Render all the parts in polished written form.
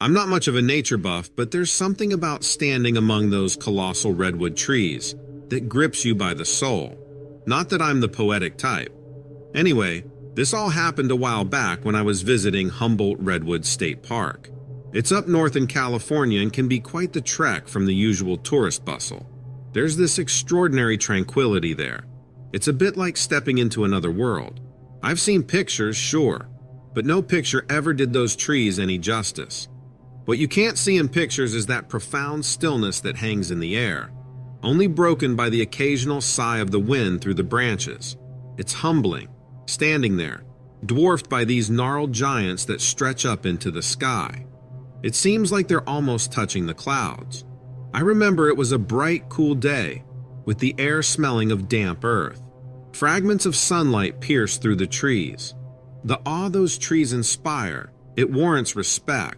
I'm not much of a nature buff, but there's something about standing among those colossal redwood trees that grips you by the soul. Not that I'm the poetic type. Anyway, this all happened a while back when I was visiting Humboldt Redwood State Park. It's up north in California and can be quite the trek from the usual tourist bustle. There's this extraordinary tranquility there. It's a bit like stepping into another world. I've seen pictures, sure, but no picture ever did those trees any justice. What you can't see in pictures is that profound stillness that hangs in the air, only broken by the occasional sigh of the wind through the branches. It's humbling, standing there, dwarfed by these gnarled giants that stretch up into the sky. It seems like they're almost touching the clouds. I remember it was a bright, cool day, with the air smelling of damp earth. Fragments of sunlight pierce through the trees. The awe those trees inspire, it warrants respect.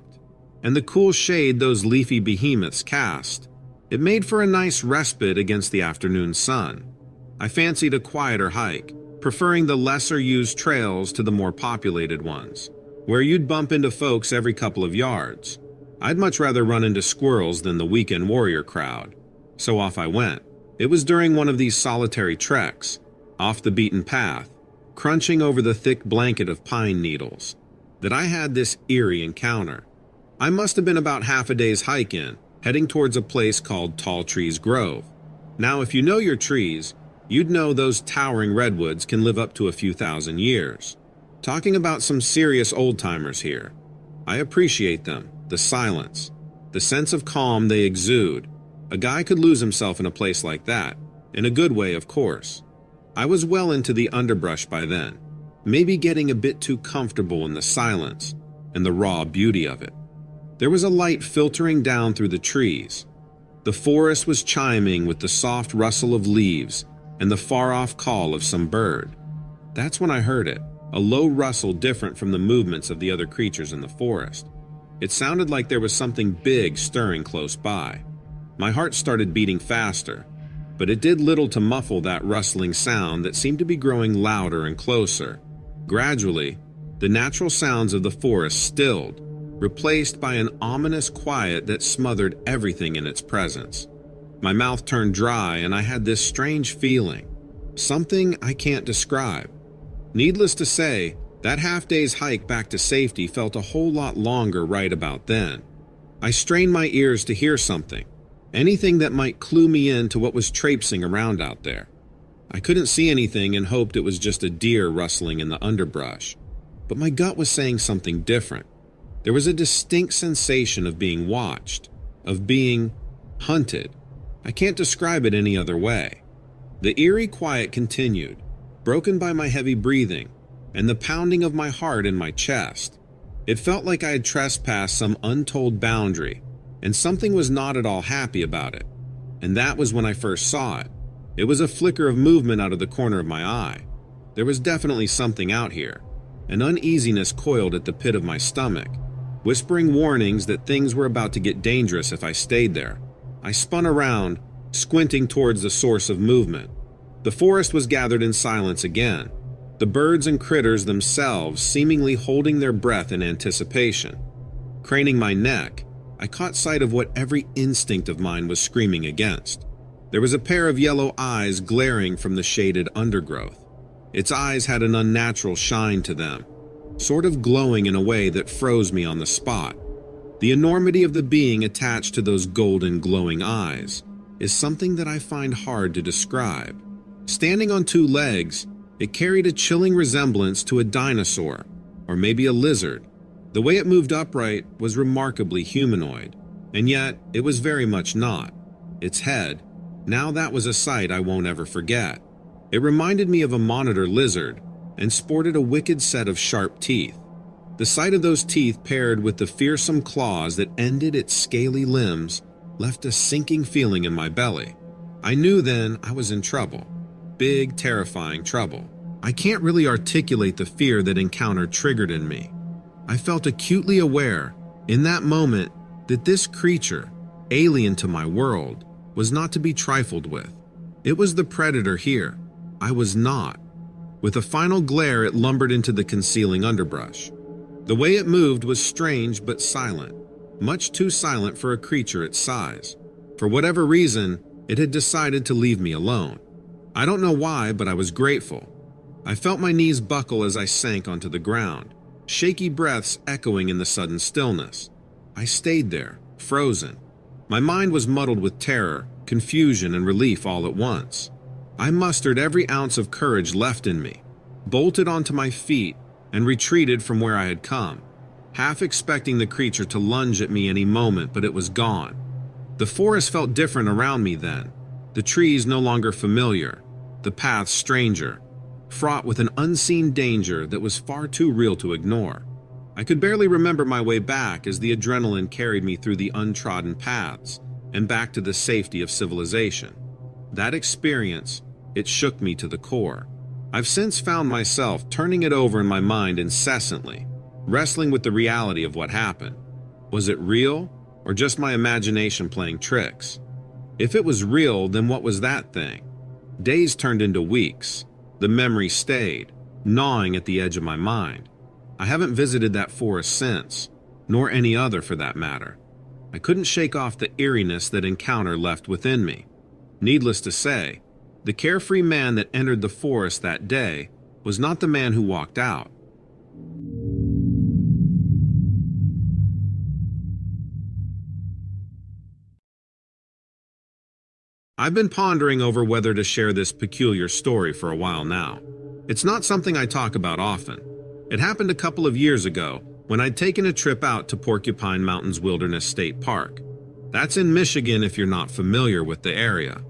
And the cool shade those leafy behemoths cast, it made for a nice respite against the afternoon sun. I fancied a quieter hike, preferring the lesser-used trails to the more populated ones, where you'd bump into folks every couple of yards. I'd much rather run into squirrels than the weekend warrior crowd. So off I went. It was during one of these solitary treks, off the beaten path, crunching over the thick blanket of pine needles, that I had this eerie encounter. I must have been about half a day's hike in, heading towards a place called Tall Trees Grove. Now, if you know your trees, you'd know those towering redwoods can live up to a few thousand years. Talking about some serious old-timers here. I appreciate them, the silence, the sense of calm they exude. A guy could lose himself in a place like that, in a good way, of course. I was well into the underbrush by then, maybe getting a bit too comfortable in the silence and the raw beauty of it. There was a light filtering down through the trees. The forest was chiming with the soft rustle of leaves and the far-off call of some bird. That's when I heard it, a low rustle different from the movements of the other creatures in the forest. It sounded like there was something big stirring close by. My heart started beating faster, but it did little to muffle that rustling sound that seemed to be growing louder and closer. Gradually, the natural sounds of the forest stilled, replaced by an ominous quiet that smothered everything in its presence. My mouth turned dry and I had this strange feeling, something I can't describe. Needless to say, that half-day's hike back to safety felt a whole lot longer right about then. I strained my ears to hear something, anything that might clue me in to what was traipsing around out there. I couldn't see anything and hoped it was just a deer rustling in the underbrush, but my gut was saying something different. There was a distinct sensation of being watched, of being hunted. I can't describe it any other way. The eerie quiet continued, broken by my heavy breathing and the pounding of my heart in my chest. It felt like I had trespassed some untold boundary, and something was not at all happy about it. And that was when I first saw it. It was a flicker of movement out of the corner of my eye. There was definitely something out here. An uneasiness coiled at the pit of my stomach, whispering warnings that things were about to get dangerous if I stayed there. I spun around, squinting towards the source of movement. The forest was gathered in silence again, the birds and critters themselves seemingly holding their breath in anticipation. Craning my neck, I caught sight of what every instinct of mine was screaming against. There was a pair of yellow eyes glaring from the shaded undergrowth. Its eyes had an unnatural shine to them, sort of glowing in a way that froze me on the spot. The enormity of the being attached to those golden glowing eyes is something that I find hard to describe. Standing on two legs, it carried a chilling resemblance to a dinosaur, or maybe a lizard. The way it moved upright was remarkably humanoid, and yet it was very much not. Its head, now that was a sight I won't ever forget. It reminded me of a monitor lizard, and sported a wicked set of sharp teeth. The sight of those teeth paired with the fearsome claws that ended its scaly limbs left a sinking feeling in my belly. I knew then I was in trouble. Big, terrifying trouble. I can't really articulate the fear that encounter triggered in me. I felt acutely aware, in that moment, that this creature, alien to my world, was not to be trifled with. It was the predator here. I was not. With a final glare, it lumbered into the concealing underbrush. The way it moved was strange but silent. much too silent for a creature its size. For whatever reason, it had decided to leave me alone. I don't know why, but I was grateful. I felt my knees buckle as I sank onto the ground, shaky breaths echoing in the sudden stillness. I stayed there, frozen. My mind was muddled with terror, confusion, and relief all at once. I mustered every ounce of courage left in me, bolted onto my feet, and retreated from where I had come, half expecting the creature to lunge at me any moment, but it was gone. The forest felt different around me then, the trees no longer familiar, the paths stranger, fraught with an unseen danger that was far too real to ignore. I could barely remember my way back as the adrenaline carried me through the untrodden paths and back to the safety of civilization. That experience, it shook me to the core. I've since found myself turning it over in my mind incessantly, wrestling with the reality of what happened. Was it real, or just my imagination playing tricks? If it was real, then what was that thing? Days turned into weeks. The memory stayed, gnawing at the edge of my mind. I haven't visited that forest since, nor any other for that matter. I couldn't shake off the eeriness that encounter left within me. Needless to say, the carefree man that entered the forest that day was not the man who walked out. I've been pondering over whether to share this peculiar story for a while now. It's not something I talk about often. It happened a couple of years ago when I'd taken a trip out to Porcupine Mountains Wilderness State Park. That's in Michigan if you're not familiar with the area.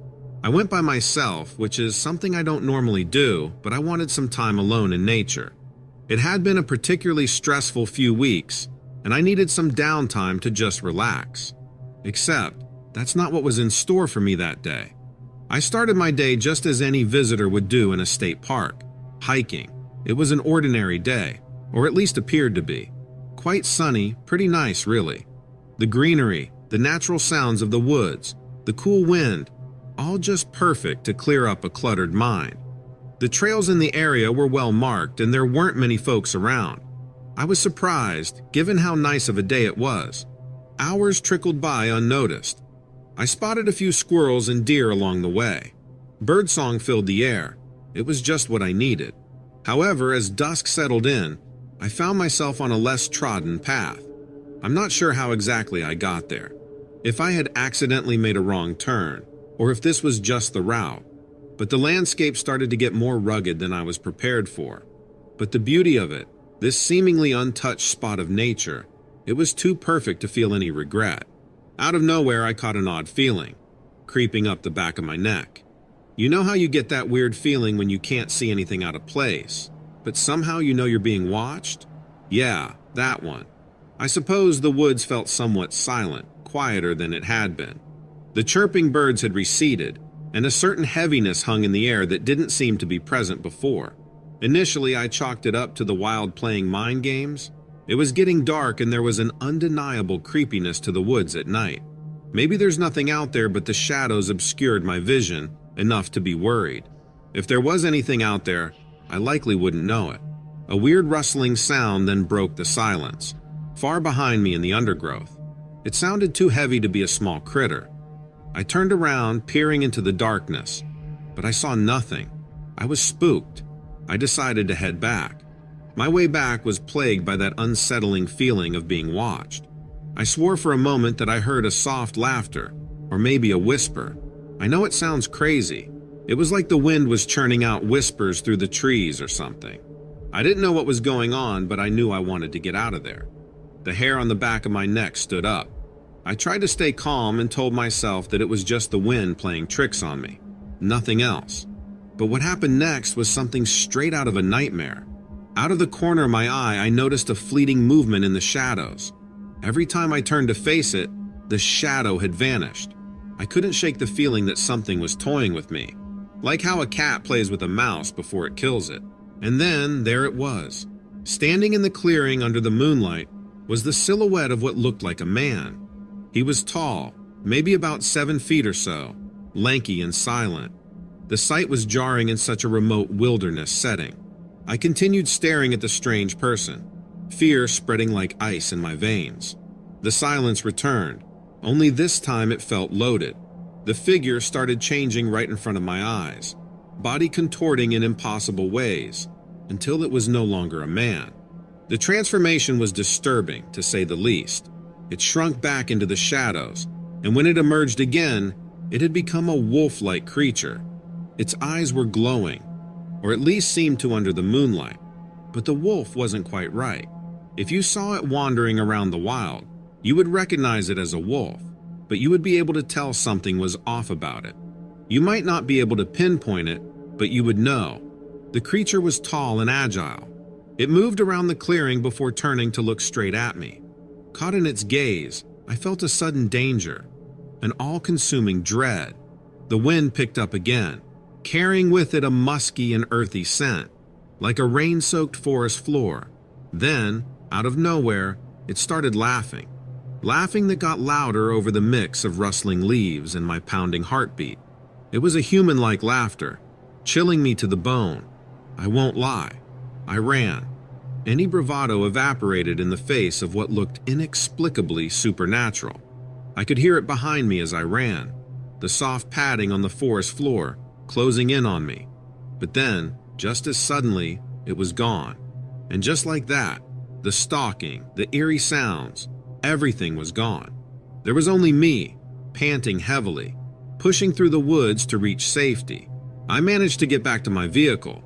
I went by myself, which is something I don't normally do, but I wanted some time alone in nature. It had been a particularly stressful few weeks, and I needed some downtime to just relax. Except, that's not what was in store for me that day. I started my day just as any visitor would do in a state park, hiking. It was an ordinary day, or at least appeared to be. Quite sunny, pretty nice really. The greenery, the natural sounds of the woods, the cool wind, all just perfect to clear up a cluttered mind. The trails in the area were well marked and there weren't many folks around. I was surprised, given how nice of a day it was. Hours trickled by unnoticed. I spotted a few squirrels and deer along the way. Birdsong filled the air. It was just what I needed. However, as dusk settled in, I found myself on a less trodden path. I'm not sure how exactly I got there, if I had accidentally made a wrong turn, or if this was just the route. But the landscape started to get more rugged than I was prepared for. But the beauty of it, this seemingly untouched spot of nature, it was too perfect to feel any regret. Out of nowhere, I caught an odd feeling, creeping up the back of my neck. You know how you get that weird feeling when you can't see anything out of place, but somehow you know you're being watched? Yeah, that one. I suppose the woods felt somewhat silent, quieter than it had been. The chirping birds had receded, and a certain heaviness hung in the air that didn't seem to be present before. Initially, I chalked it up to the wild playing mind games. It was getting dark and there was an undeniable creepiness to the woods at night. Maybe there's nothing out there, but the shadows obscured my vision enough to be worried. If there was anything out there, I likely wouldn't know it. A weird rustling sound then broke the silence, far behind me in the undergrowth. It sounded too heavy to be a small critter. I turned around, peering into the darkness, but I saw nothing. I was spooked. I decided to head back. My way back was plagued by that unsettling feeling of being watched. I swore for a moment that I heard a soft laughter, or maybe a whisper. I know it sounds crazy. It was like the wind was churning out whispers through the trees or something. I didn't know what was going on, but I knew I wanted to get out of there. The hair on the back of my neck stood up. I tried to stay calm and told myself that it was just the wind playing tricks on me, nothing else. But what happened next was something straight out of a nightmare. Out of the corner of my eye, I noticed a fleeting movement in the shadows. Every time I turned to face it, the shadow had vanished. I couldn't shake the feeling that something was toying with me, like how a cat plays with a mouse before it kills it. And then there it was. Standing in the clearing under the moonlight was the silhouette of what looked like a man. He was tall, maybe about 7 feet or so, lanky and silent. The sight was jarring in such a remote wilderness setting. I continued staring at the strange person, fear spreading like ice in my veins. The silence returned, only this time it felt loaded. The figure started changing right in front of my eyes, body contorting in impossible ways, until it was no longer a man. The transformation was disturbing, to say the least. It shrunk back into the shadows, and when it emerged again, it had become a wolf-like creature. Its eyes were glowing, or at least seemed to under the moonlight, but the wolf wasn't quite right. If you saw it wandering around the wild, you would recognize it as a wolf, but you would be able to tell something was off about it. You might not be able to pinpoint it, but you would know. The creature was tall and agile. It moved around the clearing before turning to look straight at me. Caught in its gaze, I felt a sudden danger, an all-consuming dread. The wind picked up again, carrying with it a musky and earthy scent, like a rain-soaked forest floor. Then, out of nowhere, it started laughing that got louder over the mix of rustling leaves and my pounding heartbeat. It was a human-like laughter, chilling me to the bone. I won't lie. I ran. Any bravado evaporated in the face of what looked inexplicably supernatural. I could hear it behind me as I ran, the soft padding on the forest floor, closing in on me. But then, just as suddenly, it was gone. And just like that, the stalking, the eerie sounds, everything was gone. There was only me, panting heavily, pushing through the woods to reach safety. I managed to get back to my vehicle,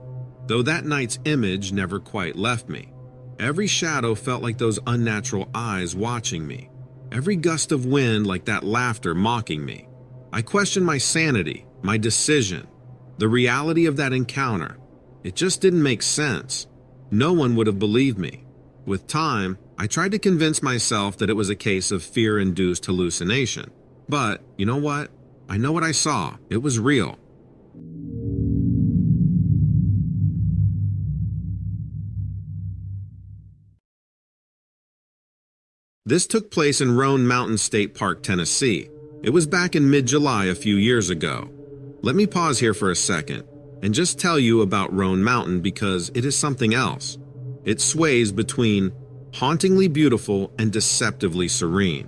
though that night's image never quite left me. Every shadow felt like those unnatural eyes watching me, every gust of wind like that laughter mocking me. I questioned my sanity, my decision, the reality of that encounter. It just didn't make sense. No one would have believed me. With time, I tried to convince myself that it was a case of fear-induced hallucination. But, you know what? I know what I saw. It was real. This took place in Roan Mountain State Park, Tennessee. It was back in mid-July a few years ago. Let me pause here for a second and just tell you about Roan Mountain because it is something else. It sways between hauntingly beautiful and deceptively serene.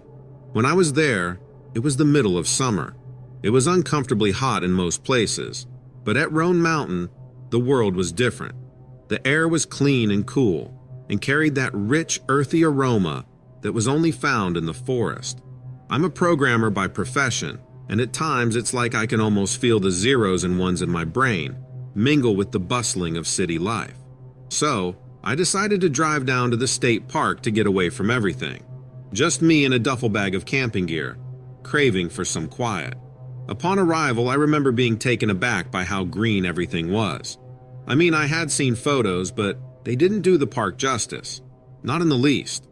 When I was there, it was the middle of summer. It was uncomfortably hot in most places, but at Roan Mountain, the world was different. The air was clean and cool and carried that rich, earthy aroma that was only found in the forest. I'm a programmer by profession, and at times it's like I can almost feel the zeros and ones in my brain mingle with the bustling of city life. So, I decided to drive down to the state park to get away from everything. Just me and a duffel bag of camping gear, craving for some quiet. Upon arrival, I remember being taken aback by how green everything was. I mean, I had seen photos, but they didn't do the park justice. Not in the least.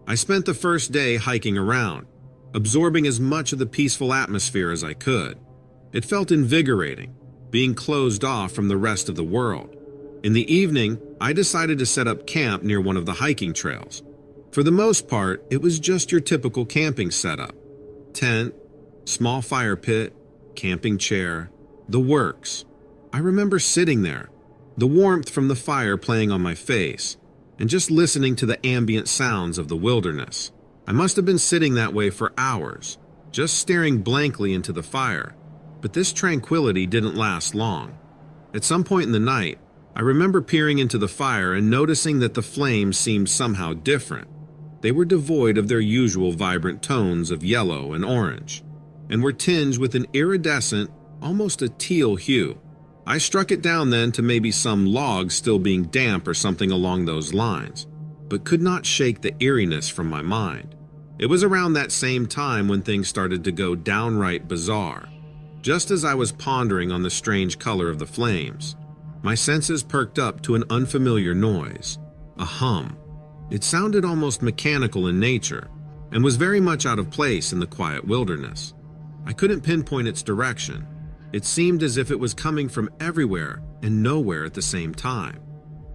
I spent the first day hiking around, absorbing as much of the peaceful atmosphere as I could. It felt invigorating, being closed off from the rest of the world. In the evening, I decided to set up camp near one of the hiking trails. For the most part, it was just your typical camping setup. Tent, small fire pit, camping chair, the works. I remember sitting there, the warmth from the fire playing on my face, and just listening to the ambient sounds of the wilderness. I must have been sitting that way for hours, just staring blankly into the fire. But this tranquility didn't last long. At some point in the night, I remember peering into the fire and noticing that the flames seemed somehow different. They were devoid of their usual vibrant tones of yellow and orange, and were tinged with an iridescent, almost a teal hue. I struck it down then to maybe some logs still being damp or something along those lines, but could not shake the eeriness from my mind. It was around that same time when things started to go downright bizarre. Just as I was pondering on the strange color of the flames, my senses perked up to an unfamiliar noise, a hum. It sounded almost mechanical in nature and was very much out of place in the quiet wilderness. I couldn't pinpoint its direction. It seemed as if it was coming from everywhere and nowhere at the same time.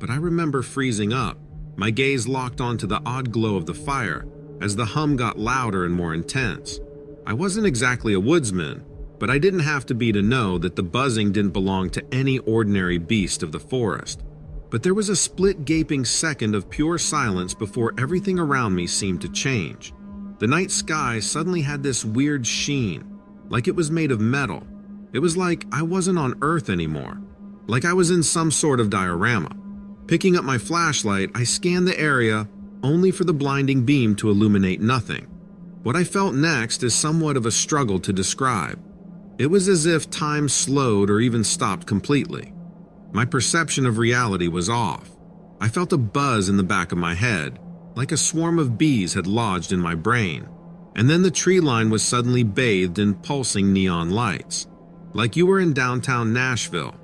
But I remember freezing up, my gaze locked onto the odd glow of the fire as the hum got louder and more intense. I wasn't exactly a woodsman, but I didn't have to be to know that the buzzing didn't belong to any ordinary beast of the forest. But there was a split gaping second of pure silence before everything around me seemed to change. The night sky suddenly had this weird sheen, like it was made of metal. It was like I wasn't on Earth anymore, like I was in some sort of diorama. Picking up my flashlight, I scanned the area only for the blinding beam to illuminate nothing. What I felt next is somewhat of a struggle to describe. It was as if time slowed or even stopped completely. My perception of reality was off. I felt a buzz in the back of my head, like a swarm of bees had lodged in my brain. And then the tree line was suddenly bathed in pulsing neon lights, like you were in downtown Nashville.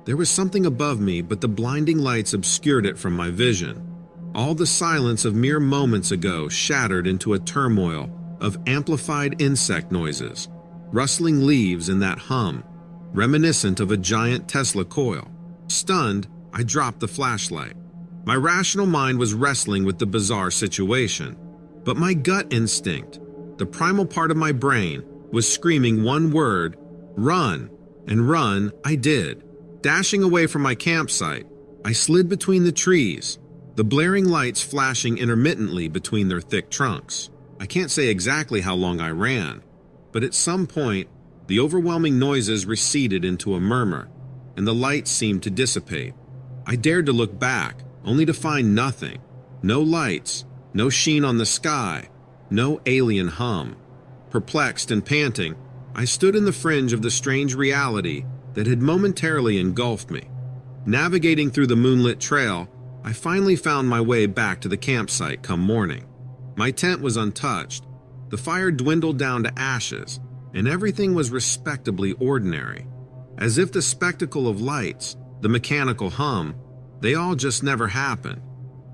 There was something above me, but the blinding lights obscured it from my vision. All the silence of mere moments ago shattered into a turmoil of amplified insect noises, rustling leaves and that hum, reminiscent of a giant Tesla coil. Stunned, I dropped the flashlight. My rational mind was wrestling with the bizarre situation, but my gut instinct, the primal part of my brain, was screaming one word: run. And run I did. Dashing away from my campsite, I slid between the trees, the blaring lights flashing intermittently between their thick trunks. I can't say exactly how long I ran, but at some point, the overwhelming noises receded into a murmur, and the lights seemed to dissipate. I dared to look back, only to find nothing. No lights, no sheen on the sky, no alien hum. Perplexed and panting, I stood in the fringe of the strange reality that had momentarily engulfed me. Navigating through the moonlit trail, I finally found my way back to the campsite come morning. My tent was untouched. The fire dwindled down to ashes, and everything was respectably ordinary. As if the spectacle of lights, the mechanical hum, they all just never happened.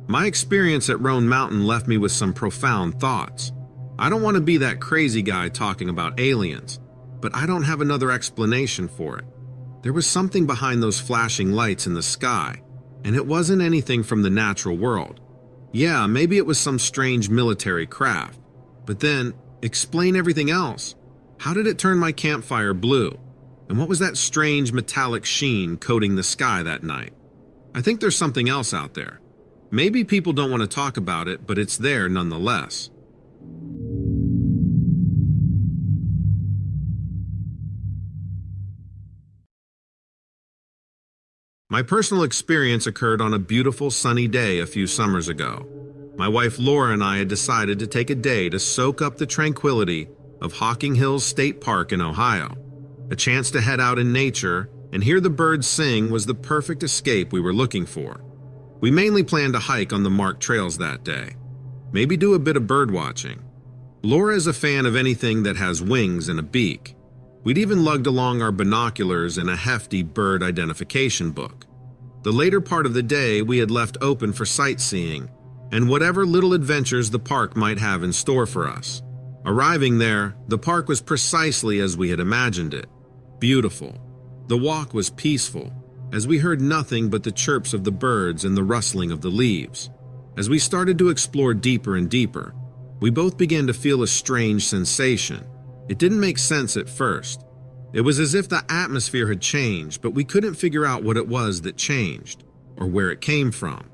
My experience at Roan Mountain left me with some profound thoughts. I don't want to be that crazy guy talking about aliens, but I don't have another explanation for it. There was something behind those flashing lights in the sky, and it wasn't anything from the natural world. Yeah, maybe it was some strange military craft, but then, explain everything else. How did it turn my campfire blue? And what was that strange metallic sheen coating the sky that night? I think there's something else out there. Maybe people don't want to talk about it, but it's there nonetheless. My personal experience occurred on a beautiful sunny day a few summers ago. My wife Laura and I had decided to take a day to soak up the tranquility of Hocking Hills State Park in Ohio. A chance to head out in nature and hear the birds sing was the perfect escape we were looking for. We mainly planned to hike on the marked trails that day, maybe do a bit of bird watching. Laura is a fan of anything that has wings and a beak. We'd even lugged along our binoculars and a hefty bird identification book. The later part of the day we had left open for sightseeing and whatever little adventures the park might have in store for us. Arriving there, the park was precisely as we had imagined it. Beautiful. The walk was peaceful, as we heard nothing but the chirps of the birds and the rustling of the leaves. As we started to explore deeper and deeper, we both began to feel a strange sensation. It didn't make sense at first. It was as if the atmosphere had changed, but we couldn't figure out what it was that changed, or where it came from.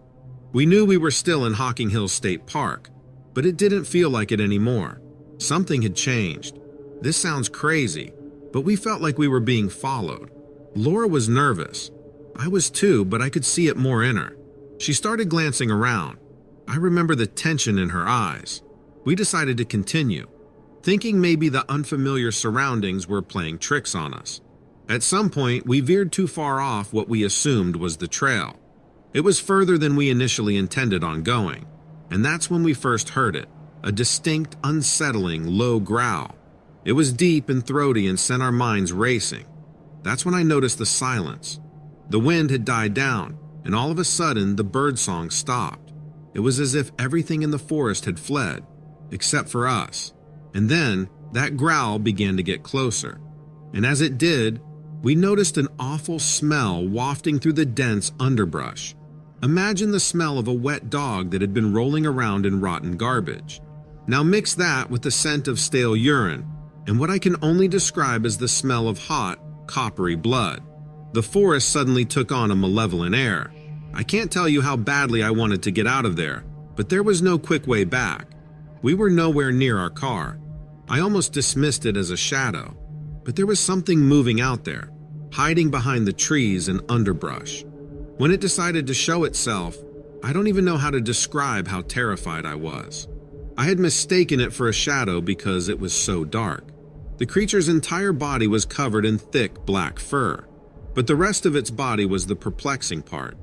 We knew we were still in Hocking Hills State Park, but it didn't feel like it anymore. Something had changed. This sounds crazy, but we felt like we were being followed. Laura was nervous. I was too, but I could see it more in her. She started glancing around. I remember the tension in her eyes. We decided to continue, thinking maybe the unfamiliar surroundings were playing tricks on us. At some point, we veered too far off what we assumed was the trail. It was further than we initially intended on going, and that's when we first heard it, a distinct, unsettling, low growl. It was deep and throaty and sent our minds racing. That's when I noticed the silence. The wind had died down, and all of a sudden, the birdsong stopped. It was as if everything in the forest had fled, except for us. And then, that growl began to get closer. And as it did, we noticed an awful smell wafting through the dense underbrush. Imagine the smell of a wet dog that had been rolling around in rotten garbage. Now mix that with the scent of stale urine, and what I can only describe as the smell of hot, coppery blood. The forest suddenly took on a malevolent air. I can't tell you how badly I wanted to get out of there, but there was no quick way back. We were nowhere near our car. I almost dismissed it as a shadow, but there was something moving out there, hiding behind the trees and underbrush. When it decided to show itself, I don't even know how to describe how terrified I was. I had mistaken it for a shadow because it was so dark. The creature's entire body was covered in thick black fur, but the rest of its body was the perplexing part.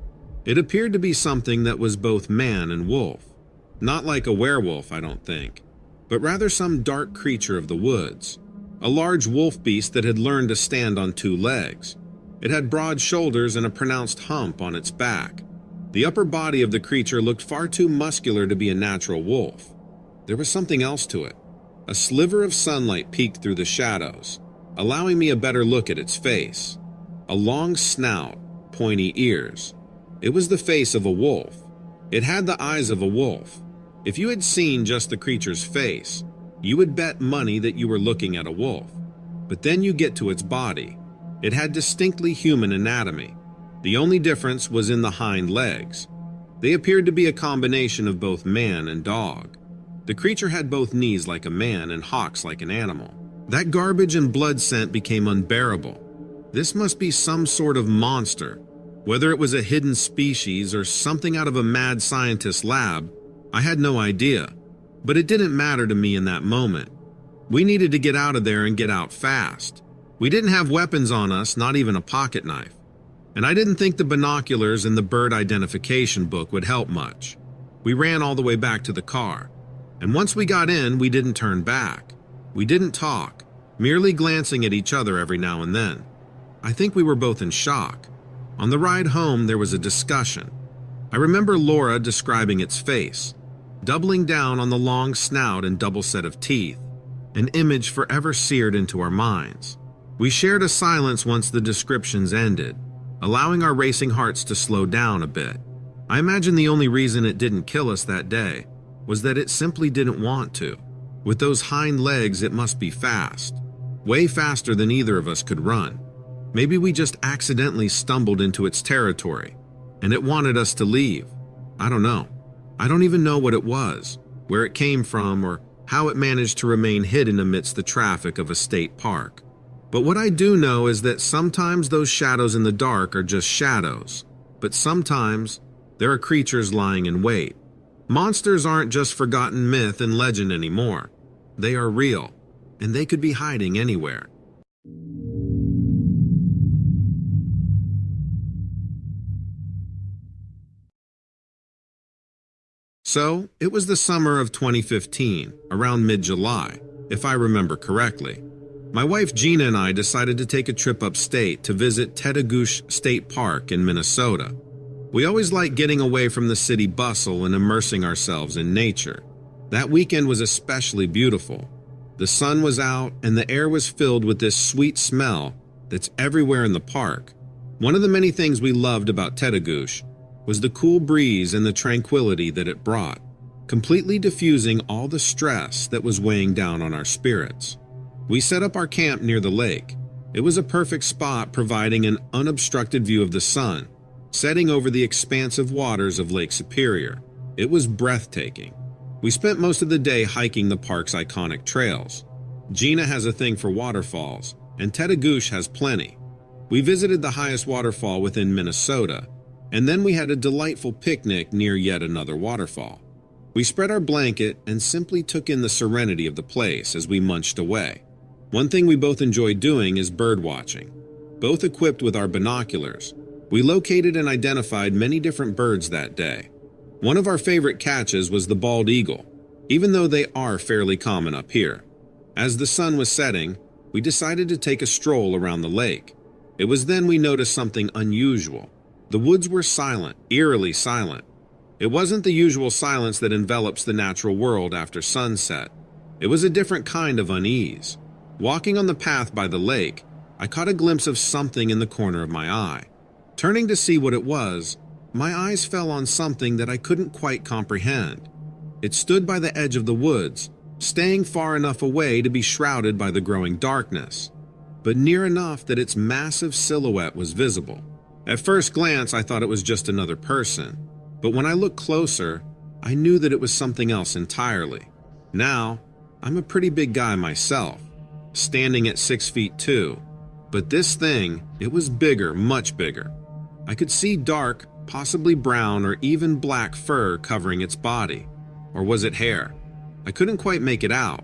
It appeared to be something that was both man and wolf. Not like a werewolf, I don't think, but rather some dark creature of the woods. A large wolf beast that had learned to stand on two legs. It had broad shoulders and a pronounced hump on its back. The upper body of the creature looked far too muscular to be a natural wolf. There was something else to it. A sliver of sunlight peeked through the shadows, allowing me a better look at its face. A long snout, pointy ears. It was the face of a wolf. It had the eyes of a wolf. If you had seen just the creature's face, you would bet money that you were looking at a wolf. But then you get to its body. It had distinctly human anatomy. The only difference was in the hind legs. They appeared to be a combination of both man and dog. The creature had both knees like a man and hocks like an animal. That garbage and blood scent became unbearable. This must be some sort of monster. Whether it was a hidden species or something out of a mad scientist's lab, I had no idea. But it didn't matter to me in that moment. We needed to get out of there and get out fast. We didn't have weapons on us, not even a pocket knife. And I didn't think the binoculars and the bird identification book would help much. We ran all the way back to the car. And once we got in, we didn't turn back. We didn't talk, merely glancing at each other every now and then. I think we were both in shock. On the ride home, there was a discussion. I remember Laura describing its face, doubling down on the long snout and double set of teeth, an image forever seared into our minds. We shared a silence once the descriptions ended, allowing our racing hearts to slow down a bit. I imagine the only reason it didn't kill us that day was that it simply didn't want to. With those hind legs, it must be fast, way faster than either of us could run. Maybe we just accidentally stumbled into its territory, and it wanted us to leave. I don't know. I don't even know what it was, where it came from, or how it managed to remain hidden amidst the traffic of a state park. But what I do know is that sometimes those shadows in the dark are just shadows, but sometimes there are creatures lying in wait. Monsters aren't just forgotten myth and legend anymore. They are real, and they could be hiding anywhere. So, it was the summer of 2015, around mid-July, if I remember correctly. My wife Gina and I decided to take a trip upstate to visit Tettegouche State Park in Minnesota. We always like getting away from the city bustle and immersing ourselves in nature. That weekend was especially beautiful. The sun was out and the air was filled with this sweet smell that's everywhere in the park. One of the many things we loved about Tettegouche was the cool breeze and the tranquility that it brought, completely diffusing all the stress that was weighing down on our spirits. We set up our camp near the lake. It was a perfect spot, providing an unobstructed view of the sun, setting over the expansive waters of Lake Superior. It was breathtaking. We spent most of the day hiking the park's iconic trails. Gina has a thing for waterfalls, and Tettegouche has plenty. We visited the highest waterfall within Minnesota, and then we had a delightful picnic near yet another waterfall. We spread our blanket and simply took in the serenity of the place as we munched away. One thing we both enjoy doing is bird watching. Both equipped with our binoculars, we located and identified many different birds that day. One of our favorite catches was the bald eagle, even though they are fairly common up here. As the sun was setting, we decided to take a stroll around the lake. It was then we noticed something unusual. The woods were silent, eerily silent. It wasn't the usual silence that envelops the natural world after sunset. It was a different kind of unease. Walking on the path by the lake, I caught a glimpse of something in the corner of my eye. Turning to see what it was, my eyes fell on something that I couldn't quite comprehend. It stood by the edge of the woods, staying far enough away to be shrouded by the growing darkness, but near enough that its massive silhouette was visible. At first glance, I thought it was just another person, but when I looked closer, I knew that it was something else entirely. Now, I'm a pretty big guy myself, standing at 6 feet 2, but this thing, it was bigger, much bigger. I could see dark, possibly brown or even black fur covering its body. Or was it hair? I couldn't quite make it out.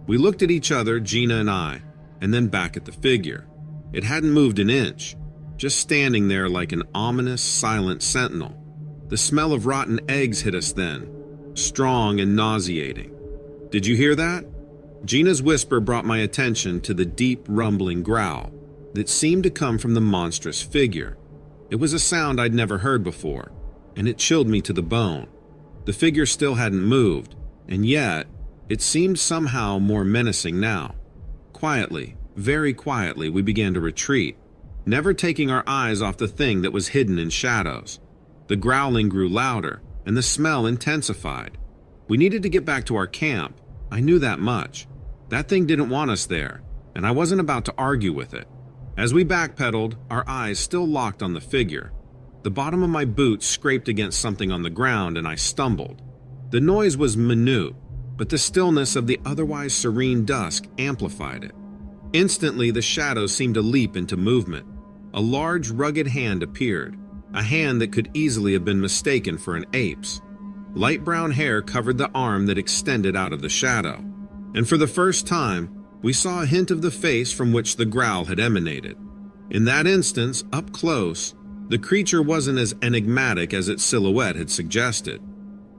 We looked at each other, Gina and I, and then back at the figure. It hadn't moved an inch, just standing there like an ominous, silent sentinel. The smell of rotten eggs hit us then, strong and nauseating. Did you hear that? Gina's whisper brought my attention to the deep, rumbling growl that seemed to come from the monstrous figure. It was a sound I'd never heard before, and it chilled me to the bone. The figure still hadn't moved, and yet, it seemed somehow more menacing now. Quietly, very quietly, we began to retreat, never taking our eyes off the thing that was hidden in shadows. The growling grew louder, and the smell intensified. We needed to get back to our camp. I knew that much. That thing didn't want us there, and I wasn't about to argue with it. As we backpedaled, our eyes still locked on the figure. The bottom of my boot scraped against something on the ground, and I stumbled. The noise was minute, but the stillness of the otherwise serene dusk amplified it. Instantly, the shadows seemed to leap into movement. A large, rugged hand appeared, a hand that could easily have been mistaken for an ape's. Light brown hair covered the arm that extended out of the shadow, and for the first time, we saw a hint of the face from which the growl had emanated. In that instance, up close, the creature wasn't as enigmatic as its silhouette had suggested.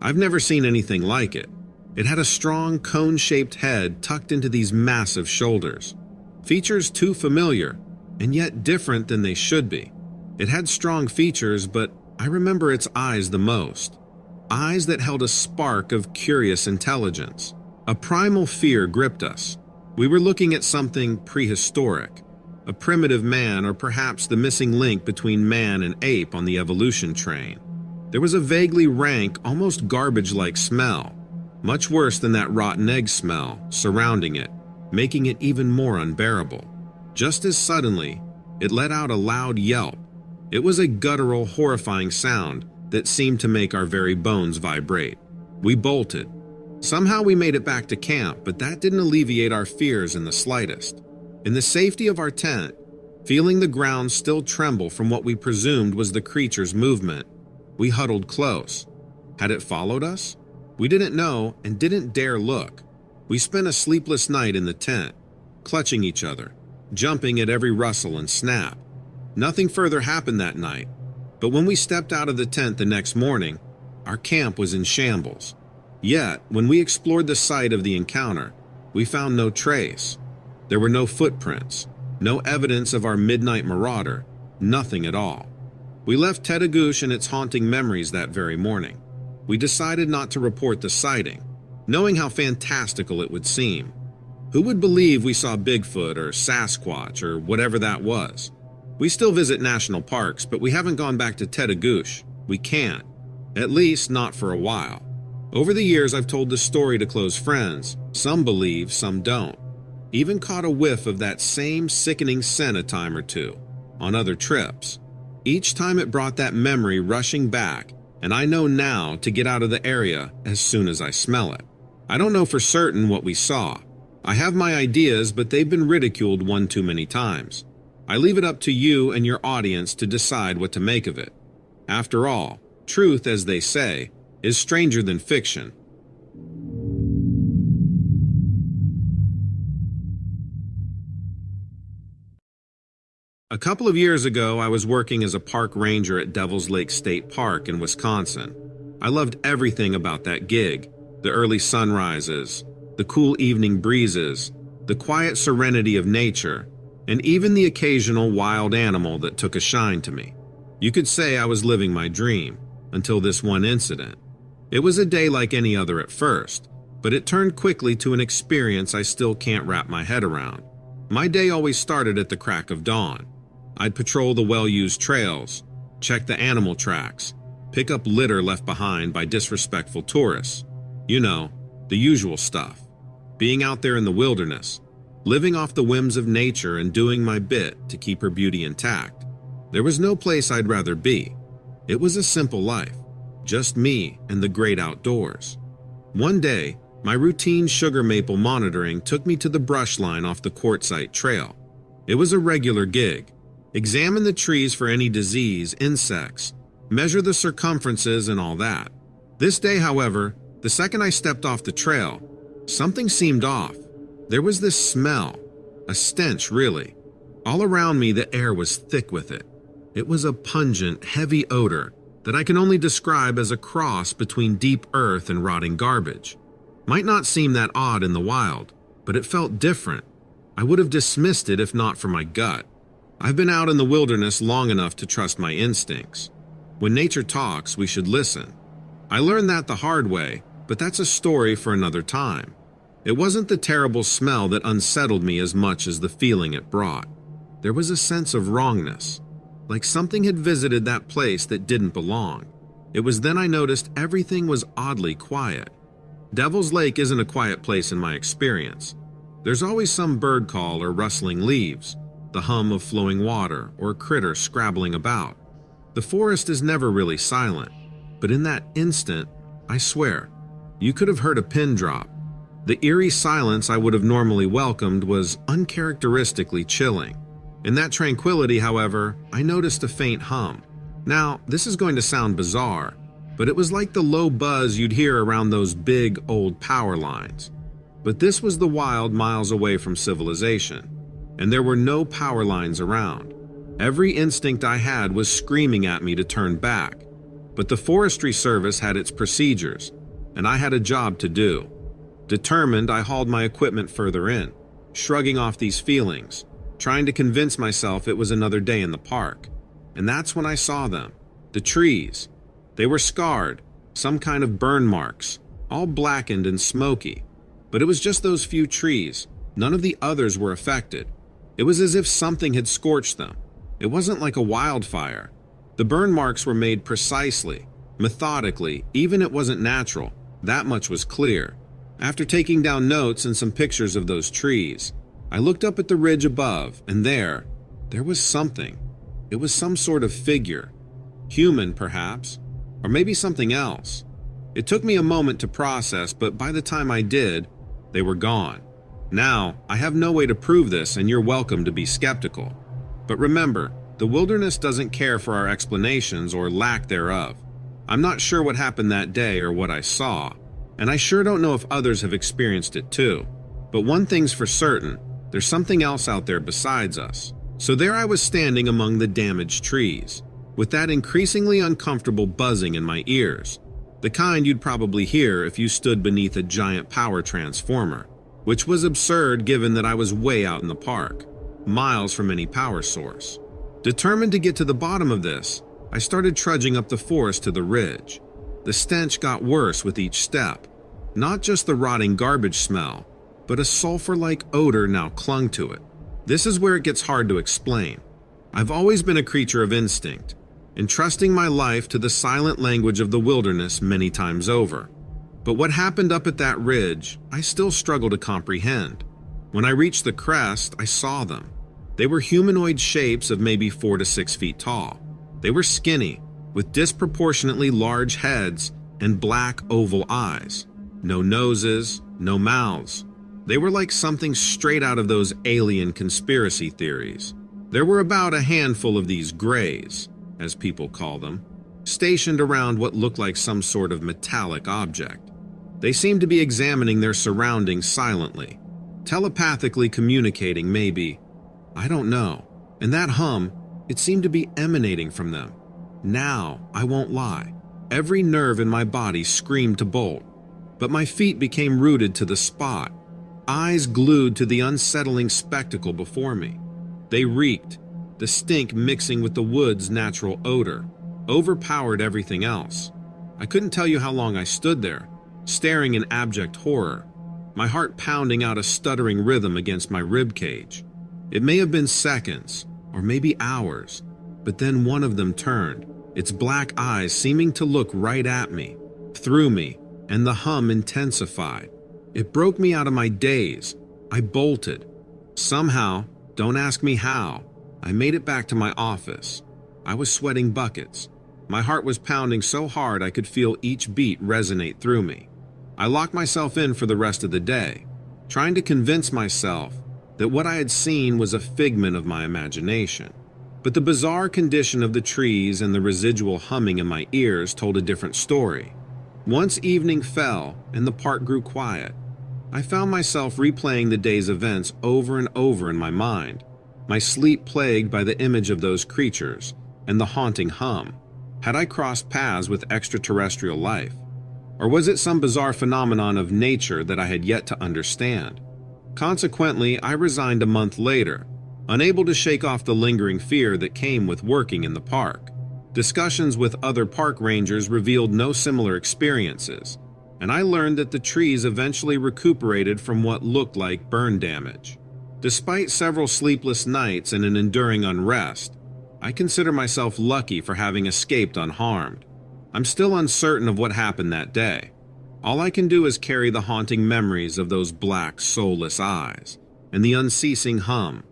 I've never seen anything like it. It had a strong, cone-shaped head tucked into these massive shoulders. Features too familiar, and yet different than they should be. It had strong features, but I remember its eyes the most. Eyes that held a spark of curious intelligence. A primal fear gripped us. We were looking at something prehistoric, a primitive man, or perhaps the missing link between man and ape on the evolution train. There was a vaguely rank, almost garbage-like smell, much worse than that rotten egg smell, surrounding it, making it even more unbearable. Just as suddenly, it let out a loud yelp. It was a guttural, horrifying sound that seemed to make our very bones vibrate. We bolted. Somehow we made it back to camp, but that didn't alleviate our fears in the slightest. In the safety of our tent, feeling the ground still tremble from what we presumed was the creature's movement, we huddled close. Had it followed us? We didn't know and didn't dare look. We spent a sleepless night in the tent, clutching each other, jumping at every rustle and snap. Nothing further happened that night, but when we stepped out of the tent the next morning, our camp was in shambles. Yet, when we explored the site of the encounter, we found no trace. There were no footprints, no evidence of our midnight marauder, nothing at all. We left Tettegouche and its haunting memories that very morning. We decided not to report the sighting, knowing how fantastical it would seem. Who would believe we saw Bigfoot or Sasquatch or whatever that was? We still visit national parks, but we haven't gone back to Tettegouche. We can't. At least not for a while. Over the years, I've told the story to close friends. Some believe, some don't. Even caught a whiff of that same sickening scent a time or two, on other trips. Each time it brought that memory rushing back, and I know now to get out of the area as soon as I smell it. I don't know for certain what we saw. I have my ideas, but they've been ridiculed one too many times. I leave it up to you and your audience to decide what to make of it. After all, truth, as they say, is stranger than fiction. A couple of years ago, I was working as a park ranger at Devil's Lake State Park in Wisconsin. I loved everything about that gig: the early sunrises, the cool evening breezes, the quiet serenity of nature, and even the occasional wild animal that took a shine to me. You could say I was living my dream, until this one incident. It was a day like any other at first, but it turned quickly to an experience I still can't wrap my head around. My day always started at the crack of dawn. I'd patrol the well-used trails, check the animal tracks, pick up litter left behind by disrespectful tourists. You know, the usual stuff. Being out there in the wilderness, living off the whims of nature and doing my bit to keep her beauty intact. There was no place I'd rather be. It was a simple life. Just me and the great outdoors. One day, My routine sugar maple monitoring took me to the brush line off the quartzite trail. It was a regular gig. Examine the trees for any disease, insects, measure the circumferences and all that. This day, however, the second I stepped off the trail, something seemed off. There was this smell, a stench really. All around me the air was thick with it. It was a pungent, heavy odor that I can only describe as a cross between deep earth and rotting garbage. Might not seem that odd in the wild, but it felt different. I would have dismissed it if not for my gut. I've been out in the wilderness long enough to trust my instincts. When nature talks, we should listen. I learned that the hard way, but that's a story for another time. It wasn't the terrible smell that unsettled me as much as the feeling it brought. There was a sense of wrongness, like something had visited that place that didn't belong. It was then I noticed everything was oddly quiet. Devil's Lake isn't a quiet place in my experience. There's always some bird call or rustling leaves, the hum of flowing water, or a critter scrabbling about. The forest is never really silent, but in that instant, I swear, you could have heard a pin drop. The eerie silence I would have normally welcomed was uncharacteristically chilling. In that tranquility, however, I noticed a faint hum. Now, this is going to sound bizarre, but it was like the low buzz you'd hear around those big, old power lines. But this was the wild miles away from civilization, and there were no power lines around. Every instinct I had was screaming at me to turn back, but the Forestry Service had its procedures, and I had a job to do. Determined, I hauled my equipment further in, shrugging off these feelings, trying to convince myself it was another day in the park. And that's when I saw them, the trees. They were scarred, some kind of burn marks, all blackened and smoky. But it was just those few trees. None of the others were affected. It was as if something had scorched them. It wasn't like a wildfire. The burn marks were made precisely, methodically, even it wasn't natural. That much was clear. After taking down notes and some pictures of those trees, I looked up at the ridge above, and there was something. It was some sort of figure. Human, perhaps, or maybe something else. It took me a moment to process, but by the time I did, they were gone. Now, I have no way to prove this, and you're welcome to be skeptical. But remember, the wilderness doesn't care for our explanations or lack thereof. I'm not sure what happened that day or what I saw, and I sure don't know if others have experienced it too. But one thing's for certain, there's something else out there besides us. So there I was standing among the damaged trees, with that increasingly uncomfortable buzzing in my ears, the kind you'd probably hear if you stood beneath a giant power transformer, which was absurd given that I was way out in the park, miles from any power source. Determined to get to the bottom of this, I started trudging up the forest to the ridge. The stench got worse with each step. Not just the rotting garbage smell, but a sulfur-like odor now clung to it. This is where it gets hard to explain. I've always been a creature of instinct, entrusting my life to the silent language of the wilderness many times over. But what happened up at that ridge, I still struggle to comprehend. When I reached the crest, I saw them. They were humanoid shapes of maybe 4 to 6 feet tall. They were skinny, with disproportionately large heads and black oval eyes. No noses, no mouths. They were like something straight out of those alien conspiracy theories. There were about a handful of these grays, as people call them, stationed around what looked like some sort of metallic object. They seemed to be examining their surroundings silently, telepathically communicating maybe. I don't know. And that hum, it seemed to be emanating from them. Now, I won't lie, every nerve in my body screamed to bolt, but my feet became rooted to the spot, eyes glued to the unsettling spectacle before me. They reeked, the stink mixing with the wood's natural odor, overpowered everything else. I couldn't tell you how long I stood there, staring in abject horror, my heart pounding out a stuttering rhythm against my ribcage. It may have been seconds, or maybe hours, but then one of them turned, its black eyes seeming to look right at me, through me, and the hum intensified. It broke me out of my daze. I bolted. Somehow, don't ask me how, I made it back to my office. I was sweating buckets. My heart was pounding so hard I could feel each beat resonate through me. I locked myself in for the rest of the day, trying to convince myself that what I had seen was a figment of my imagination. But the bizarre condition of the trees and the residual humming in my ears told a different story. Once evening fell and the park grew quiet, I found myself replaying the day's events over and over in my mind, my sleep plagued by the image of those creatures and the haunting hum. Had I crossed paths with extraterrestrial life? Or was it some bizarre phenomenon of nature that I had yet to understand? Consequently, I resigned a month later, unable to shake off the lingering fear that came with working in the park. Discussions with other park rangers revealed no similar experiences, and I learned that the trees eventually recuperated from what looked like burn damage. Despite several sleepless nights and an enduring unrest, I consider myself lucky for having escaped unharmed. I'm still uncertain of what happened that day. All I can do is carry the haunting memories of those black, soulless eyes and the unceasing hum,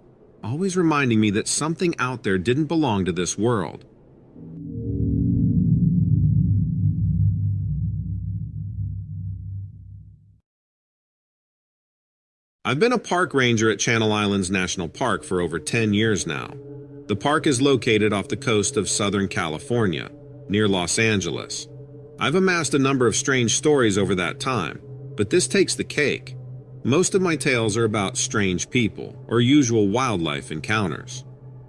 always reminding me that something out there didn't belong to this world. I've been a park ranger at Channel Islands National Park for over 10 years now. The park is located off the coast of Southern California, near Los Angeles. I've amassed a number of strange stories over that time, but this takes the cake. Most of my tales are about strange people or usual wildlife encounters.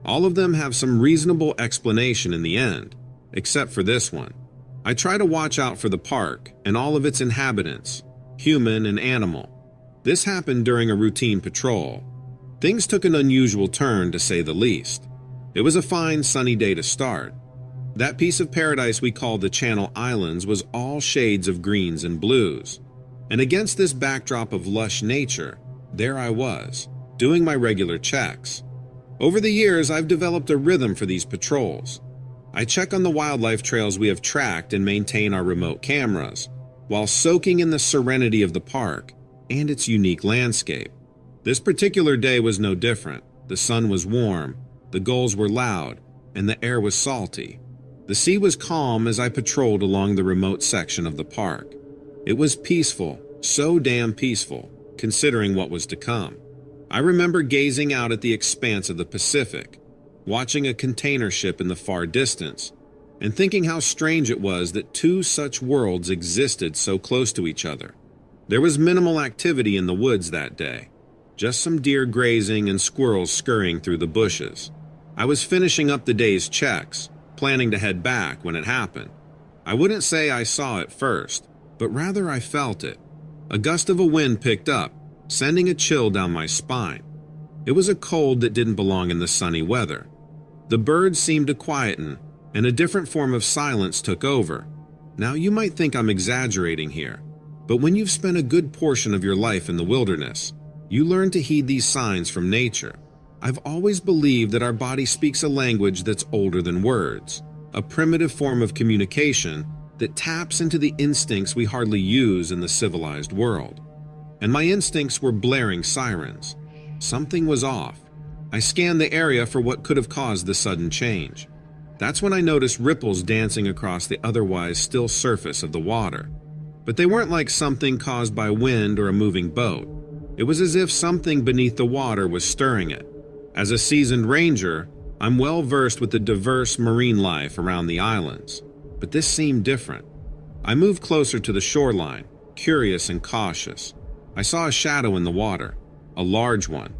All of them have some reasonable explanation in the end, except for this one. I try to watch out for the park and all of its inhabitants, human and animal. This happened during a routine patrol. Things took an unusual turn, to say the least. It was a fine, sunny day to start. That piece of paradise we call the Channel Islands was all shades of greens and blues. And against this backdrop of lush nature, there I was, doing my regular checks. Over the years, I've developed a rhythm for these patrols. I check on the wildlife trails we have tracked and maintain our remote cameras, while soaking in the serenity of the park and its unique landscape. This particular day was no different. The sun was warm, the gulls were loud, and the air was salty. The sea was calm as I patrolled along the remote section of the park. It was peaceful, so damn peaceful, considering what was to come. I remember gazing out at the expanse of the Pacific, watching a container ship in the far distance, and thinking how strange it was that two such worlds existed so close to each other. There was minimal activity in the woods that day, just some deer grazing and squirrels scurrying through the bushes. I was finishing up the day's checks, planning to head back when it happened. I wouldn't say I saw it first, but rather I felt it. A gust of a wind picked up, sending a chill down my spine. It was a cold that didn't belong in the sunny weather. The birds seemed to quieten, and a different form of silence took over. Now you might think I'm exaggerating here, but when you've spent a good portion of your life in the wilderness, you learn to heed these signs from nature. I've always believed that our body speaks a language that's older than words, a primitive form of communication that taps into the instincts we hardly use in the civilized world. And my instincts were blaring sirens. Something was off. I scanned the area for what could have caused the sudden change. That's when I noticed ripples dancing across the otherwise still surface of the water. But they weren't like something caused by wind or a moving boat. It was as if something beneath the water was stirring it. As a seasoned ranger, I'm well versed with the diverse marine life around the islands, but this seemed different. I moved closer to the shoreline, curious and cautious. I saw a shadow in the water, a large one.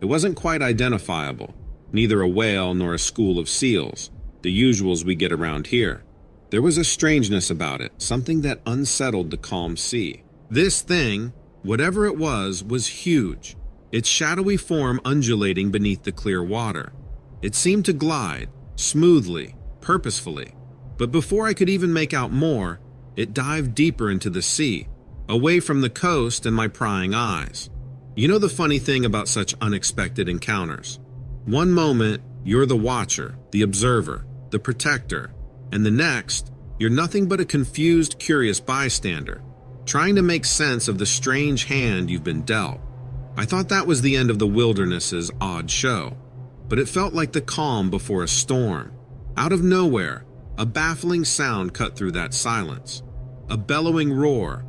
It wasn't quite identifiable, neither a whale nor a school of seals, the usuals we get around here. There was a strangeness about it, something that unsettled the calm sea. This thing, whatever it was huge, its shadowy form undulating beneath the clear water. It seemed to glide, smoothly, purposefully. But before I could even make out more, it dived deeper into the sea, away from the coast and my prying eyes. You know the funny thing about such unexpected encounters? One moment, you're the watcher, the observer, the protector, and the next, you're nothing but a confused, curious bystander, trying to make sense of the strange hand you've been dealt. I thought that was the end of the wilderness's odd show, but it felt like the calm before a storm. Out of nowhere, a baffling sound cut through that silence. A bellowing roar.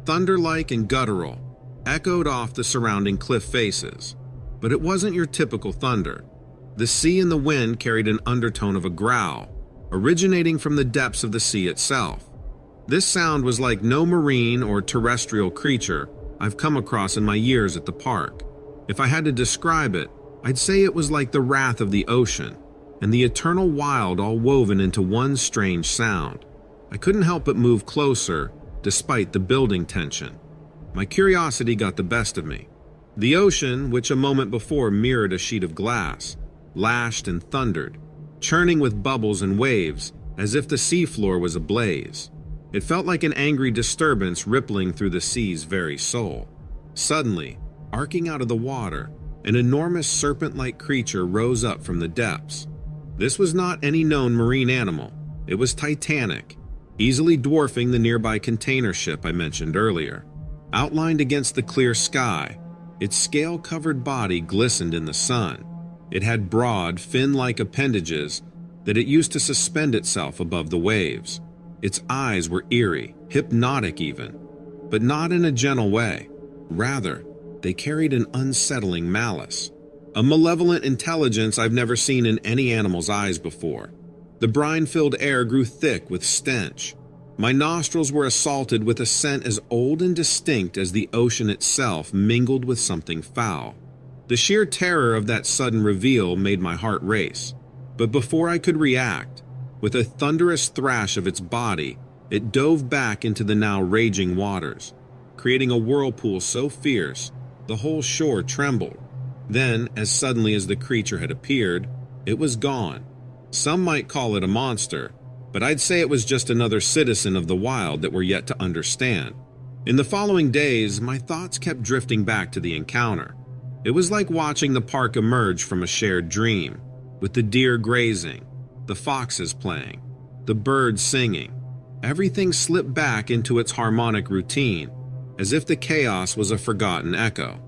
thunder-like and guttural, echoed off the surrounding cliff faces. But it wasn't your typical thunder. The sea and the wind carried an undertone of a growl, originating from the depths of the sea itself. This sound was like no marine or terrestrial creature I've come across in my years at the park. If I had to describe it, I'd say it was like the wrath of the ocean and the eternal wild all woven into one strange sound. I couldn't help but move closer, despite the building tension. My curiosity got the best of me. The ocean, which a moment before mirrored a sheet of glass, lashed and thundered, churning with bubbles and waves as if the seafloor was ablaze. It felt like an angry disturbance rippling through the sea's very soul. Suddenly, arcing out of the water, an enormous serpent-like creature rose up from the depths. This was not any known marine animal. It was titanic, easily dwarfing the nearby container ship I mentioned earlier. Outlined against the clear sky, its scale-covered body glistened in the sun. It had broad, fin-like appendages that it used to suspend itself above the waves. Its eyes were eerie, hypnotic even, but not in a gentle way. Rather, they carried an unsettling malice, a malevolent intelligence I've never seen in any animal's eyes before. The brine-filled air grew thick with stench. My nostrils were assaulted with a scent as old and distinct as the ocean itself mingled with something foul. The sheer terror of that sudden reveal made my heart race. But before I could react, with a thunderous thrash of its body, it dove back into the now raging waters, creating a whirlpool so fierce the whole shore trembled. Then, as suddenly as the creature had appeared, it was gone. Some might call it a monster, but I'd say it was just another citizen of the wild that we're yet to understand. In the following days, my thoughts kept drifting back to the encounter. It was like watching the park emerge from a shared dream, with the deer grazing, the foxes playing, the birds singing. Everything slipped back into its harmonic routine, as if the chaos was a forgotten echo.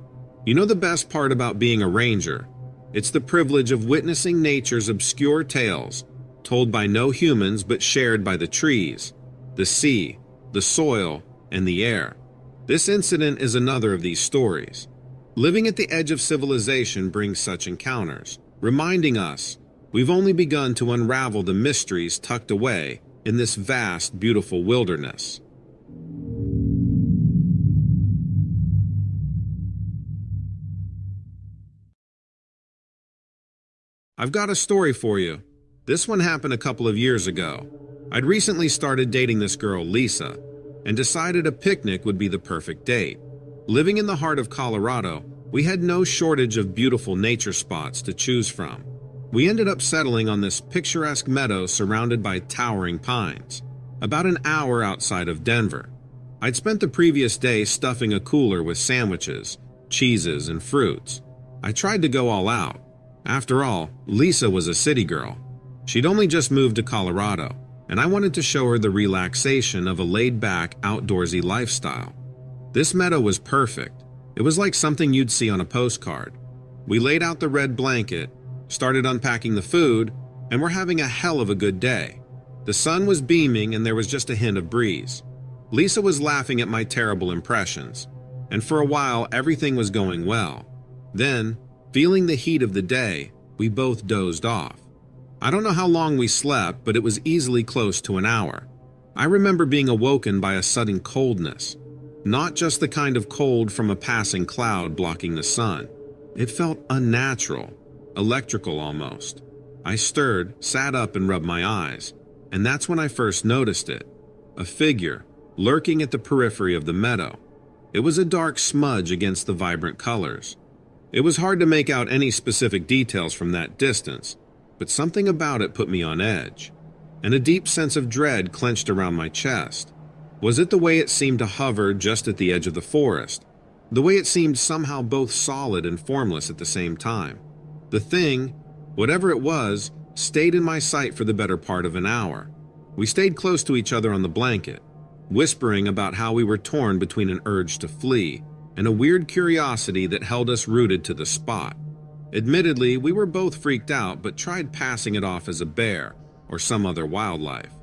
You know the best part about being a ranger? It's the privilege of witnessing nature's obscure tales, told by no humans but shared by the trees, the sea, the soil, and the air. This incident is another of these stories. Living at the edge of civilization brings such encounters, reminding us we've only begun to unravel the mysteries tucked away in this vast, beautiful wilderness. I've got a story for you. This one happened a couple of years ago. I'd recently started dating this girl, Lisa, and decided a picnic would be the perfect date. Living in the heart of Colorado, we had no shortage of beautiful nature spots to choose from. We ended up settling on this picturesque meadow surrounded by towering pines, about an hour outside of Denver. I'd spent the previous day stuffing a cooler with sandwiches, cheeses, and fruits. I tried to go all out. After all, Lisa was a city girl. She'd only just moved to Colorado, and I wanted to show her the relaxation of a laid-back, outdoorsy lifestyle. This meadow was perfect. It was like something you'd see on a postcard. We laid out the red blanket, started unpacking the food, and we're having a hell of a good day. The sun was beaming and there was just a hint of breeze. Lisa was laughing at my terrible impressions, and for a while everything was going well. Then, feeling the heat of the day, we both dozed off. I don't know how long we slept, but it was easily close to an hour. I remember being awoken by a sudden coldness, not just the kind of cold from a passing cloud blocking the sun. It felt unnatural, electrical almost. I stirred, sat up, and rubbed my eyes, and that's when I first noticed it. A figure, lurking at the periphery of the meadow. It was a dark smudge against the vibrant colors. It was hard to make out any specific details from that distance, but something about it put me on edge, and a deep sense of dread clenched around my chest. Was it the way it seemed to hover just at the edge of the forest? The way it seemed somehow both solid and formless at the same time? The thing, whatever it was, stayed in my sight for the better part of an hour. We stayed close to each other on the blanket, whispering about how we were torn between an urge to flee and a weird curiosity that held us rooted to the spot. Admittedly, we were both freaked out but tried passing it off as a bear or some other wildlife.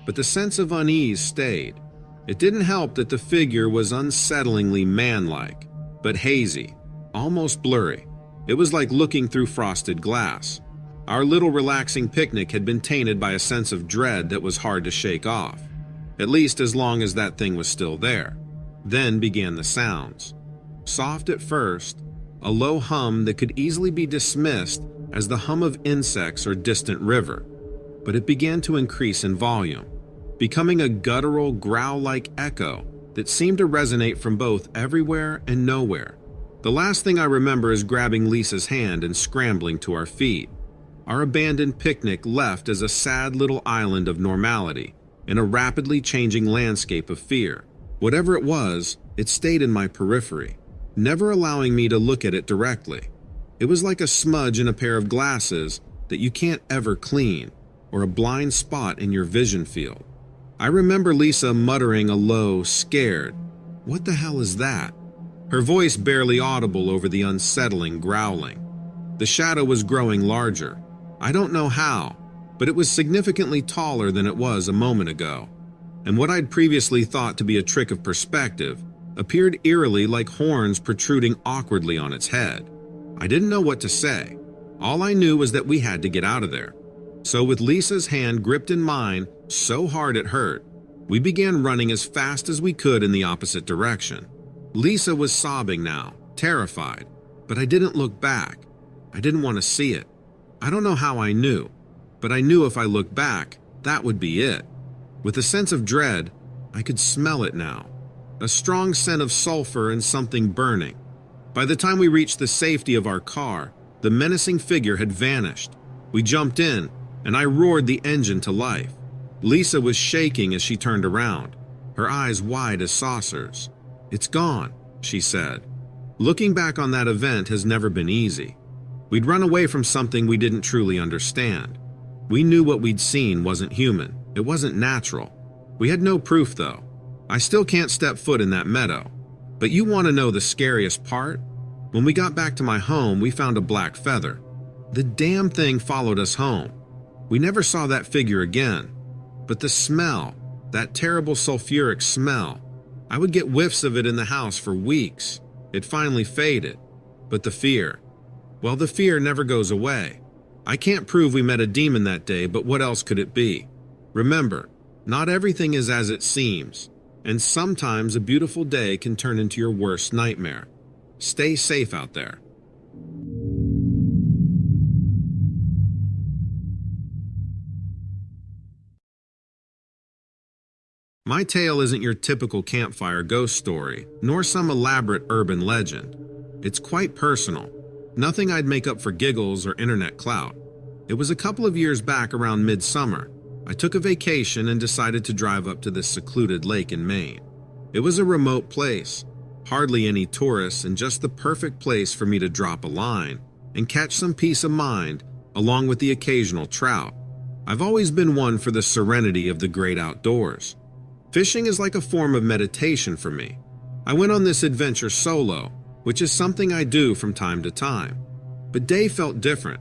But the sense of unease stayed. It didn't help that the figure was unsettlingly man-like, but hazy, almost blurry. It was like looking through frosted glass. Our little relaxing picnic had been tainted by a sense of dread that was hard to shake off, at least as long as that thing was still there. Then began the sounds. Soft at first, a low hum that could easily be dismissed as the hum of insects or distant river, but it began to increase in volume, becoming a guttural, growl-like echo that seemed to resonate from both everywhere and nowhere. The last thing I remember is grabbing Lisa's hand and scrambling to our feet. Our abandoned picnic left as a sad little island of normality in a rapidly changing landscape of fear. Whatever it was, it stayed in my periphery, never allowing me to look at it directly. It was like a smudge in a pair of glasses that you can't ever clean, or a blind spot in your vision field. I remember Lisa muttering a low, scared, "What the hell is that?" Her voice barely audible over the unsettling growling. The shadow was growing larger. I don't know how, but it was significantly taller than it was a moment ago, and what I'd previously thought to be a trick of perspective appeared eerily like horns protruding awkwardly on its head. I didn't know what to say. All I knew was that we had to get out of there. So with Lisa's hand gripped in mine so hard it hurt, we began running as fast as we could in the opposite direction. Lisa was sobbing now, terrified, but I didn't look back. I didn't want to see it. I don't know how I knew, but I knew if I looked back, that would be it. With a sense of dread, I could smell it now. A strong scent of sulfur and something burning. By the time we reached the safety of our car, the menacing figure had vanished. We jumped in, and I roared the engine to life. Lisa was shaking as she turned around, her eyes wide as saucers. "It's gone," she said. Looking back on that event has never been easy. We'd run away from something we didn't truly understand. We knew what we'd seen wasn't human. It wasn't natural. We had no proof, though. I still can't step foot in that meadow. But you want to know the scariest part? When we got back to my home, we found a black feather. The damn thing followed us home. We never saw that figure again. But the smell, that terrible sulfuric smell, I would get whiffs of it in the house for weeks. It finally faded. But the fear, well, the fear never goes away. I can't prove we met a demon that day, but what else could it be? Remember, not everything is as it seems, and sometimes a beautiful day can turn into your worst nightmare. Stay safe out there. My tale isn't your typical campfire ghost story, nor some elaborate urban legend. It's quite personal. Nothing I'd make up for giggles or internet clout. It was a couple of years back around midsummer. I took a vacation and decided to drive up to this secluded lake in Maine. It was a remote place, hardly any tourists, and just the perfect place for me to drop a line and catch some peace of mind along with the occasional trout. I've always been one for the serenity of the great outdoors. Fishing is like a form of meditation for me. I went on this adventure solo, which is something I do from time to time. But Day felt different.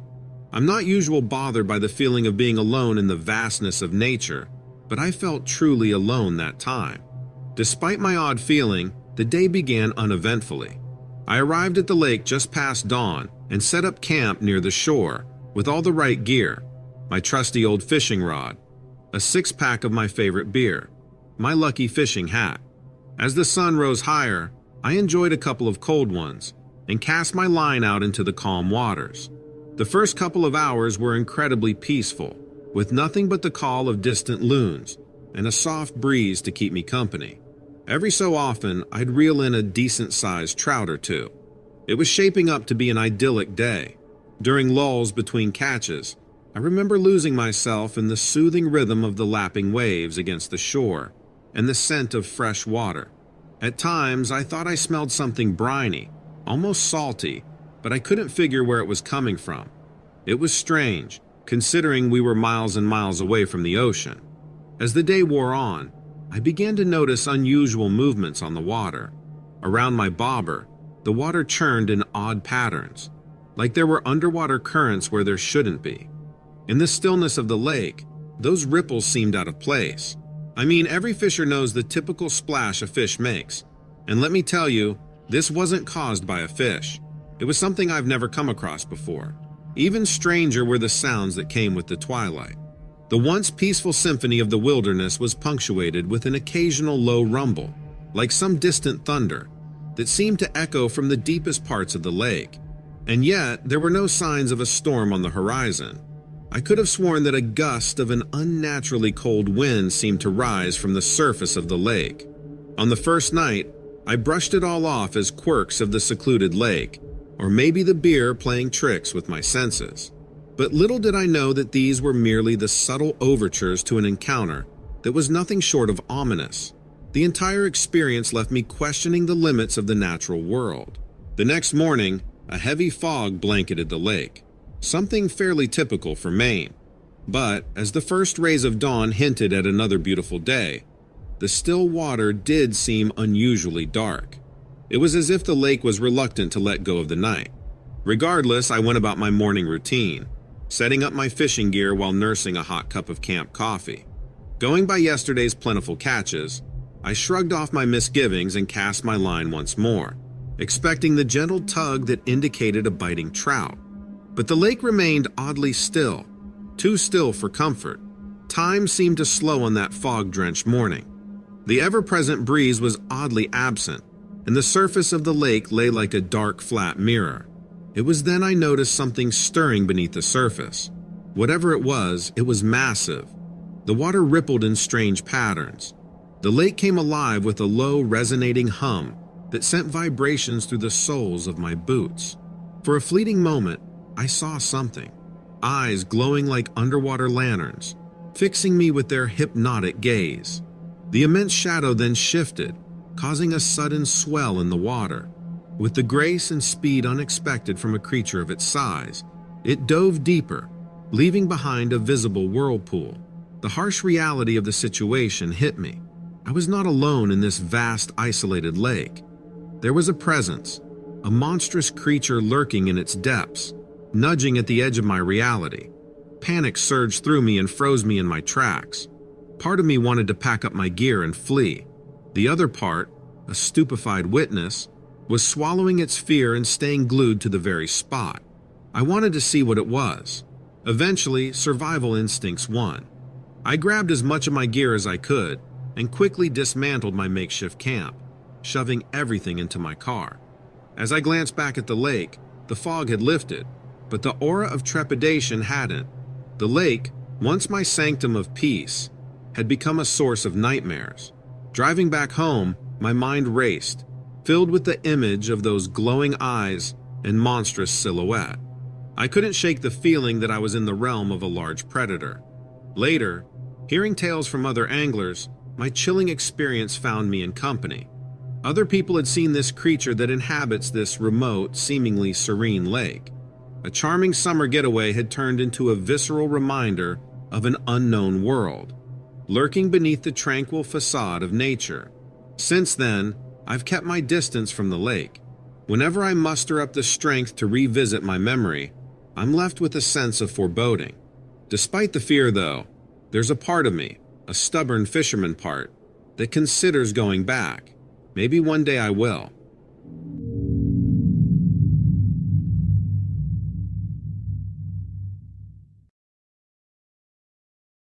I'm not usually bothered by the feeling of being alone in the vastness of nature, but I felt truly alone that time. Despite my odd feeling, the day began uneventfully. I arrived at the lake just past dawn and set up camp near the shore with all the right gear, my trusty old fishing rod, a six-pack of my favorite beer, my lucky fishing hat. As the sun rose higher, I enjoyed a couple of cold ones and cast my line out into the calm waters. The first couple of hours were incredibly peaceful, with nothing but the call of distant loons and a soft breeze to keep me company. Every so often, I'd reel in a decent-sized trout or two. It was shaping up to be an idyllic day. During lulls between catches, I remember losing myself in the soothing rhythm of the lapping waves against the shore and the scent of fresh water. At times, I thought I smelled something briny, almost salty, but I couldn't figure where it was coming from. It was strange, considering we were miles and miles away from the ocean. As the day wore on, I began to notice unusual movements on the water. Around my bobber, the water churned in odd patterns, like there were underwater currents where there shouldn't be. In the stillness of the lake, those ripples seemed out of place. I mean, every fisher knows the typical splash a fish makes. And let me tell you, this wasn't caused by a fish. It was something I've never come across before. Even stranger were the sounds that came with the twilight. The once peaceful symphony of the wilderness was punctuated with an occasional low rumble, like some distant thunder, that seemed to echo from the deepest parts of the lake. And yet, there were no signs of a storm on the horizon. I could have sworn that a gust of an unnaturally cold wind seemed to rise from the surface of the lake. On the first night, I brushed it all off as quirks of the secluded lake, or maybe the beer playing tricks with my senses. But little did I know that these were merely the subtle overtures to an encounter that was nothing short of ominous. The entire experience left me questioning the limits of the natural world. The next morning, a heavy fog blanketed the lake, something fairly typical for Maine. But as the first rays of dawn hinted at another beautiful day, the still water did seem unusually dark. It was as if the lake was reluctant to let go of the night. Regardless, I went about my morning routine, setting up my fishing gear while nursing a hot cup of camp coffee. Going by yesterday's plentiful catches, I shrugged off my misgivings and cast my line once more, expecting the gentle tug that indicated a biting trout. But the lake remained oddly still, too still for comfort. Time seemed to slow on that fog-drenched morning. The ever-present breeze was oddly absent, and the surface of the lake lay like a dark, flat mirror. It was then I noticed something stirring beneath the surface. Whatever it was massive. The water rippled in strange patterns. The lake came alive with a low, resonating hum that sent vibrations through the soles of my boots. For a fleeting moment, I saw something. Eyes glowing like underwater lanterns, fixing me with their hypnotic gaze. The immense shadow then shifted, causing a sudden swell in the water. With the grace and speed unexpected from a creature of its size, it dove deeper, leaving behind a visible whirlpool. The harsh reality of the situation hit me. I was not alone in this vast, isolated lake. There was a presence, a monstrous creature lurking in its depths, nudging at the edge of my reality. Panic surged through me and froze me in my tracks. Part of me wanted to pack up my gear and flee. The other part, a stupefied witness, was swallowing its fear and staying glued to the very spot. I wanted to see what it was. Eventually, survival instincts won. I grabbed as much of my gear as I could and quickly dismantled my makeshift camp, shoving everything into my car. As I glanced back at the lake, the fog had lifted, but the aura of trepidation hadn't. The lake, once my sanctum of peace, had become a source of nightmares. Driving back home, my mind raced, filled with the image of those glowing eyes and monstrous silhouette. I couldn't shake the feeling that I was in the realm of a large predator. Later, hearing tales from other anglers, my chilling experience found me in company. Other people had seen this creature that inhabits this remote, seemingly serene lake. A charming summer getaway had turned into a visceral reminder of an unknown world, lurking beneath the tranquil facade of nature. Since then, I've kept my distance from the lake. Whenever I muster up the strength to revisit my memory, I'm left with a sense of foreboding. Despite the fear, though, there's a part of me, a stubborn fisherman part, that considers going back. Maybe one day I will.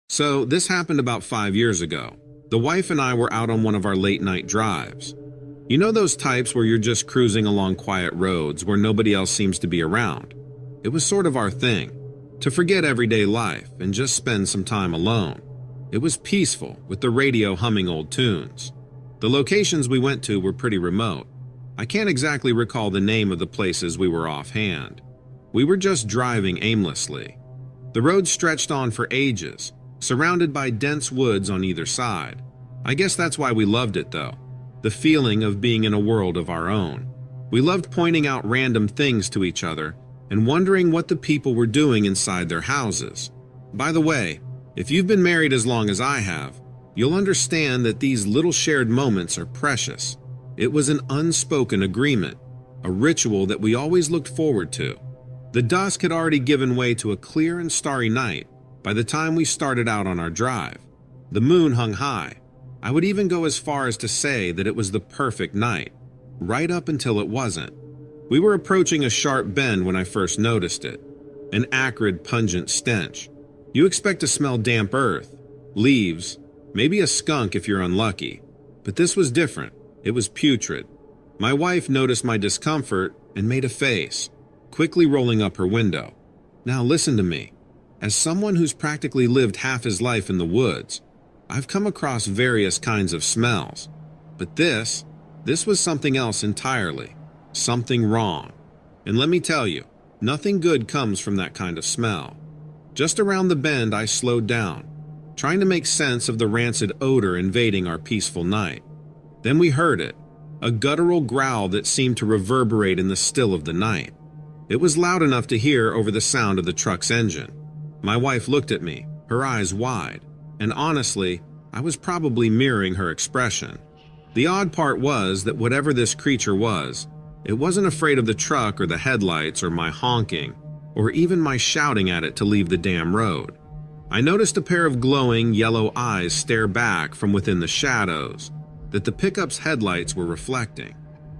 So, this happened about 5 years ago. The wife and I were out on one of our late-night drives. You know those types where you're just cruising along quiet roads where nobody else seems to be around? It was sort of our thing, to forget everyday life and just spend some time alone. It was peaceful, with the radio humming old tunes. The locations we went to were pretty remote. I can't exactly recall the name of the places we were offhand. We were just driving aimlessly. The road stretched on for ages, surrounded by dense woods on either side. I guess that's why we loved it, though. The feeling of being in a world of our own. We loved pointing out random things to each other and wondering what the people were doing inside their houses. By the way, if you've been married as long as I have, you'll understand that these little shared moments are precious. It was an unspoken agreement, a ritual that we always looked forward to. The dusk had already given way to a clear and starry night by the time we started out on our drive. The moon hung high. I would even go as far as to say that it was the perfect night, right up until it wasn't. We were approaching a sharp bend when I first noticed it. An acrid, pungent stench. You expect to smell damp earth, leaves, maybe a skunk if you're unlucky. But this was different. It was putrid. My wife noticed my discomfort and made a face, quickly rolling up her window. Now listen to me. As someone who's practically lived half his life in the woods, I've come across various kinds of smells. But this was something else entirely. Something wrong. And let me tell you, nothing good comes from that kind of smell. Just around the bend, I slowed down, trying to make sense of the rancid odor invading our peaceful night. Then we heard it, a guttural growl that seemed to reverberate in the still of the night. It was loud enough to hear over the sound of the truck's engine. My wife looked at me, her eyes wide, and honestly, I was probably mirroring her expression. The odd part was that whatever this creature was, it wasn't afraid of the truck or the headlights or my honking, or even my shouting at it to leave the damn road. I noticed a pair of glowing yellow eyes stare back from within the shadows that the pickup's headlights were reflecting.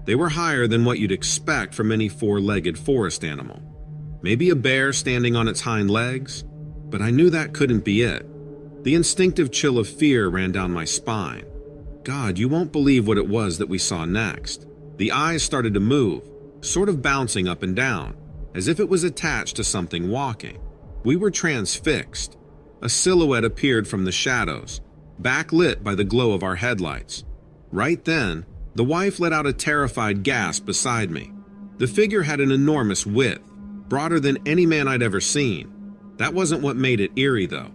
They were higher than what you'd expect from any four-legged forest animal. Maybe a bear standing on its hind legs, but I knew that couldn't be it. The instinctive chill of fear ran down my spine. God, you won't believe what it was that we saw next. The eyes started to move, sort of bouncing up and down, as if it was attached to something walking. We were transfixed. A silhouette appeared from the shadows, backlit by the glow of our headlights. Right then, the wife let out a terrified gasp beside me. The figure had an enormous width, broader than any man I'd ever seen. That wasn't what made it eerie, though.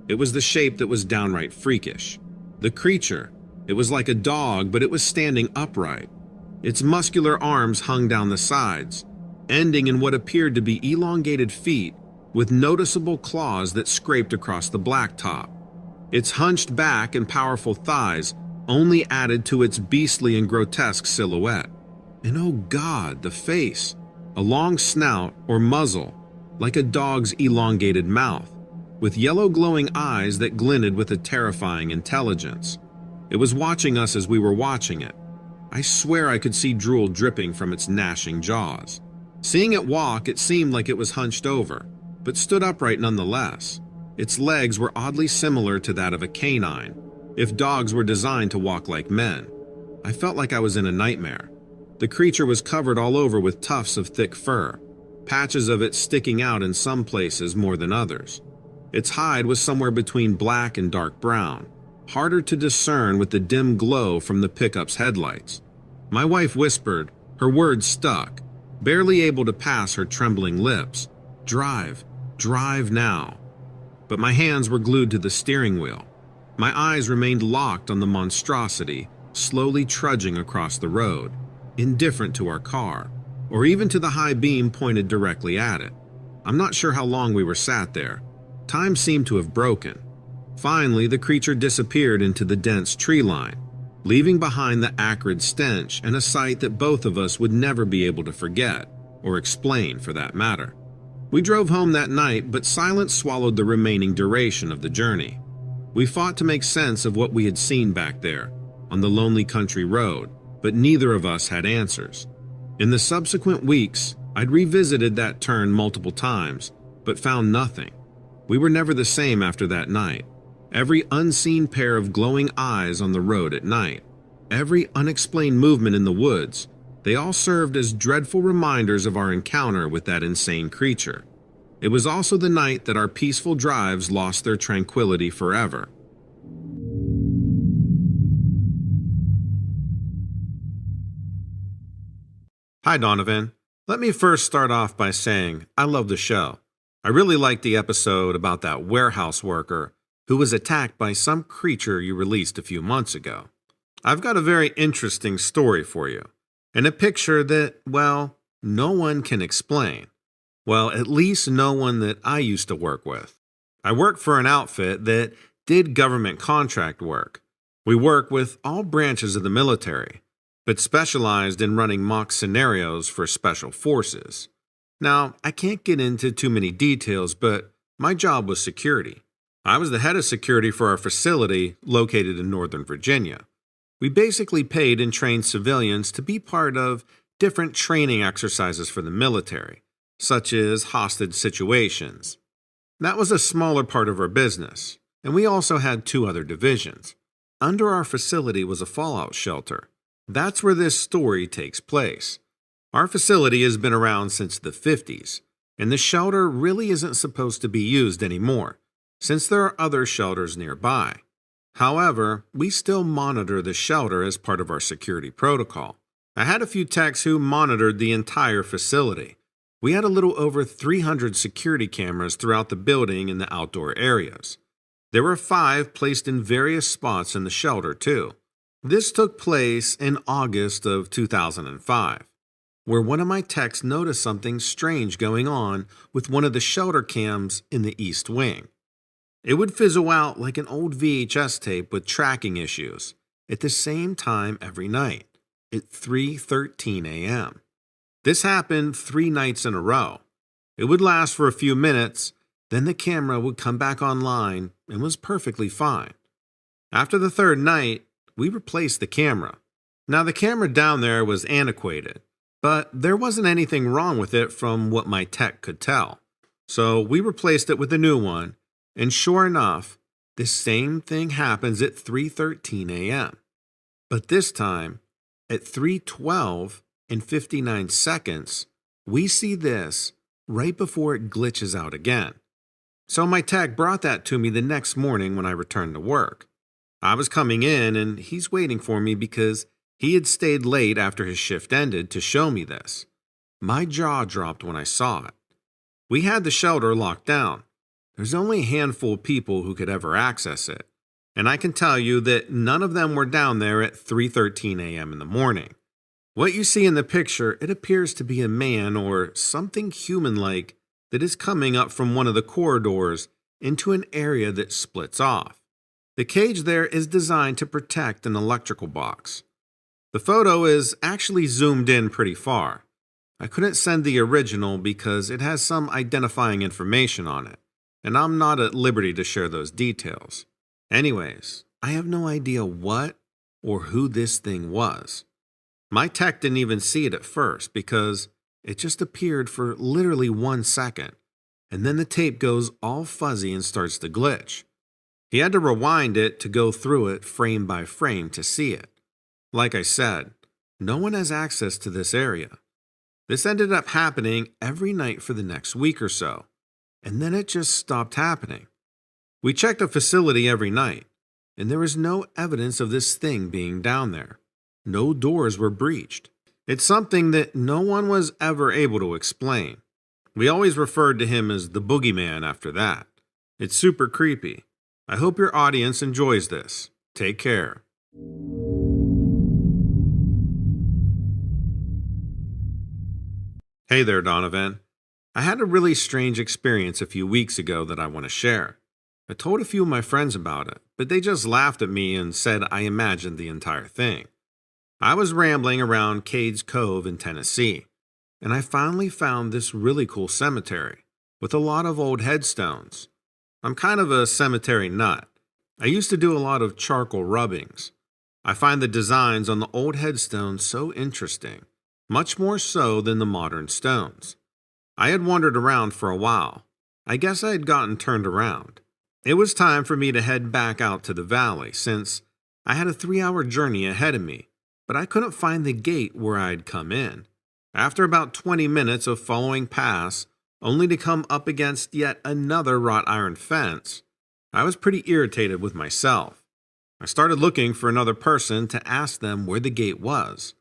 It was the shape that was downright freakish. The creature, it was like a dog, but it was standing upright. Its muscular arms hung down the sides, ending in what appeared to be elongated feet with noticeable claws that scraped across the blacktop. Its hunched back and powerful thighs only added to its beastly and grotesque silhouette. And oh God, the face, a long snout or muzzle, like a dog's elongated mouth, with yellow glowing eyes that glinted with a terrifying intelligence. It was watching us as we were watching it. I swear I could see drool dripping from its gnashing jaws. Seeing it walk, it seemed like it was hunched over, but stood upright nonetheless. Its legs were oddly similar to that of a canine, if dogs were designed to walk like men. I felt like I was in a nightmare. The creature was covered all over with tufts of thick fur, patches of it sticking out in some places more than others. Its hide was somewhere between black and dark brown, harder to discern with the dim glow from the pickup's headlights. My wife whispered, her words stuck, barely able to pass her trembling lips. Drive, drive now. But my hands were glued to the steering wheel. My eyes remained locked on the monstrosity, slowly trudging across the road, indifferent to our car, or even to the high beam pointed directly at it. I'm not sure how long we were sat there. Time seemed to have broken. Finally, the creature disappeared into the dense tree line, leaving behind the acrid stench and a sight that both of us would never be able to forget, or explain for that matter. We drove home that night, but silence swallowed the remaining duration of the journey. We fought to make sense of what we had seen back there, on the lonely country road, but neither of us had answers. In the subsequent weeks, I'd revisited that turn multiple times, but found nothing. We were never the same after that night. Every unseen pair of glowing eyes on the road at night, every unexplained movement in the woods, they all served as dreadful reminders of our encounter with that insane creature. It was also the night that our peaceful drives lost their tranquility forever. Hi, Donovan. Let me first start off by saying I love the show. I really liked the episode about that warehouse worker who was attacked by some creature you released a few months ago. I've got a very interesting story for you, and a picture that, well, no one can explain. Well, at least no one that I used to work with. I worked for an outfit that did government contract work. We work with all branches of the military, but specialized in running mock scenarios for special forces. Now, I can't get into too many details, but my job was security. I was the head of security for our facility located in Northern Virginia. We basically paid and trained civilians to be part of different training exercises for the military, such as hostage situations. That was a smaller part of our business, and we also had two other divisions. Under our facility was a fallout shelter. That's where this story takes place. Our facility has been around since the 50s, and the shelter really isn't supposed to be used anymore, since there are other shelters nearby. However, we still monitor the shelter as part of our security protocol. I had a few techs who monitored the entire facility. We had a little over 300 security cameras throughout the building and the outdoor areas. There were 5 placed in various spots in the shelter too. This took place in August of 2005, where one of my techs noticed something strange going on with one of the shelter cams in the east wing. It would fizzle out like an old VHS tape with tracking issues at the same time every night at 3:13 a.m. This happened 3 nights in a row. It would last for a few minutes, then the camera would come back online and was perfectly fine. After the 3rd night, we replaced the camera. Now the camera down there was antiquated, but there wasn't anything wrong with it from what my tech could tell. So we replaced it with a new one, and sure enough, the same thing happens at 3:13 a.m. But this time, at 3:12 and 59 seconds, we see this right before it glitches out again. So my tech brought that to me the next morning when I returned to work. I was coming in and he's waiting for me because he had stayed late after his shift ended to show me this. My jaw dropped when I saw it. We had the shelter locked down. There's only a handful of people who could ever access it, and I can tell you that none of them were down there at 3:13 a.m. in the morning. What you see in the picture, it appears to be a man or something human-like that is coming up from one of the corridors into an area that splits off. The cage there is designed to protect an electrical box. The photo is actually zoomed in pretty far. I couldn't send the original because it has some identifying information on it, and I'm not at liberty to share those details. Anyways, I have no idea what or who this thing was. My tech didn't even see it at first because it just appeared for literally 1 second, and then the tape goes all fuzzy and starts to glitch. He had to rewind it to go through it frame by frame to see it. Like I said, no one has access to this area. This ended up happening every night for the next week or so, and then it just stopped happening. We checked the facility every night, and there was no evidence of this thing being down there. No doors were breached. It's something that no one was ever able to explain. We always referred to him as the boogeyman after that. It's super creepy. I hope your audience enjoys this. Take care. Hey there, Donovan. I had a really strange experience a few weeks ago that I want to share. I told a few of my friends about it, but they just laughed at me and said I imagined the entire thing. I was rambling around Cades Cove in Tennessee, and I finally found this really cool cemetery with a lot of old headstones. I'm kind of a cemetery nut. I used to do a lot of charcoal rubbings. I find the designs on the old headstones so interesting, much more so than the modern stones. I had wandered around for a while. I guess I had gotten turned around. It was time for me to head back out to the valley since I had a 3-hour journey ahead of me, but I couldn't find the gate where I'd come in. After about 20 minutes of following past, only to come up against yet another wrought iron fence, I was pretty irritated with myself. I started looking for another person to ask them where the gate was,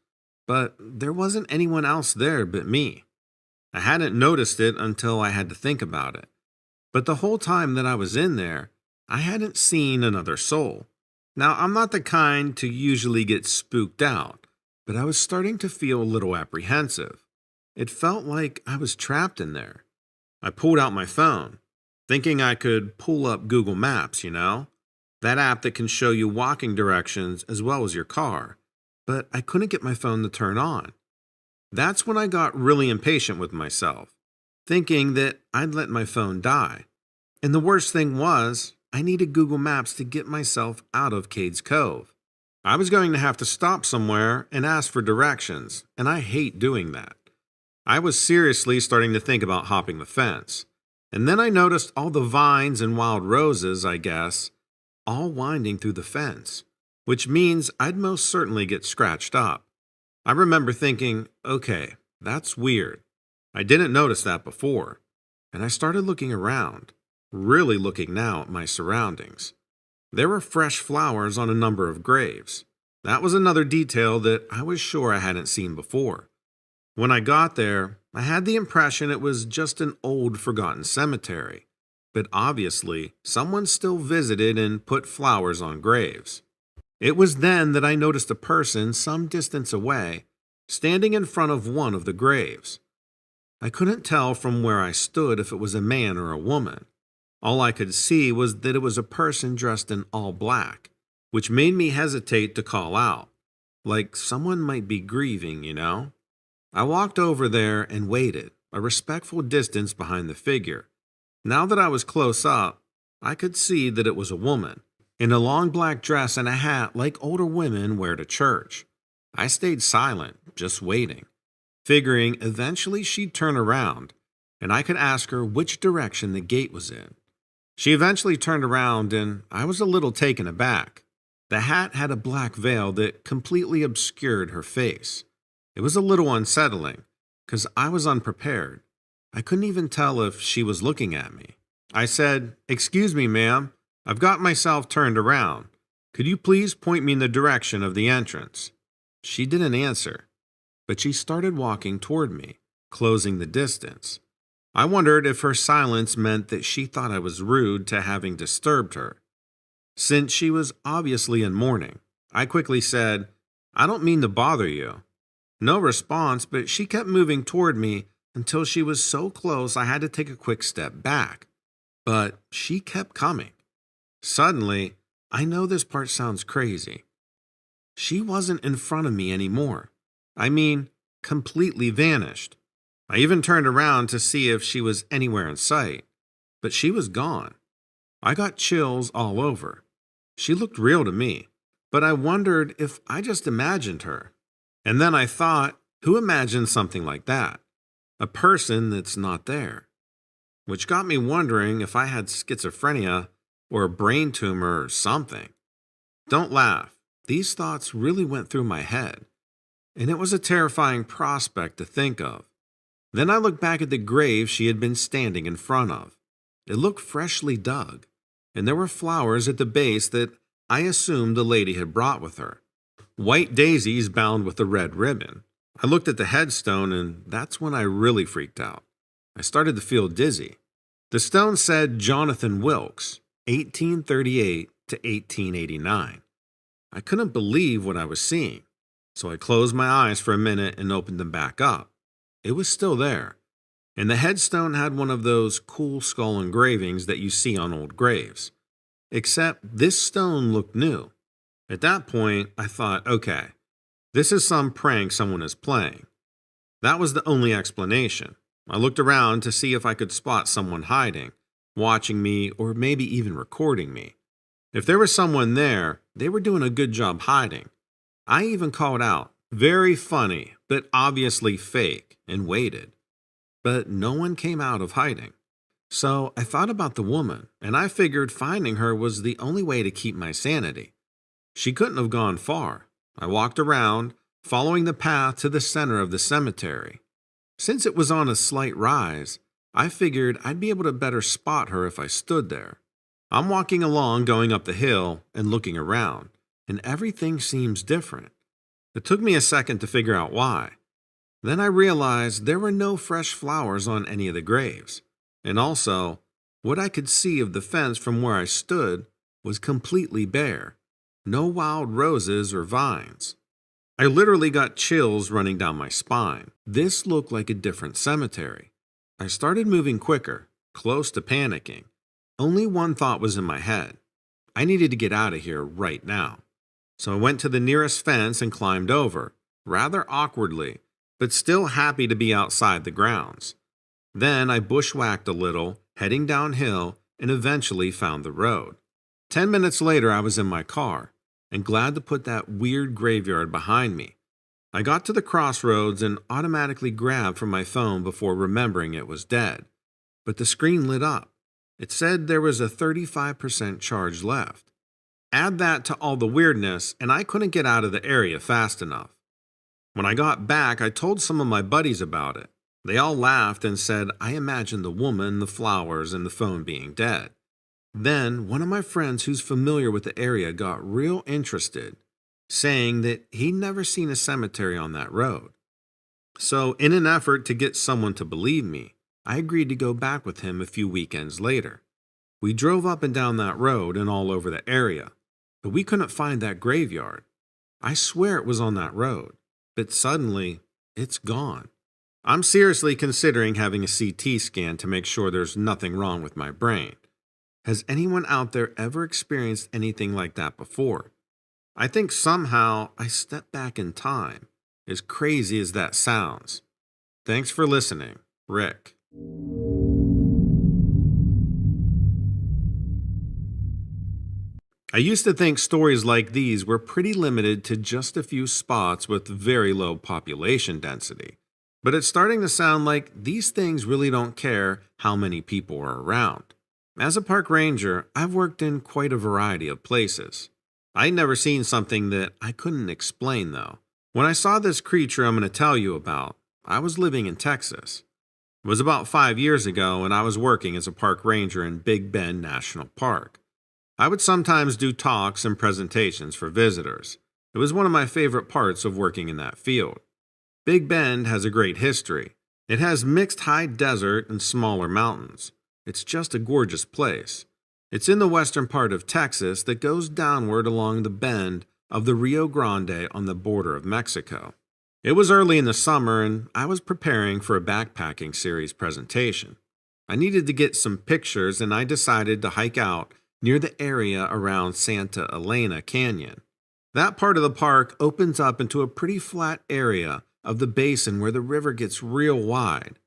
but there wasn't anyone else there but me. I hadn't noticed it until I had to think about it. But the whole time that I was in there, I hadn't seen another soul. Now, I'm not the kind to usually get spooked out, but I was starting to feel a little apprehensive. It felt like I was trapped in there. I pulled out my phone, thinking I could pull up Google Maps, that app that can show you walking directions as well as your car, but I couldn't get my phone to turn on. That's when I got really impatient with myself, thinking that I'd let my phone die. And the worst thing was, I needed Google Maps to get myself out of Cades Cove. I was going to have to stop somewhere and ask for directions, and I hate doing that. I was seriously starting to think about hopping the fence. And then I noticed all the vines and wild roses, I guess, all winding through the fence, which means I'd most certainly get scratched up. I remember thinking, okay, that's weird. I didn't notice that before. And I started looking around, really looking now at my surroundings. There were fresh flowers on a number of graves. That was another detail that I was sure I hadn't seen before. When I got there, I had the impression it was just an old, forgotten cemetery. But obviously, someone still visited and put flowers on graves. It was then that I noticed a person some distance away, standing in front of one of the graves. I couldn't tell from where I stood if it was a man or a woman. All I could see was that it was a person dressed in all black, which made me hesitate to call out, like someone might be grieving, you know? I walked over there and waited, a respectful distance behind the figure. Now that I was close up, I could see that it was a woman, in a long black dress and a hat like older women wear to church. I stayed silent, just waiting, figuring eventually she'd turn around, and I could ask her which direction the gate was in. She eventually turned around, and I was a little taken aback. The hat had a black veil that completely obscured her face. It was a little unsettling, because I was unprepared. I couldn't even tell if she was looking at me. I said, "Excuse me, ma'am. I've got myself turned around. Could you please point me in the direction of the entrance?" She didn't answer, but she started walking toward me, closing the distance. I wondered if her silence meant that she thought I was rude to having disturbed her. Since she was obviously in mourning, I quickly said, "I don't mean to bother you." No response, but she kept moving toward me until she was so close I had to take a quick step back. But she kept coming. Suddenly, I know this part sounds crazy. She wasn't in front of me anymore. I mean, completely vanished. I even turned around to see if she was anywhere in sight, but she was gone. I got chills all over. She looked real to me, but I wondered if I just imagined her. And then I thought, who imagines something like that? A person that's not there. Which got me wondering if I had schizophrenia or a brain tumor or something. Don't laugh. These thoughts really went through my head, and it was a terrifying prospect to think of. Then I looked back at the grave she had been standing in front of. It looked freshly dug, and there were flowers at the base that I assumed the lady had brought with her. White daisies bound with a red ribbon. I looked at the headstone, and that's when I really freaked out. I started to feel dizzy. The stone said Jonathan Wilkes, 1838 to 1889. I couldn't believe what I was seeing, so I closed my eyes for a minute and opened them back up. It was still there, and the headstone had one of those cool skull engravings that you see on old graves. Except this stone looked new. At that point, I thought, okay, this is some prank someone is playing. That was the only explanation. I looked around to see if I could spot someone hiding, watching me, or maybe even recording me. If there was someone there, they were doing a good job hiding. I even called out, "Very funny, but obviously fake," and waited. But no one came out of hiding. So I thought about the woman, and I figured finding her was the only way to keep my sanity. She couldn't have gone far. I walked around, following the path to the center of the cemetery. Since it was on a slight rise, I figured I'd be able to better spot her if I stood there. I'm walking along, going up the hill and looking around, and everything seems different. It took me a second to figure out why. Then I realized there were no fresh flowers on any of the graves. And also, what I could see of the fence from where I stood was completely bare. No wild roses or vines. I literally got chills running down my spine. This looked like a different cemetery. I started moving quicker, close to panicking. Only one thought was in my head. I needed to get out of here right now. So I went to the nearest fence and climbed over, rather awkwardly, but still happy to be outside the grounds. Then I bushwhacked a little, heading downhill, and eventually found the road. 10 minutes later, I was in my car and glad to put that weird graveyard behind me. I got to the crossroads and automatically grabbed for my phone before remembering it was dead. But the screen lit up. It said there was a 35% charge left. Add that to all the weirdness, and I couldn't get out of the area fast enough. When I got back, I told some of my buddies about it. They all laughed and said I imagined the woman, the flowers, and the phone being dead. Then one of my friends who's familiar with the area got real interested, saying that he'd never seen a cemetery on that road. So in an effort to get someone to believe me, I agreed to go back with him a few weekends later. We drove up and down that road and all over the area, but we couldn't find that graveyard. I swear it was on that road, but suddenly it's gone. I'm seriously considering having a CT scan to make sure there's nothing wrong with my brain. Has anyone out there ever experienced anything like that before? I think somehow I stepped back in time, as crazy as that sounds. Thanks for listening, Rick. I used to think stories like these were pretty limited to just a few spots with very low population density. But it's starting to sound like these things really don't care how many people are around. As a park ranger, I've worked in quite a variety of places. I'd never seen something that I couldn't explain, though. When I saw this creature I'm going to tell you about, I was living in Texas. It was about 5 years ago, and I was working as a park ranger in Big Bend National Park. I would sometimes do talks and presentations for visitors. It was one of my favorite parts of working in that field. Big Bend has a great history. It has mixed high desert and smaller mountains. It's just a gorgeous place. It's in the western part of Texas that goes downward along the bend of the Rio Grande on the border of Mexico. It was early in the summer and I was preparing for a backpacking series presentation. I needed to get some pictures and I decided to hike out near the area around Santa Elena Canyon. That part of the park opens up into a pretty flat area of the basin where the river gets real wide.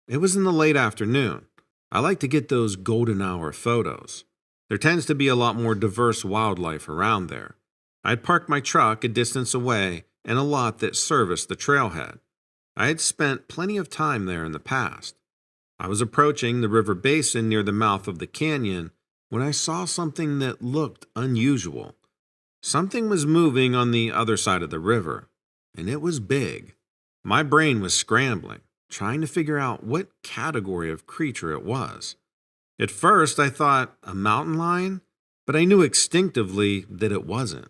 It was in the late afternoon. I like to get those golden hour photos. There tends to be a lot more diverse wildlife around there. I'd parked my truck a distance away in a lot that serviced the trailhead. I had spent plenty of time there in the past. I was approaching the river basin near the mouth of the canyon when I saw something that looked unusual. Something was moving on the other side of the river, and it was big. My brain was scrambling, trying to figure out what category of creature it was. At first, I thought a mountain lion, but I knew instinctively that it wasn't.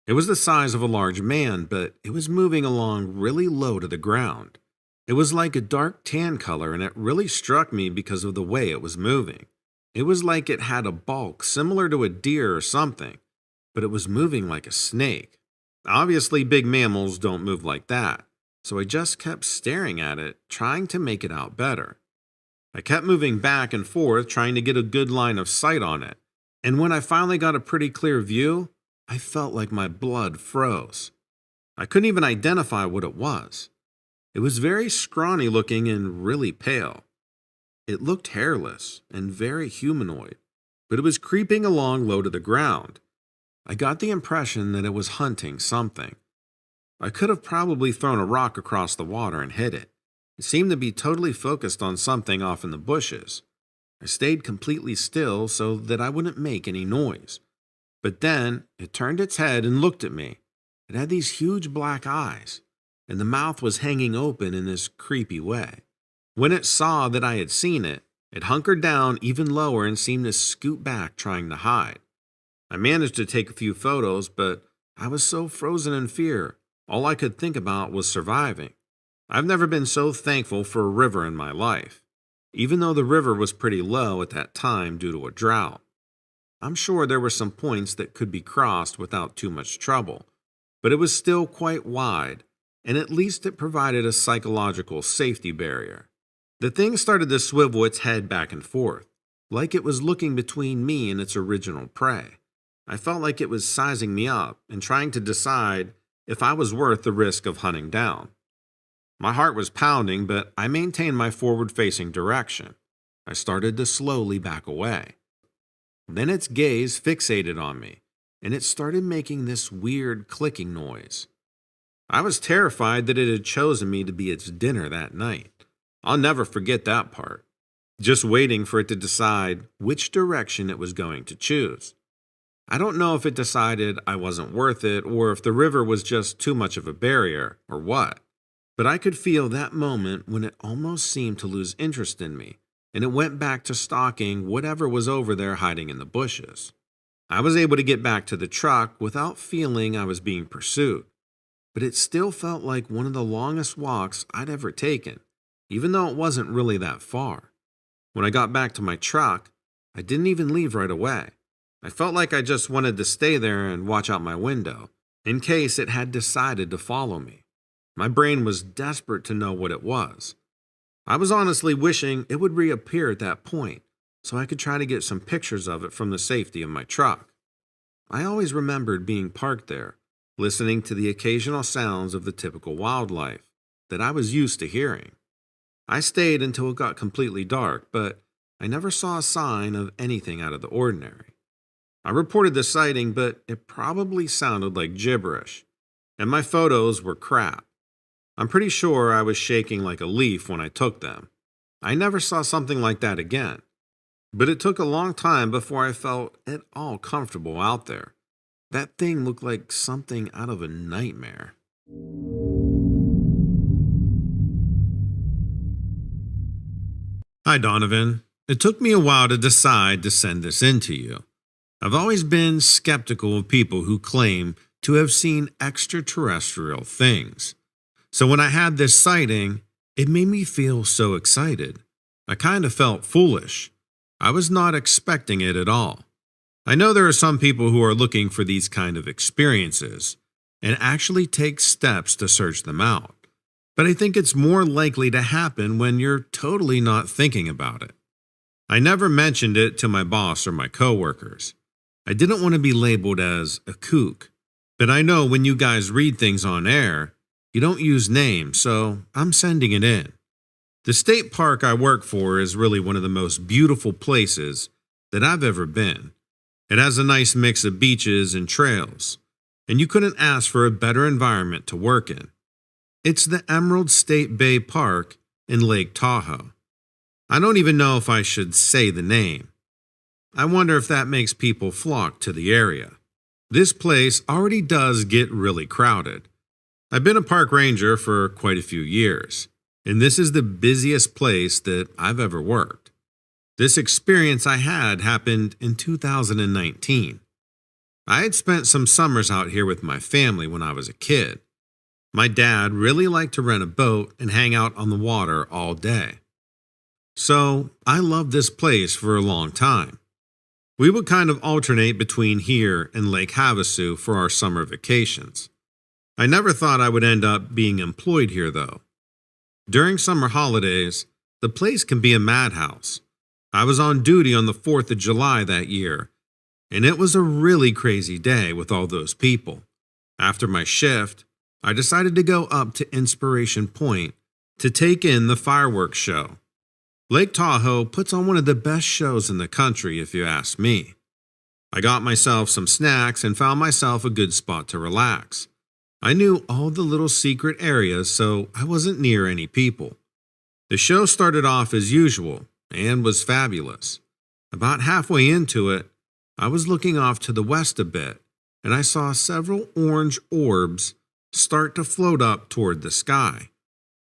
It was the size of a large man, but it was moving along really low to the ground. It was like a dark tan color, and it really struck me because of the way it was moving. It was like it had a bulk similar to a deer or something, but it was moving like a snake. Obviously, big mammals don't move like that. So I just kept staring at it, trying to make it out better. I kept moving back and forth, trying to get a good line of sight on it. And when I finally got a pretty clear view, I felt like my blood froze. I couldn't even identify what it was. It was very scrawny looking and really pale. It looked hairless and very humanoid, but it was creeping along low to the ground. I got the impression that it was hunting something. I could have probably thrown a rock across the water and hit it. It seemed to be totally focused on something off in the bushes. I stayed completely still so that I wouldn't make any noise. But then it turned its head and looked at me. It had these huge black eyes, and the mouth was hanging open in this creepy way. When it saw that I had seen it, it hunkered down even lower and seemed to scoot back trying to hide. I managed to take a few photos, but I was so frozen in fear. All I could think about was surviving. I've never been so thankful for a river in my life, even though the river was pretty low at that time due to a drought. I'm sure there were some points that could be crossed without too much trouble, but it was still quite wide, and at least it provided a psychological safety barrier. The thing started to swivel its head back and forth, like it was looking between me and its original prey. I felt like it was sizing me up and trying to decide if I was worth the risk of hunting down. My heart was pounding, but I maintained my forward-facing direction. I started to slowly back away. Then its gaze fixated on me, and it started making this weird clicking noise. I was terrified that it had chosen me to be its dinner that night. I'll never forget that part, just waiting for it to decide which direction it was going to choose. I don't know if it decided I wasn't worth it or if the river was just too much of a barrier or what, but I could feel that moment when it almost seemed to lose interest in me, and it went back to stalking whatever was over there hiding in the bushes. I was able to get back to the truck without feeling I was being pursued, but it still felt like one of the longest walks I'd ever taken, even though it wasn't really that far. When I got back to my truck, I didn't even leave right away. I felt like I just wanted to stay there and watch out my window, in case it had decided to follow me. My brain was desperate to know what it was. I was honestly wishing it would reappear at that point, so I could try to get some pictures of it from the safety of my truck. I always remembered being parked there, listening to the occasional sounds of the typical wildlife that I was used to hearing. I stayed until it got completely dark, but I never saw a sign of anything out of the ordinary. I reported the sighting, but it probably sounded like gibberish, and my photos were crap. I'm pretty sure I was shaking like a leaf when I took them. I never saw something like that again, but it took a long time before I felt at all comfortable out there. That thing looked like something out of a nightmare. Hi, Donovan. It took me a while to decide to send this in to you. I've always been skeptical of people who claim to have seen extraterrestrial things. So when I had this sighting, it made me feel so excited. I kind of felt foolish. I was not expecting it at all. I know there are some people who are looking for these kind of experiences and actually take steps to search them out. But I think it's more likely to happen when you're totally not thinking about it. I never mentioned it to my boss or my coworkers. I didn't want to be labeled as a kook, but I know when you guys read things on air, you don't use names, so I'm sending it in. The state park I work for is really one of the most beautiful places that I've ever been. It has a nice mix of beaches and trails, and you couldn't ask for a better environment to work in. It's the Emerald State Bay Park in Lake Tahoe. I don't even know if I should say the name. I wonder if that makes people flock to the area. This place already does get really crowded. I've been a park ranger for quite a few years, and this is the busiest place that I've ever worked. This experience I had happened in 2019. I had spent some summers out here with my family when I was a kid. My dad really liked to rent a boat and hang out on the water all day. So I loved this place for a long time. We would kind of alternate between here and Lake Havasu for our summer vacations. I never thought I would end up being employed here, though. During summer holidays, the place can be a madhouse. I was on duty on the 4th of July that year, and it was a really crazy day with all those people. After my shift, I decided to go up to Inspiration Point to take in the fireworks show. Lake Tahoe puts on one of the best shows in the country, if you ask me. I got myself some snacks and found myself a good spot to relax. I knew all the little secret areas, so I wasn't near any people. The show started off as usual and was fabulous. About halfway into it, I was looking off to the west a bit, and I saw several orange orbs start to float up toward the sky.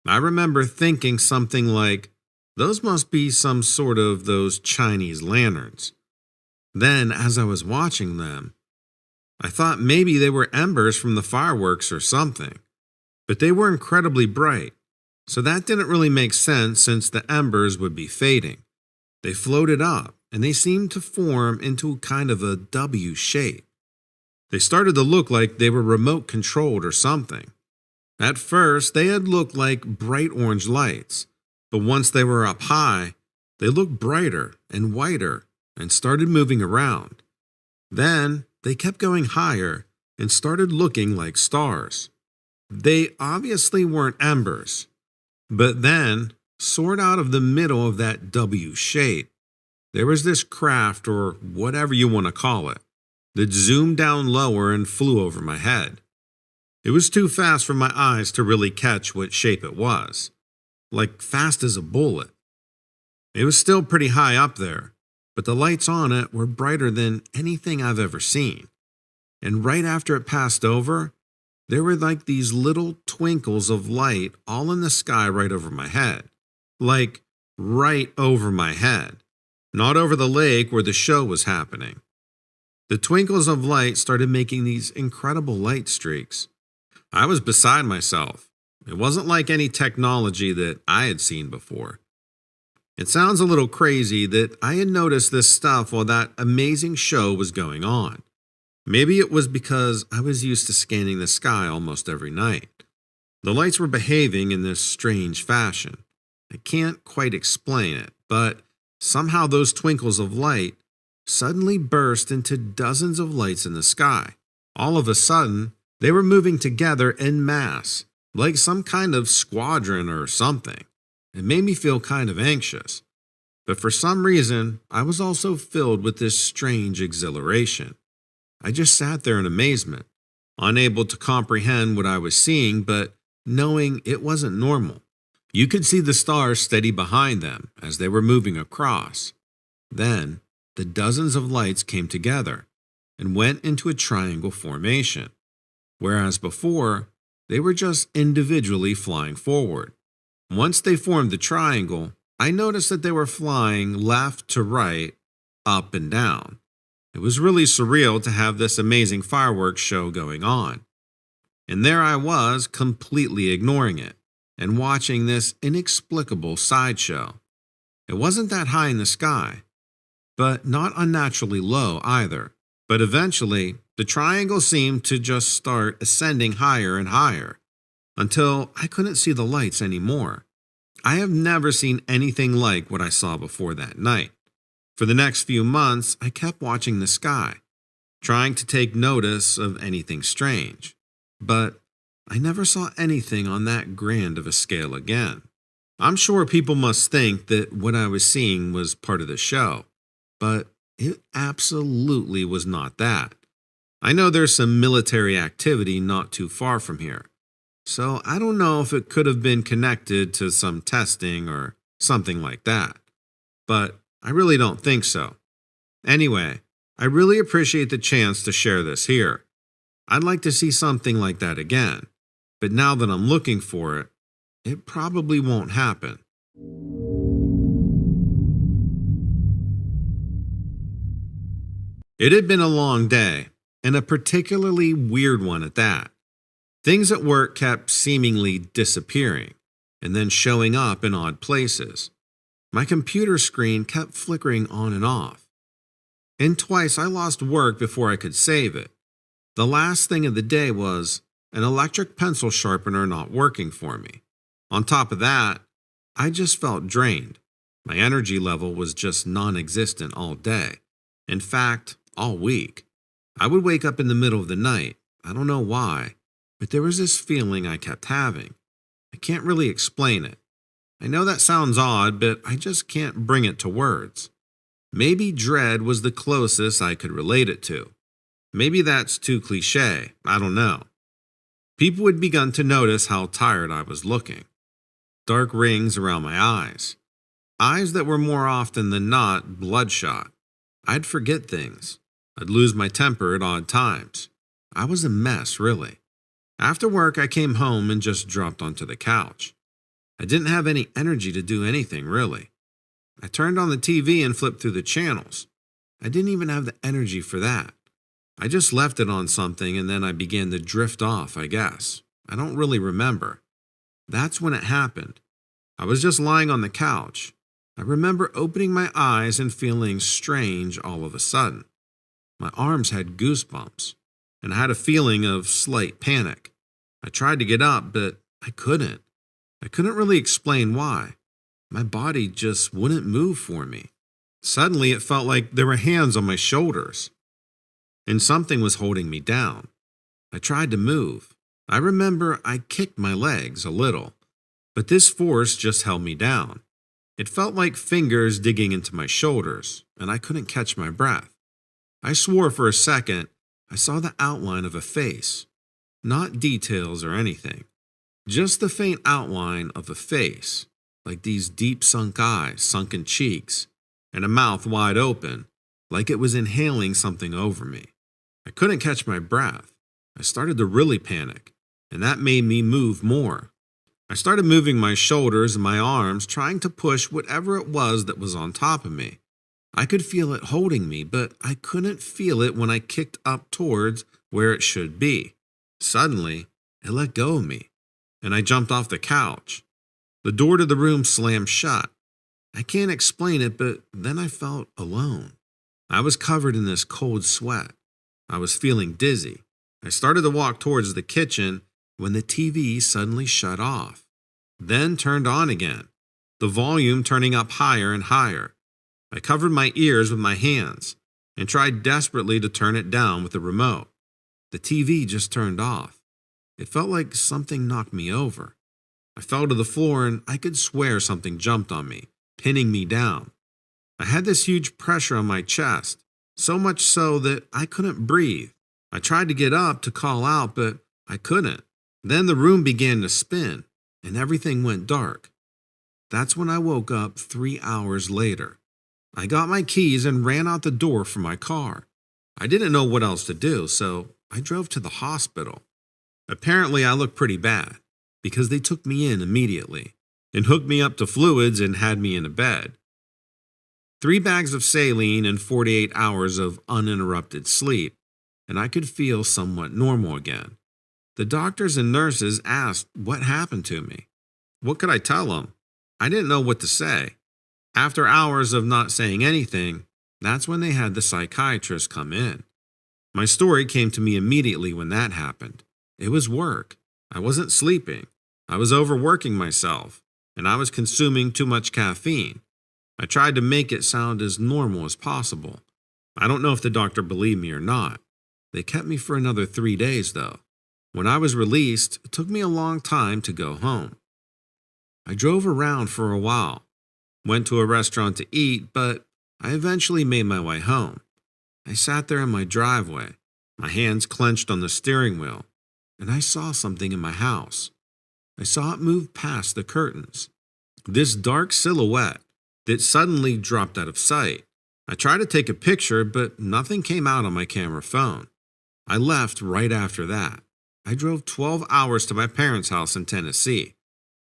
I remember thinking something like, those must be some sort of those Chinese lanterns. Then, as I was watching them, I thought maybe they were embers from the fireworks or something. But they were incredibly bright, so that didn't really make sense since the embers would be fading. They floated up, and they seemed to form into kind of a W shape. They started to look like they were remote controlled or something. At first, they had looked like bright orange lights. But once they were up high, they looked brighter and whiter and started moving around. Then they kept going higher and started looking like stars. They obviously weren't embers, but then soared out of the middle of that W shape. there was this craft, or whatever you want to call it, that zoomed down lower and flew over my head. It was too fast for my eyes to really catch what shape it was, like fast as a bullet. It was still pretty high up there, but the lights on it were brighter than anything I've ever seen. And right after it passed over, there were like these little twinkles of light all in the sky right over my head. Like right over my head, not over the lake where the show was happening. The twinkles of light started making these incredible light streaks. I was beside myself. It wasn't like any technology that I had seen before. It sounds a little crazy that I had noticed this stuff while that amazing show was going on. Maybe it was because I was used to scanning the sky almost every night. The lights were behaving in this strange fashion. I can't quite explain it, but somehow those twinkles of light suddenly burst into dozens of lights in the sky. All of a sudden, they were moving together en masse, like some kind of squadron or something. It made me feel kind of anxious. But for some reason, I was also filled with this strange exhilaration. I just sat there in amazement, unable to comprehend what I was seeing, but knowing it wasn't normal. You could see the stars steady behind them as they were moving across. Then, the dozens of lights came together and went into a triangle formation, whereas before, they were just individually flying forward. Once they formed the triangle, I noticed that they were flying left to right, up and down. It was really surreal to have this amazing fireworks show going on. And there I was, completely ignoring it and watching this inexplicable sideshow. It wasn't that high in the sky, but not unnaturally low either. But eventually, the triangle seemed to just start ascending higher and higher, until I couldn't see the lights anymore. I have never seen anything like what I saw before that night. For the next few months, I kept watching the sky, trying to take notice of anything strange. But I never saw anything on that grand of a scale again. I'm sure people must think that what I was seeing was part of the show, but it absolutely was not that. I know there's some military activity not too far from here, so I don't know if it could have been connected to some testing or something like that, but I really don't think so. Anyway, I really appreciate the chance to share this here. I'd like to see something like that again, but now that I'm looking for it, it probably won't happen. It had been a long day, and a particularly weird one at that. Things at work kept seemingly disappearing, and then showing up in odd places. My computer screen kept flickering on and off. And twice I lost work before I could save it. The last thing of the day was an electric pencil sharpener not working for me. On top of that, I just felt drained. My energy level was just non-existent all day. In fact, all week. I would wake up in the middle of the night. I don't know why, but there was this feeling I kept having. I can't really explain it. I know that sounds odd, but I just can't bring it to words. Maybe dread was the closest I could relate it to. Maybe that's too cliche. I don't know. People had begun to notice how tired I was looking. Dark rings around my eyes. Eyes that were more often than not bloodshot. I'd forget things. I'd lose my temper at odd times. I was a mess, really. After work, I came home and just dropped onto the couch. I didn't have any energy to do anything, really. I turned on the TV and flipped through the channels. I didn't even have the energy for that. I just left it on something and then I began to drift off, I guess. I don't really remember. That's when it happened. I was just lying on the couch. I remember opening my eyes and feeling strange all of a sudden. My arms had goosebumps, and I had a feeling of slight panic. I tried to get up, but I couldn't. I couldn't really explain why. My body just wouldn't move for me. Suddenly, it felt like there were hands on my shoulders, and something was holding me down. I tried to move. I remember I kicked my legs a little, but this force just held me down. It felt like fingers digging into my shoulders, and I couldn't catch my breath. I swore for a second I saw the outline of a face. Not details or anything. Just the faint outline of a face, like these deep sunk eyes, sunken cheeks, and a mouth wide open, like it was inhaling something over me. I couldn't catch my breath. I started to really panic, and that made me move more. I started moving my shoulders and my arms, trying to push whatever it was that was on top of me. I could feel it holding me, but I couldn't feel it when I kicked up towards where it should be. Suddenly, it let go of me, and I jumped off the couch. The door to the room slammed shut. I can't explain it, but then I felt alone. I was covered in this cold sweat. I was feeling dizzy. I started to walk towards the kitchen when the TV suddenly shut off, then turned on again, the volume turning up higher and higher. I covered my ears with my hands and tried desperately to turn it down with the remote. The TV just turned off. It felt like something knocked me over. I fell to the floor and I could swear something jumped on me, pinning me down. I had this huge pressure on my chest, so much so that I couldn't breathe. I tried to get up to call out, but I couldn't. Then the room began to spin, and everything went dark. That's when I woke up 3 hours later. I got my keys and ran out the door for my car. I didn't know what else to do, so I drove to the hospital. Apparently, I looked pretty bad, because they took me in immediately and hooked me up to fluids and had me in a bed. 3 bags of saline and 48 hours of uninterrupted sleep, and I could feel somewhat normal again. The doctors and nurses asked what happened to me. What could I tell them? I didn't know what to say. After hours of not saying anything, that's when they had the psychiatrist come in. My story came to me immediately when that happened. It was work. I wasn't sleeping. I was overworking myself, and I was consuming too much caffeine. I tried to make it sound as normal as possible. I don't know if the doctor believed me or not. They kept me for another 3 days, though. When I was released, it took me a long time to go home. I drove around for a while, went to a restaurant to eat, but I eventually made my way home. I sat there in my driveway, my hands clenched on the steering wheel, and I saw something in my house. I saw it move past the curtains. This dark silhouette that suddenly dropped out of sight. I tried to take a picture, but nothing came out on my camera phone. I left right after that. I drove 12 hours to my parents' house in Tennessee.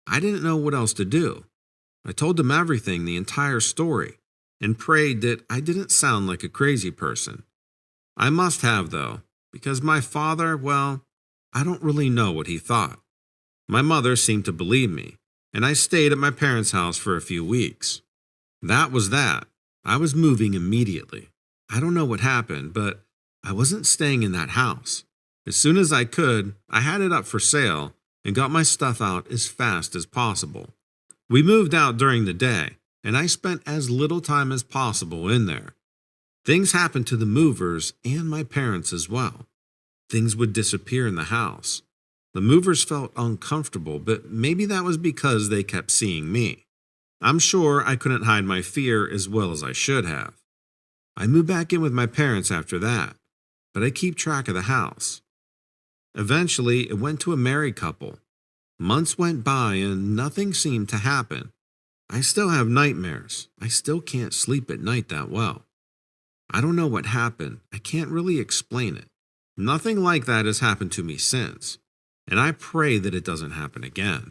I didn't know what else to do. I told them everything, the entire story, and prayed that I didn't sound like a crazy person. I must have, though, because my father, well, I don't really know what he thought. My mother seemed to believe me, and I stayed at my parents' house for a few weeks. That was that. I was moving immediately. I don't know what happened, but I wasn't staying in that house. As soon as I could, I had it up for sale and got my stuff out as fast as possible. We moved out during the day, and I spent as little time as possible in there. Things happened to the movers and my parents as well. Things would disappear in the house. The movers felt uncomfortable, but maybe that was because they kept seeing me. I'm sure I couldn't hide my fear as well as I should have. I moved back in with my parents after that, but I keep track of the house. Eventually, it went to a married couple. Months went by and nothing seemed to happen. I still have nightmares. I still can't sleep at night that well. I don't know what happened. I can't really explain it. Nothing like that has happened to me since, and I pray that it doesn't happen again.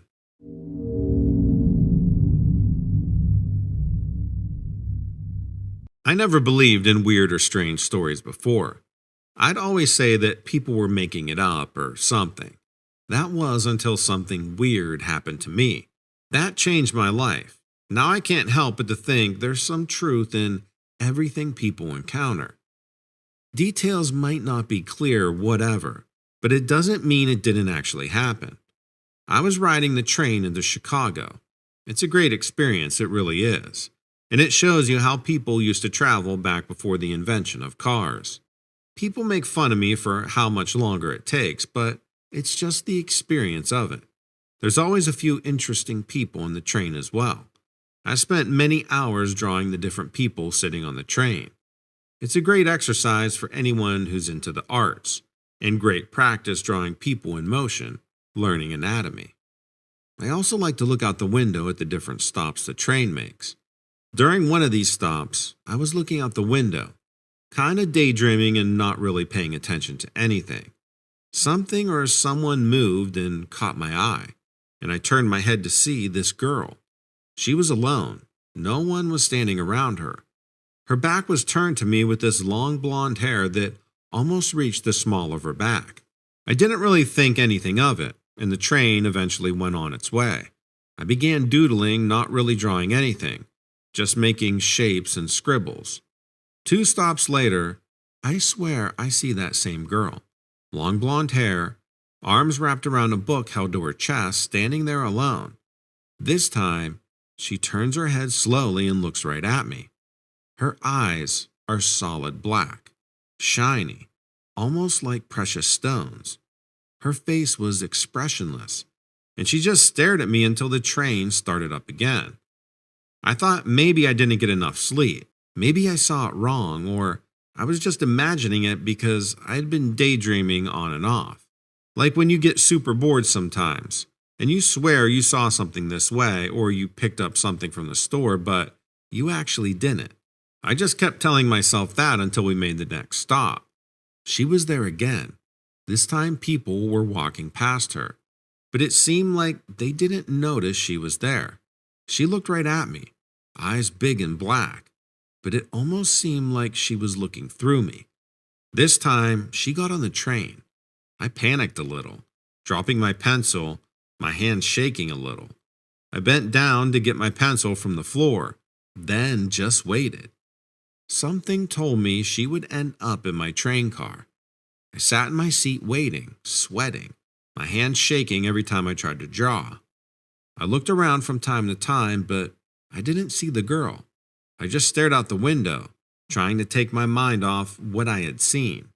I never believed in weird or strange stories before. I'd always say that people were making it up or something. That was until something weird happened to me. That changed my life. Now I can't help but to think there's some truth in everything people encounter. Details might not be clear, whatever, but it doesn't mean it didn't actually happen. I was riding the train into Chicago. It's a great experience, it really is. And it shows you how people used to travel back before the invention of cars. People make fun of me for how much longer it takes, but it's just the experience of it. There's always a few interesting people in the train as well. I spent many hours drawing the different people sitting on the train. It's a great exercise for anyone who's into the arts, and great practice drawing people in motion, learning anatomy. I also like to look out the window at the different stops the train makes. During one of these stops, I was looking out the window, kind of daydreaming and not really paying attention to anything. Something or someone moved and caught my eye, and I turned my head to see this girl. She was alone. No one was standing around her. Her back was turned to me with this long blonde hair that almost reached the small of her back. I didn't really think anything of it, and the train eventually went on its way. I began doodling, not really drawing anything, just making shapes and scribbles. 2 stops later, I swear I see that same girl. Long blonde hair, arms wrapped around a book held to her chest, standing there alone. This time, she turns her head slowly and looks right at me. Her eyes are solid black, shiny, almost like precious stones. Her face was expressionless, and she just stared at me until the train started up again. I thought maybe I didn't get enough sleep. Maybe I saw it wrong, or I was just imagining it because I had been daydreaming on and off. Like when you get super bored sometimes, and you swear you saw something this way, or you picked up something from the store, but you actually didn't. I just kept telling myself that until we made the next stop. She was there again. This time people were walking past her, but it seemed like they didn't notice she was there. She looked right at me, eyes big and black, but it almost seemed like she was looking through me. This time, she got on the train. I panicked a little, dropping my pencil, my hand shaking a little. I bent down to get my pencil from the floor, then just waited. Something told me she would end up in my train car. I sat in my seat waiting, sweating, my hands shaking every time I tried to draw. I looked around from time to time, but I didn't see the girl. I just stared out the window, trying to take my mind off what I had seen.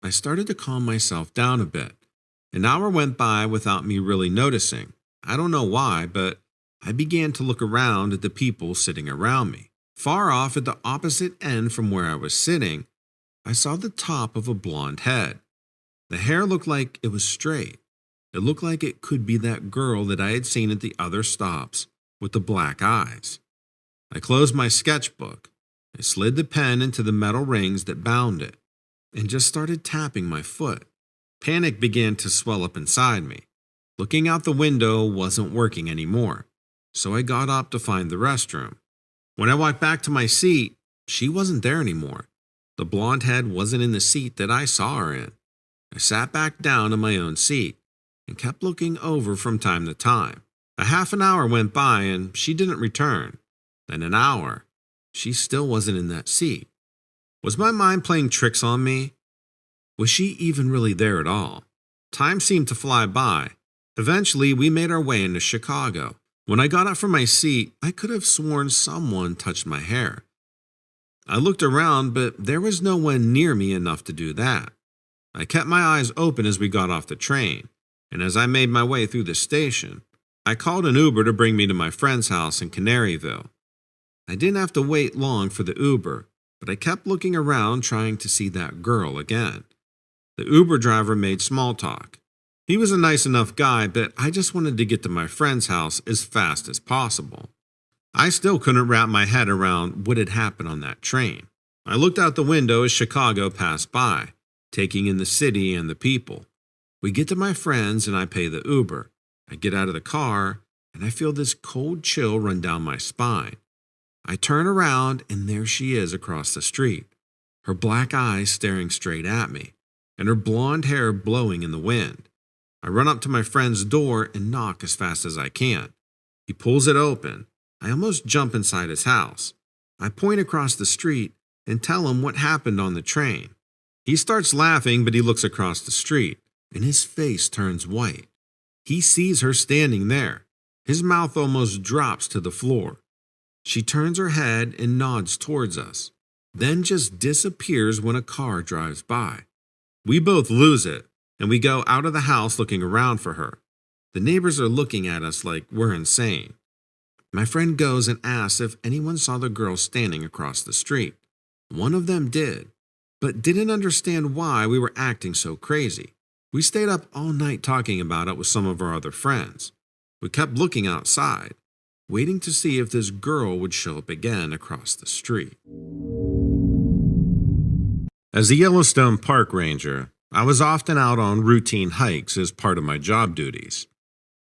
I started to calm myself down a bit. An hour went by without me really noticing. I don't know why, but I began to look around at the people sitting around me. Far off at the opposite end from where I was sitting, I saw the top of a blonde head. The hair looked like it was straight. It looked like it could be that girl that I had seen at the other stops with the black eyes. I closed my sketchbook. I slid the pen into the metal rings that bound it and just started tapping my foot. Panic began to swell up inside me. Looking out the window wasn't working anymore, so I got up to find the restroom. When I walked back to my seat, she wasn't there anymore. The blonde head wasn't in the seat that I saw her in. I sat back down in my own seat and kept looking over from time to time. A half an hour went by and she didn't return. Then an hour. She still wasn't in that seat. Was my mind playing tricks on me? Was she even really there at all? Time seemed to fly by. Eventually, we made our way into Chicago. When I got up from my seat, I could have sworn someone touched my hair. I looked around, but there was no one near me enough to do that. I kept my eyes open as we got off the train, and as I made my way through the station, I called an Uber to bring me to my friend's house in Canaryville. I didn't have to wait long for the Uber, but I kept looking around trying to see that girl again. The Uber driver made small talk. He was a nice enough guy, but I just wanted to get to my friend's house as fast as possible. I still couldn't wrap my head around what had happened on that train. I looked out the window as Chicago passed by, taking in the city and the people. We get to my friend's and I pay the Uber. I get out of the car and I feel this cold chill run down my spine. I turn around and there she is across the street, her black eyes staring straight at me, and her blonde hair blowing in the wind. I run up to my friend's door and knock as fast as I can. He pulls it open. I almost jump inside his house. I point across the street and tell him what happened on the train. He starts laughing, but he looks across the street, and his face turns white. He sees her standing there. His mouth almost drops to the floor. She turns her head and nods towards us, then just disappears when a car drives by. We both lose it, and we go out of the house looking around for her. The neighbors are looking at us like we're insane. My friend goes and asks if anyone saw the girl standing across the street. One of them did, but didn't understand why we were acting so crazy. We stayed up all night talking about it with some of our other friends. We kept looking outside, waiting to see if this girl would show up again across the street. As a Yellowstone park ranger, I was often out on routine hikes as part of my job duties.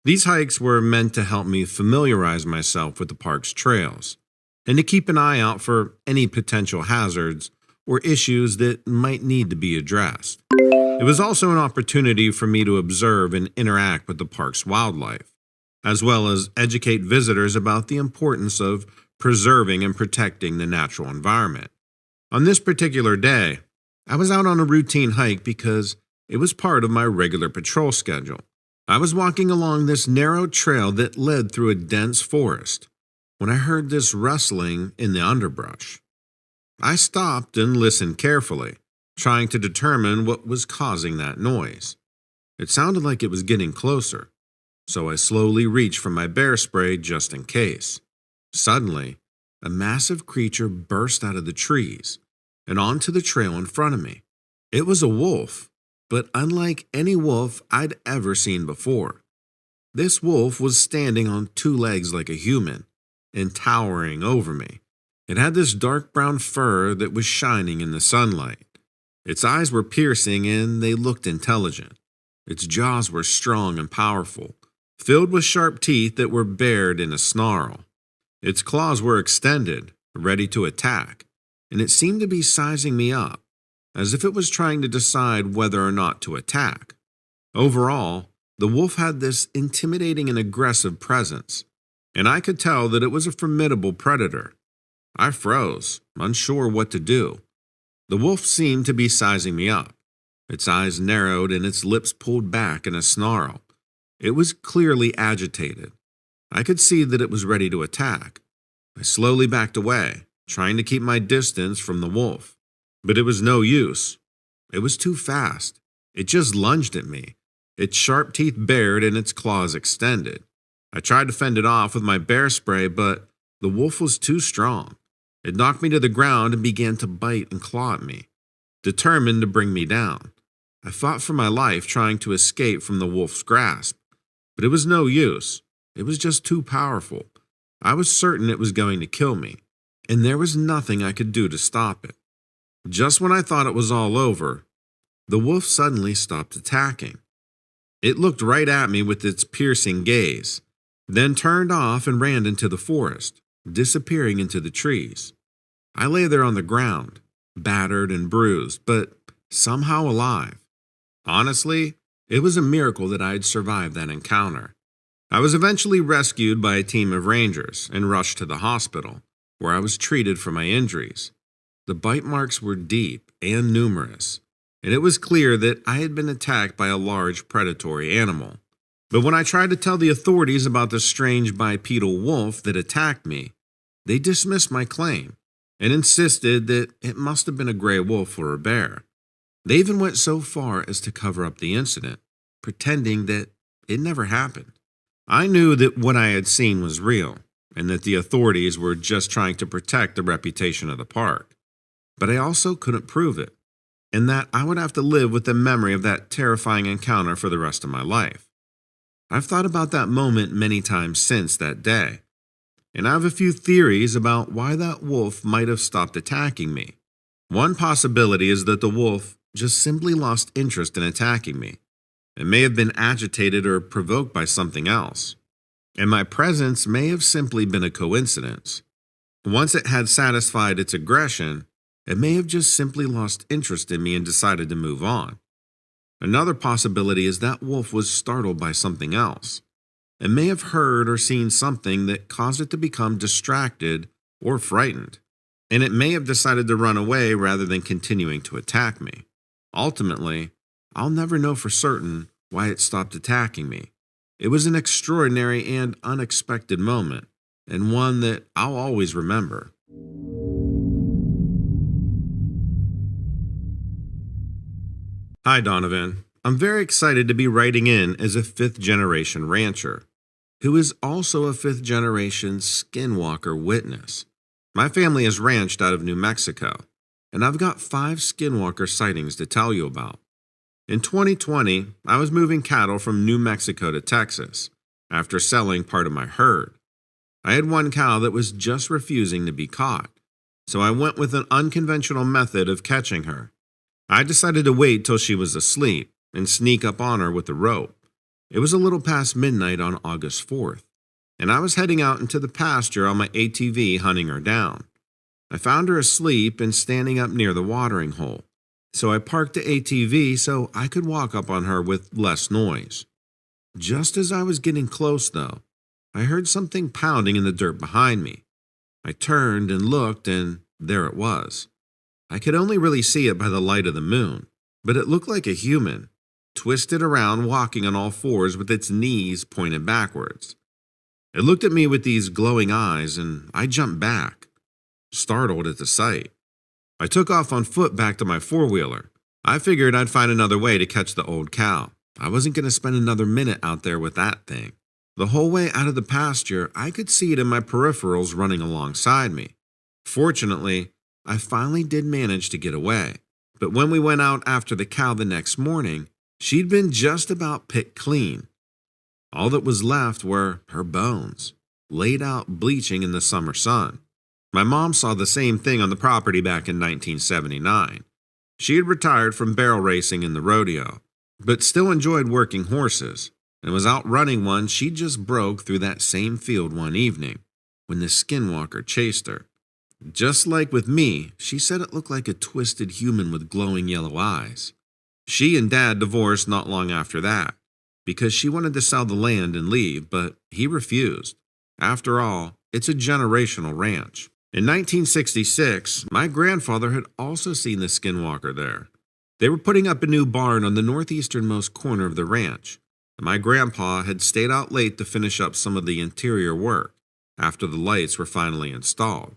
These hikes were meant to help me familiarize myself with the park's trails and to keep an eye out for any potential hazards or issues that might need to be addressed. It was also an opportunity for me to observe and interact with the park's wildlife, as well as educate visitors about the importance of preserving and protecting the natural environment. On this particular day, I was out on a routine hike because it was part of my regular patrol schedule. I was walking along this narrow trail that led through a dense forest when I heard this rustling in the underbrush. I stopped and listened carefully, trying to determine what was causing that noise. It sounded like it was getting closer, so I slowly reached for my bear spray just in case. Suddenly, a massive creature burst out of the trees and onto the trail in front of me. It was a wolf, but unlike any wolf I'd ever seen before. This wolf was standing on two legs like a human and towering over me. It had this dark brown fur that was shining in the sunlight. Its eyes were piercing and they looked intelligent. Its jaws were strong and powerful, filled with sharp teeth that were bared in a snarl. Its claws were extended, ready to attack, and it seemed to be sizing me up, as if it was trying to decide whether or not to attack. Overall, the wolf had this intimidating and aggressive presence, and I could tell that it was a formidable predator. I froze, unsure what to do. The wolf seemed to be sizing me up. Its eyes narrowed and its lips pulled back in a snarl. It was clearly agitated. I could see that it was ready to attack. I slowly backed away, trying to keep my distance from the wolf. But it was no use. It was too fast. It just lunged at me, its sharp teeth bared and its claws extended. I tried to fend it off with my bear spray, but the wolf was too strong. It knocked me to the ground and began to bite and claw at me, determined to bring me down. I fought for my life, trying to escape from the wolf's grasp, but it was no use. It was just too powerful. I was certain it was going to kill me, and there was nothing I could do to stop it. Just when I thought it was all over, the wolf suddenly stopped attacking. It looked right at me with its piercing gaze, then turned off and ran into the forest, disappearing into the trees. I lay there on the ground, battered and bruised, but somehow alive. Honestly, it was a miracle that I had survived that encounter. I was eventually rescued by a team of rangers and rushed to the hospital, where I was treated for my injuries. The bite marks were deep and numerous, and it was clear that I had been attacked by a large predatory animal. But when I tried to tell the authorities about the strange bipedal wolf that attacked me, they dismissed my claim and insisted that it must have been a gray wolf or a bear. They even went so far as to cover up the incident, pretending that it never happened. I knew that what I had seen was real, and that the authorities were just trying to protect the reputation of the park. But I also couldn't prove it, and that I would have to live with the memory of that terrifying encounter for the rest of my life. I've thought about that moment many times since that day, and I have a few theories about why that wolf might have stopped attacking me. One possibility is that the wolf just simply lost interest in attacking me. It may have been agitated or provoked by something else, and my presence may have simply been a coincidence. Once it had satisfied its aggression, it may have just simply lost interest in me and decided to move on. Another possibility is that wolf was startled by something else. It may have heard or seen something that caused it to become distracted or frightened, and it may have decided to run away rather than continuing to attack me. Ultimately, I'll never know for certain why it stopped attacking me. It was an extraordinary and unexpected moment, and one that I'll always remember. Hi, Donovan. I'm very excited to be writing in as a fifth-generation rancher. who is also a fifth-generation skinwalker witness. My family is ranched out of New Mexico, and I've got 5 skinwalker sightings to tell you about. In 2020, I was moving cattle from New Mexico to Texas after selling part of my herd. I had one cow that was just refusing to be caught, so I went with an unconventional method of catching her. I decided to wait till she was asleep and sneak up on her with a rope. It was a little past midnight on August 4th, and I was heading out into the pasture on my ATV hunting her down. I found her asleep and standing up near the watering hole, so I parked the ATV so I could walk up on her with less noise. Just as I was getting close, though, I heard something pounding in the dirt behind me. I turned and looked, and there it was. I could only really see it by the light of the moon, but it looked like a human, twisted around walking on all fours with its knees pointed backwards. It looked at me with these glowing eyes, and I jumped back, startled at the sight. I took off on foot back to my four-wheeler. I figured I'd find another way to catch the old cow. I wasn't going to spend another minute out there with that thing. The whole way out of the pasture, I could see it in my peripherals running alongside me. Fortunately, I finally did manage to get away. But when we went out after the cow the next morning, she'd been just about picked clean. All that was left were her bones, laid out bleaching in the summer sun. My mom saw the same thing on the property back in 1979. She had retired from barrel racing in the rodeo, but still enjoyed working horses, and was out running one she just broke through that same field one evening when the skinwalker chased her. Just like with me, she said it looked like a twisted human with glowing yellow eyes. She and Dad divorced not long after that, because she wanted to sell the land and leave, but he refused. After all, it's a generational ranch. In 1966, my grandfather had also seen the skinwalker there. They were putting up a new barn on the northeasternmost corner of the ranch, and my grandpa had stayed out late to finish up some of the interior work after the lights were finally installed.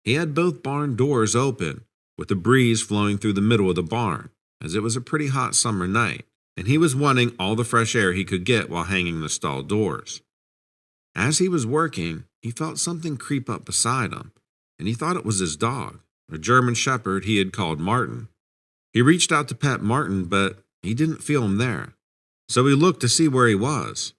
He had both barn doors open, with the breeze flowing through the middle of the barn, as it was a pretty hot summer night, and he was wanting all the fresh air he could get while hanging the stall doors. As he was working, he felt something creep up beside him, and he thought it was his dog, a German shepherd he had called Martin. He reached out to pet Martin, but he didn't feel him there, so he looked to see where he was.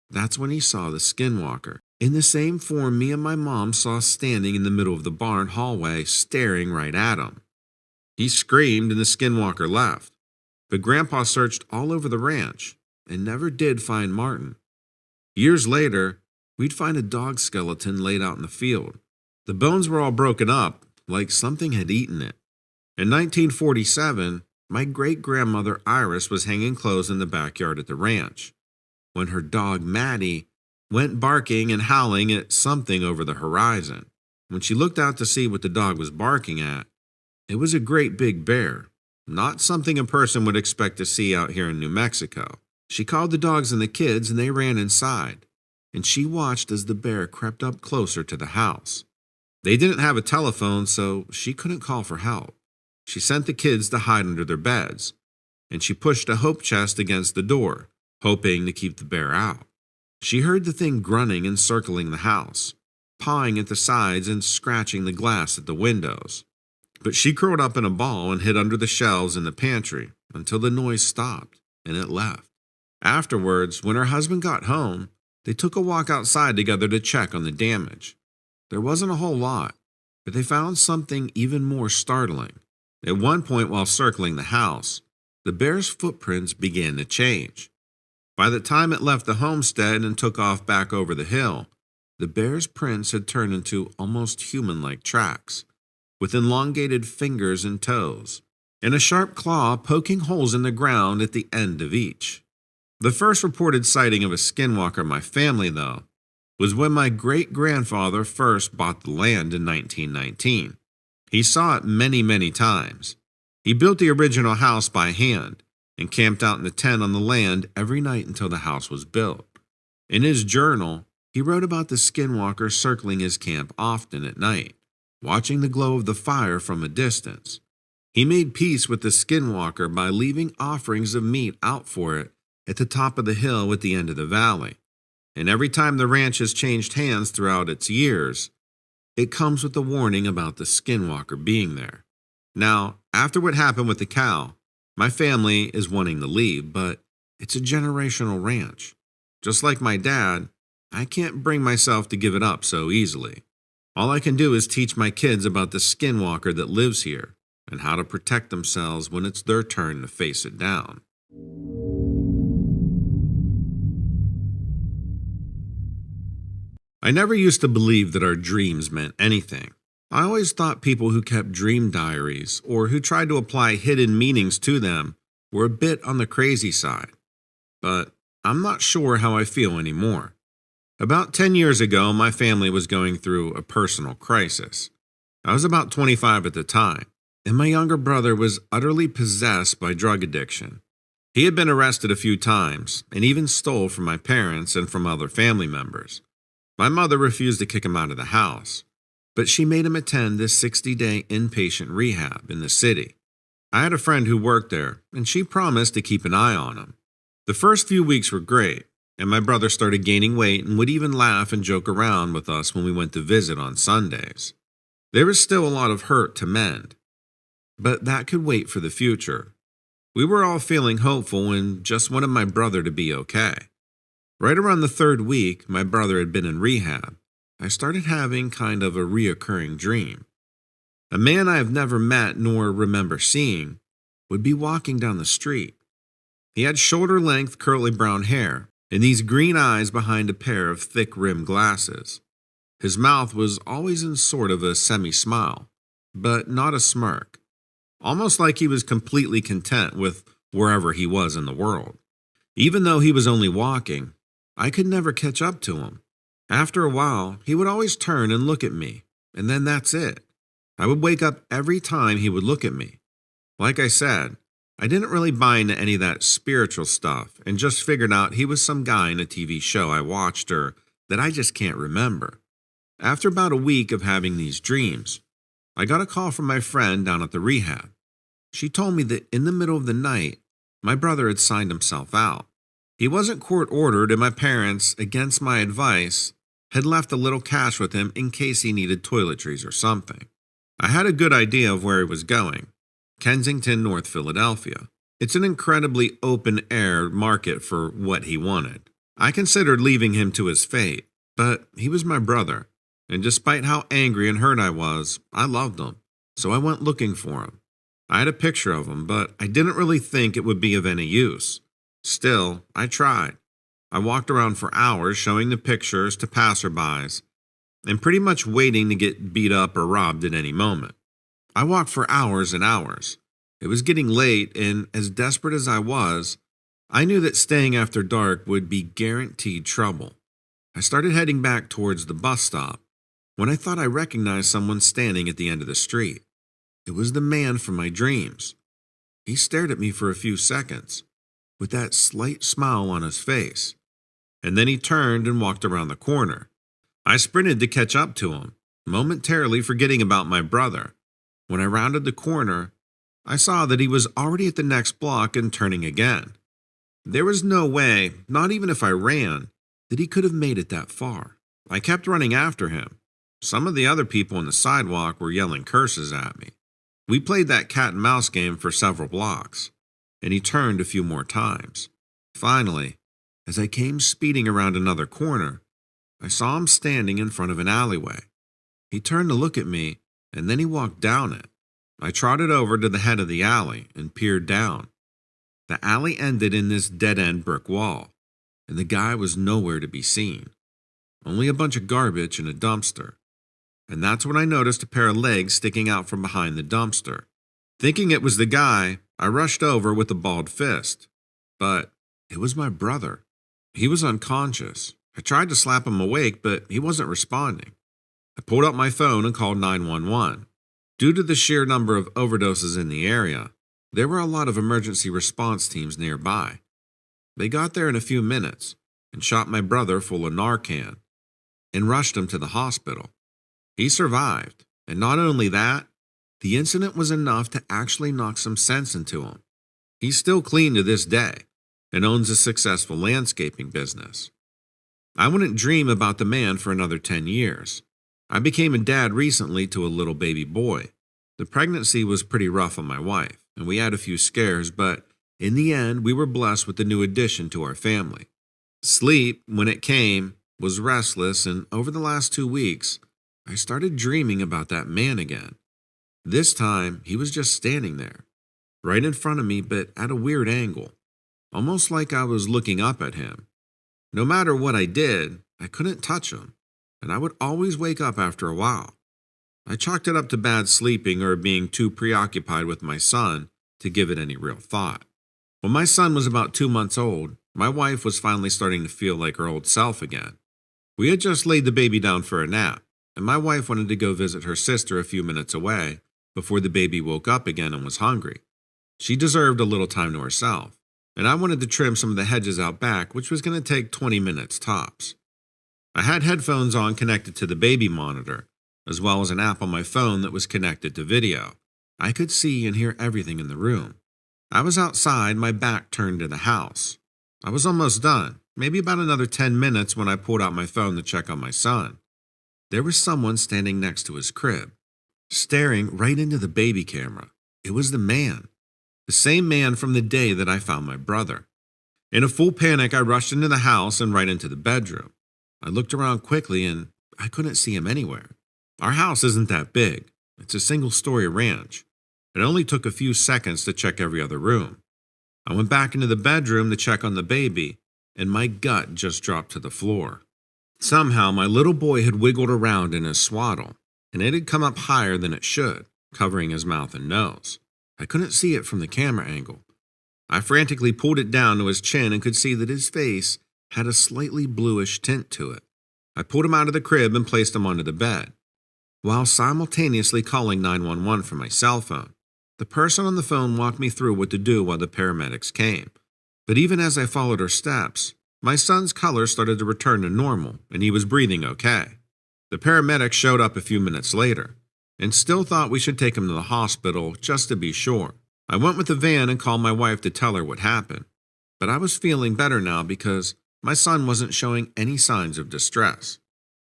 That's when he saw the skinwalker, in the same form me and my mom saw standing in the middle of the barn hallway, staring right at him. He screamed and the skinwalker left, but Grandpa searched all over the ranch and never did find Martin. Years later, we'd find a dog skeleton laid out in the field. The bones were all broken up, like something had eaten it. In 1947, my great-grandmother Iris was hanging clothes in the backyard at the ranch, when her dog Maddie went barking and howling at something over the horizon. When she looked out to see what the dog was barking at, it was a great big bear, not something a person would expect to see out here in New Mexico. She called the dogs and the kids, and they ran inside, and she watched as the bear crept up closer to the house. They didn't have a telephone, so she couldn't call for help. She sent the kids to hide under their beds, and she pushed a hope chest against the door, hoping to keep the bear out. She heard the thing grunting and circling the house, pawing at the sides and scratching the glass at the windows. But she curled up in a ball and hid under the shelves in the pantry until the noise stopped and it left. Afterwards, when her husband got home, they took a walk outside together to check on the damage. There wasn't a whole lot, but they found something even more startling. At one point while circling the house, the bear's footprints began to change. By the time it left the homestead and took off back over the hill, the bear's prints had turned into almost human-like tracks, with elongated fingers and toes, and a sharp claw poking holes in the ground at the end of each. The first reported sighting of a skinwalker in my family, though, was when my great-grandfather first bought the land in 1919. He saw it many, many times. He built the original house by hand and camped out in the tent on the land every night until the house was built. In his journal, he wrote about the skinwalker circling his camp often at night, watching the glow of the fire from a distance. He made peace with the skinwalker by leaving offerings of meat out for it at the top of the hill at the end of the valley. and every time the ranch has changed hands throughout its years, it comes with a warning about the skinwalker being there. Now, after what happened with the cow, my family is wanting to leave, but it's a generational ranch. Just like my dad, I can't bring myself to give it up so easily. All I can do is teach my kids about the skinwalker that lives here and how to protect themselves when it's their turn to face it down. I never used to believe that our dreams meant anything. I always thought people who kept dream diaries or who tried to apply hidden meanings to them were a bit on the crazy side. But I'm not sure how I feel anymore. About 10 years ago, my family was going through a personal crisis. I was about 25 at the time, and my younger brother was utterly possessed by drug addiction. He had been arrested a few times and even stole from my parents and from other family members. My mother refused to kick him out of the house, but she made him attend this 60-day inpatient rehab in the city. I had a friend who worked there, and she promised to keep an eye on him. The first few weeks were great, and my brother started gaining weight and would even laugh and joke around with us when we went to visit on Sundays. There was still a lot of hurt to mend, but that could wait for the future. We were all feeling hopeful and just wanted my brother to be okay. Right around the third week my brother had been in rehab, I started having kind of a reoccurring dream. A man I have never met nor remember seeing would be walking down the street. He had shoulder-length curly brown hair and these green eyes behind a pair of thick-rimmed glasses. His mouth was always in sort of a semi-smile, but not a smirk, almost like he was completely content with wherever he was in the world. Even though he was only walking, I could never catch up to him. After a while, he would always turn and look at me, and then that's it. I would wake up every time he would look at me. Like I said, I didn't really buy into any of that spiritual stuff and just figured out he was some guy in a TV show I watched or that I just can't remember. After about a week of having these dreams, I got a call from my friend down at the rehab. She told me that in the middle of the night, my brother had signed himself out. He wasn't court-ordered, and my parents, against my advice, had left a little cash with him in case he needed toiletries or something. I had a good idea of where he was going: Kensington, North Philadelphia. It's an incredibly open-air market for what he wanted. I considered leaving him to his fate, but he was my brother, and despite how angry and hurt I was, I loved him, so I went looking for him. I had a picture of him, but I didn't really think it would be of any use. Still, I tried. I walked around for hours showing the pictures to passerbys and pretty much waiting to get beat up or robbed at any moment. I walked for hours and hours. It was getting late, and as desperate as I was, I knew that staying after dark would be guaranteed trouble. I started heading back towards the bus stop when I thought I recognized someone standing at the end of the street. It was the man from my dreams. He stared at me for a few seconds, with that slight smile on his face, and then he turned and walked around the corner. I sprinted to catch up to him, momentarily forgetting about my brother. When I rounded the corner, I saw that he was already at the next block and turning again. There was no way, not even if I ran, that he could have made it that far. I kept running after him. Some of the other people on the sidewalk were yelling curses at me. We played that cat and mouse game for several blocks, and he turned a few more times. Finally, as I came speeding around another corner, I saw him standing in front of an alleyway. He turned to look at me, and then he walked down it. I trotted over to the head of the alley and peered down. The alley ended in this dead-end brick wall, and the guy was nowhere to be seen. Only a bunch of garbage and a dumpster. And that's when I noticed a pair of legs sticking out from behind the dumpster. Thinking it was the guy, I rushed over with a balled fist. But it was my brother. He was unconscious. I tried to slap him awake, but he wasn't responding. I pulled out my phone and called 911. Due to the sheer number of overdoses in the area, there were a lot of emergency response teams nearby. They got there in a few minutes and shot my brother full of Narcan and rushed him to the hospital. He survived, and not only that, the incident was enough to actually knock some sense into him. He's still clean to this day and owns a successful landscaping business. I wouldn't dream about the man for another 10 years. I became a dad recently to a little baby boy. The pregnancy was pretty rough on my wife, and we had a few scares, but in the end, we were blessed with a new addition to our family. Sleep, when it came, was restless, and over the last 2 weeks, I started dreaming about that man again. This time, he was just standing there, right in front of me, but at a weird angle, almost like I was looking up at him. No matter what I did, I couldn't touch him, and I would always wake up after a while. I chalked it up to bad sleeping or being too preoccupied with my son to give it any real thought. When my son was about 2 months old, my wife was finally starting to feel like her old self again. We had just laid the baby down for a nap, and my wife wanted to go visit her sister a few minutes away before the baby woke up again and was hungry. She deserved a little time to herself, and I wanted to trim some of the hedges out back, which was going to take 20 minutes tops. I had headphones on connected to the baby monitor, as well as an app on my phone that was connected to video. I could see and hear everything in the room. I was outside, my back turned to the house. I was almost done, maybe about another 10 minutes when I pulled out my phone to check on my son. There was someone standing next to his crib, staring right into the baby camera. It was the man. The same man from the day that I found my brother. In a full panic, I rushed into the house and right into the bedroom. I looked around quickly and I couldn't see him anywhere. Our house isn't that big. It's a single-story ranch. It only took a few seconds to check every other room. I went back into the bedroom to check on the baby, and my gut just dropped to the floor. Somehow, my little boy had wiggled around in his swaddle, and it had come up higher than it should, covering his mouth and nose. I couldn't see it from the camera angle. I frantically pulled it down to his chin and could see that his face had a slightly bluish tint to it. I pulled him out of the crib and placed him onto the bed, while simultaneously calling 911 from my cell phone. The person on the phone walked me through what to do while the paramedics came. But even as I followed her steps, my son's color started to return to normal and he was breathing okay. The paramedics showed up a few minutes later and still thought we should take him to the hospital just to be sure. I went with the van and called my wife to tell her what happened. But I was feeling better now because my son wasn't showing any signs of distress.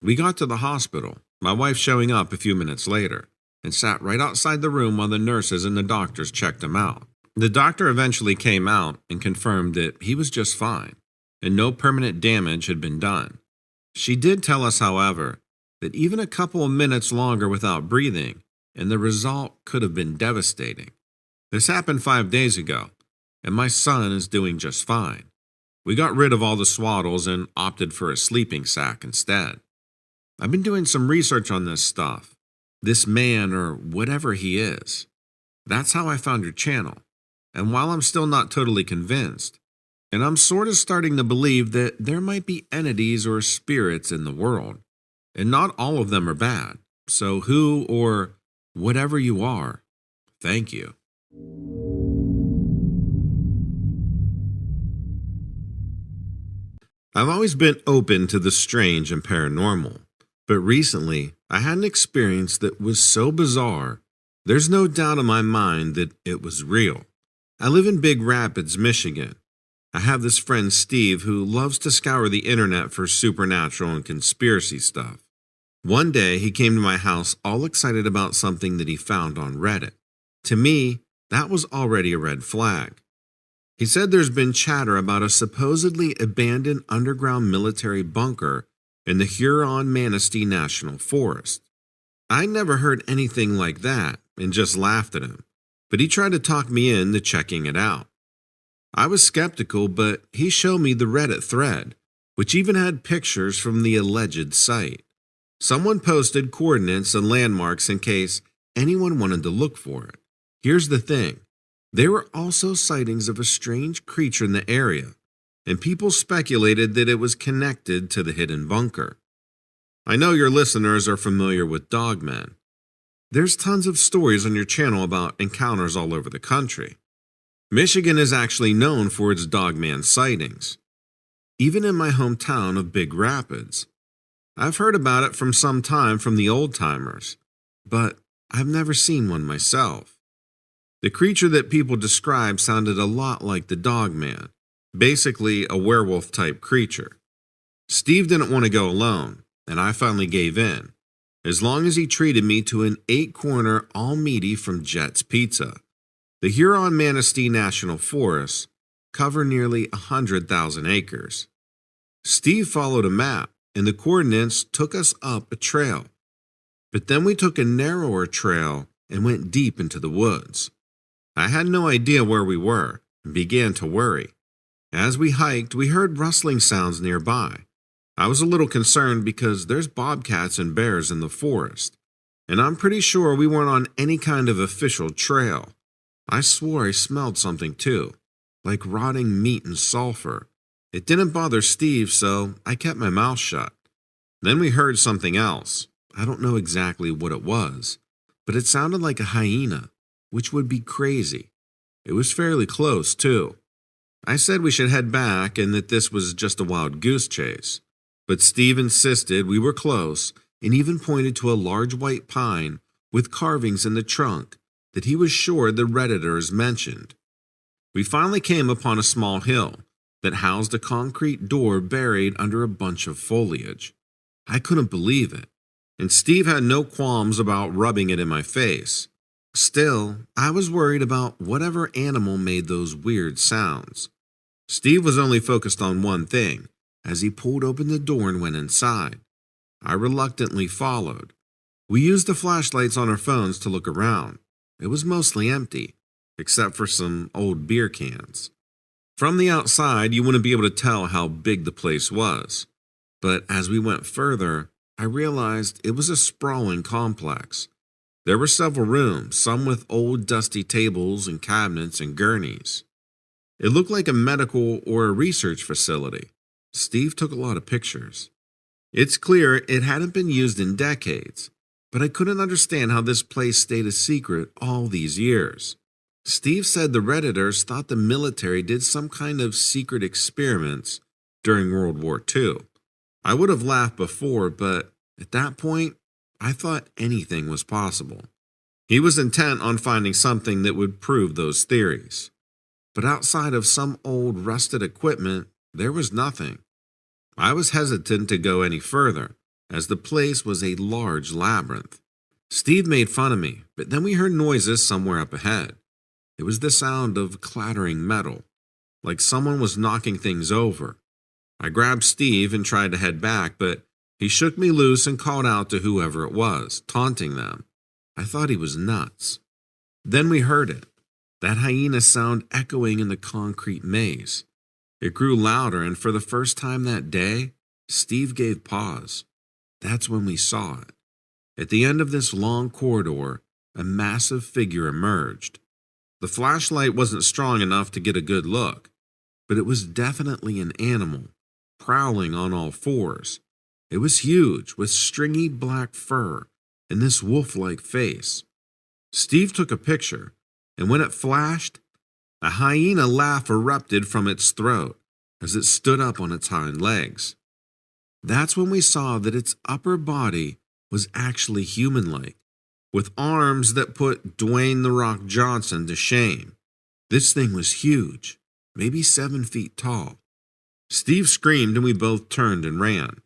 We got to the hospital, my wife showing up a few minutes later, and sat right outside the room while the nurses and the doctors checked him out. The doctor eventually came out and confirmed that he was just fine, and no permanent damage had been done. She did tell us, however, that even a couple of minutes longer without breathing, and the result could have been devastating. This happened 5 days ago, and my son is doing just fine. We got rid of all the swaddles and opted for a sleeping sack instead. I've been doing some research on this stuff, this man or whatever he is. That's how I found your channel. And while I'm still not totally convinced, and I'm sort of starting to believe that there might be entities or spirits in the world, and not all of them are bad. So who or whatever you are, thank you. I've always been open to the strange and paranormal, but recently I had an experience that was so bizarre, there's no doubt in my mind that it was real. I live in Big Rapids, Michigan. I have this friend Steve who loves to scour the internet for supernatural and conspiracy stuff. One day he came to my house all excited about something that he found on Reddit. To me, that was already a red flag. He said there's been chatter about a supposedly abandoned underground military bunker in the Huron-Manistee National Forest. I never heard anything like that and just laughed at him, but he tried to talk me into checking it out. I was skeptical, but he showed me the Reddit thread, which even had pictures from the alleged site. Someone posted coordinates and landmarks in case anyone wanted to look for it. Here's the thing. There were also sightings of a strange creature in the area, and people speculated that it was connected to the hidden bunker. I know your listeners are familiar with dogmen. There's tons of stories on your channel about encounters all over the country. Michigan is actually known for its dogman sightings. Even in my hometown of Big Rapids. I've heard about it from some time from the old-timers, but I've never seen one myself. The creature that people describe sounded a lot like the dogman, basically a werewolf-type creature. Steve didn't want to go alone, and I finally gave in, as long as he treated me to an 8-corner all-meaty from Jet's Pizza. The Huron-Manistee National Forests cover nearly 100,000 acres. Steve followed a map, and the coordinates took us up a trail. But then we took a narrower trail and went deep into the woods. I had no idea where we were and began to worry. As we hiked, we heard rustling sounds nearby. I was a little concerned because there's bobcats and bears in the forest, and I'm pretty sure we weren't on any kind of official trail. I swore I smelled something too, like rotting meat and sulfur. It didn't bother Steve, so I kept my mouth shut. Then we heard something else. I don't know exactly what it was, but it sounded like a hyena, which would be crazy. It was fairly close, too. I said we should head back and that this was just a wild goose chase, but Steve insisted we were close and even pointed to a large white pine with carvings in the trunk that he was sure the Redditors mentioned. We finally came upon a small hill that housed a concrete door buried under a bunch of foliage. I couldn't believe it, and Steve had no qualms about rubbing it in my face. Still, I was worried about whatever animal made those weird sounds. Steve was only focused on one thing as he pulled open the door and went inside. I reluctantly followed. We used the flashlights on our phones to look around. It was mostly empty, except for some old beer cans. From the outside, you wouldn't be able to tell how big the place was. But as we went further, I realized it was a sprawling complex. There were several rooms, some with old dusty tables and cabinets and gurneys. It looked like a medical or a research facility. Steve took a lot of pictures. It's clear it hadn't been used in decades, but I couldn't understand how this place stayed a secret all these years. Steve said the Redditors thought the military did some kind of secret experiments during World War II. I would have laughed before, but at that point, I thought anything was possible. He was intent on finding something that would prove those theories. But outside of some old rusted equipment, there was nothing. I was hesitant to go any further, as the place was a large labyrinth. Steve made fun of me, but then we heard noises somewhere up ahead. It was the sound of clattering metal, like someone was knocking things over. I grabbed Steve and tried to head back, but he shook me loose and called out to whoever it was, taunting them. I thought he was nuts. Then we heard it, that hyena sound echoing in the concrete maze. It grew louder, and for the first time that day, Steve gave pause. That's when we saw it. At the end of this long corridor, a massive figure emerged. The flashlight wasn't strong enough to get a good look, but it was definitely an animal, prowling on all fours. It was huge, with stringy black fur and this wolf-like face. Steve took a picture, and when it flashed, a hyena laugh erupted from its throat as it stood up on its hind legs. That's when we saw that its upper body was actually human-like, with arms that put Dwayne "The Rock" Johnson to shame. This thing was huge, maybe 7 feet tall. Steve screamed and we both turned and ran.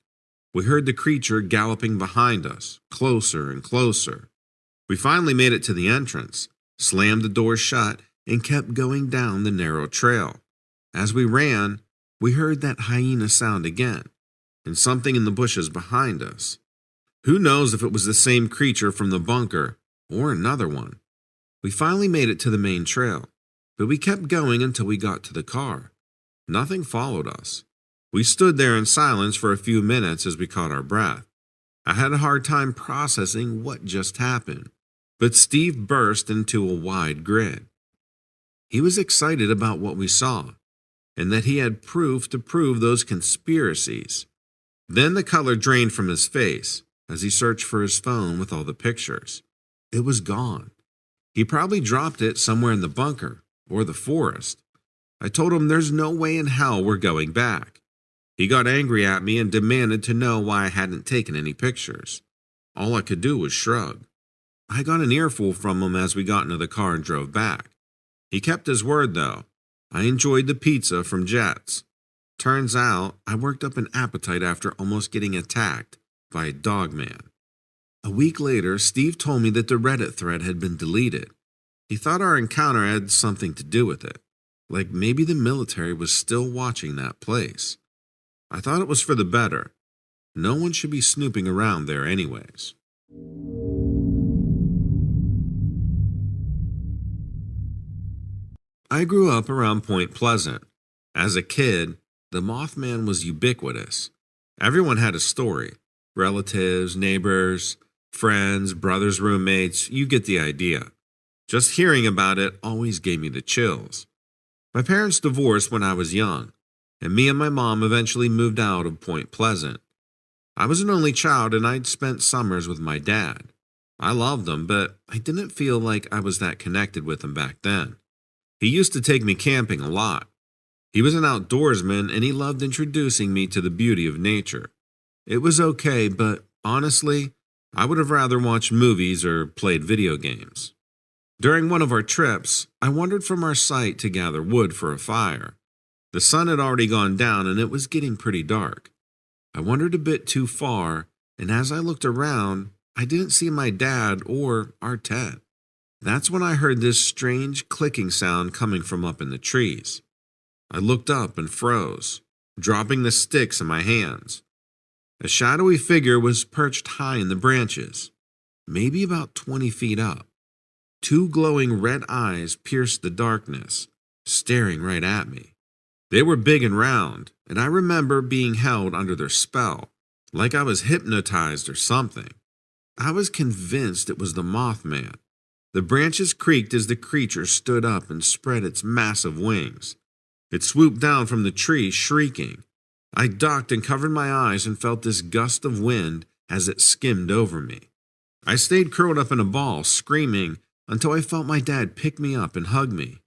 We heard the creature galloping behind us, closer and closer. We finally made it to the entrance, slammed the door shut, and kept going down the narrow trail. As we ran, we heard that hyena sound again, and something in the bushes behind us. Who knows if it was the same creature from the bunker or another one. We finally made it to the main trail, but we kept going until we got to the car. Nothing followed us. We stood there in silence for a few minutes as we caught our breath. I had a hard time processing what just happened, but Steve burst into a wide grin. He was excited about what we saw, and that he had proof to prove those conspiracies. Then the color drained from his face as he searched for his phone with all the pictures. It was gone. He probably dropped it somewhere in the bunker or the forest. I told him there's no way in hell we're going back. He got angry at me and demanded to know why I hadn't taken any pictures. All I could do was shrug. I got an earful from him as we got into the car and drove back. He kept his word, though. I enjoyed the pizza from Jet's. Turns out I worked up an appetite after almost getting attacked by a dog man. A week later, Steve told me that the Reddit thread had been deleted. He thought our encounter had something to do with it, like maybe the military was still watching that place. I thought it was for the better. No one should be snooping around there anyways. I grew up around Point Pleasant. As a kid, the Mothman was ubiquitous. Everyone had a story. Relatives, neighbors, friends, brothers, roommates, you get the idea. Just hearing about it always gave me the chills. My parents divorced when I was young, and me and my mom eventually moved out of Point Pleasant. I was an only child and I'd spent summers with my dad. I loved him, but I didn't feel like I was that connected with him back then. He used to take me camping a lot. He was an outdoorsman and he loved introducing me to the beauty of nature. It was okay, but honestly, I would have rather watched movies or played video games. During one of our trips, I wandered from our site to gather wood for a fire. The sun had already gone down and it was getting pretty dark. I wandered a bit too far, and as I looked around, I didn't see my dad or our tent. That's when I heard this strange clicking sound coming from up in the trees. I looked up and froze, dropping the sticks in my hands. A shadowy figure was perched high in the branches, maybe about 20 feet up. Two glowing red eyes pierced the darkness, staring right at me. They were big and round, and I remember being held under their spell, like I was hypnotized or something. I was convinced it was the Mothman. The branches creaked as the creature stood up and spread its massive wings. It swooped down from the tree, shrieking. I ducked and covered my eyes and felt this gust of wind as it skimmed over me. I stayed curled up in a ball, screaming, until I felt my dad pick me up and hug me.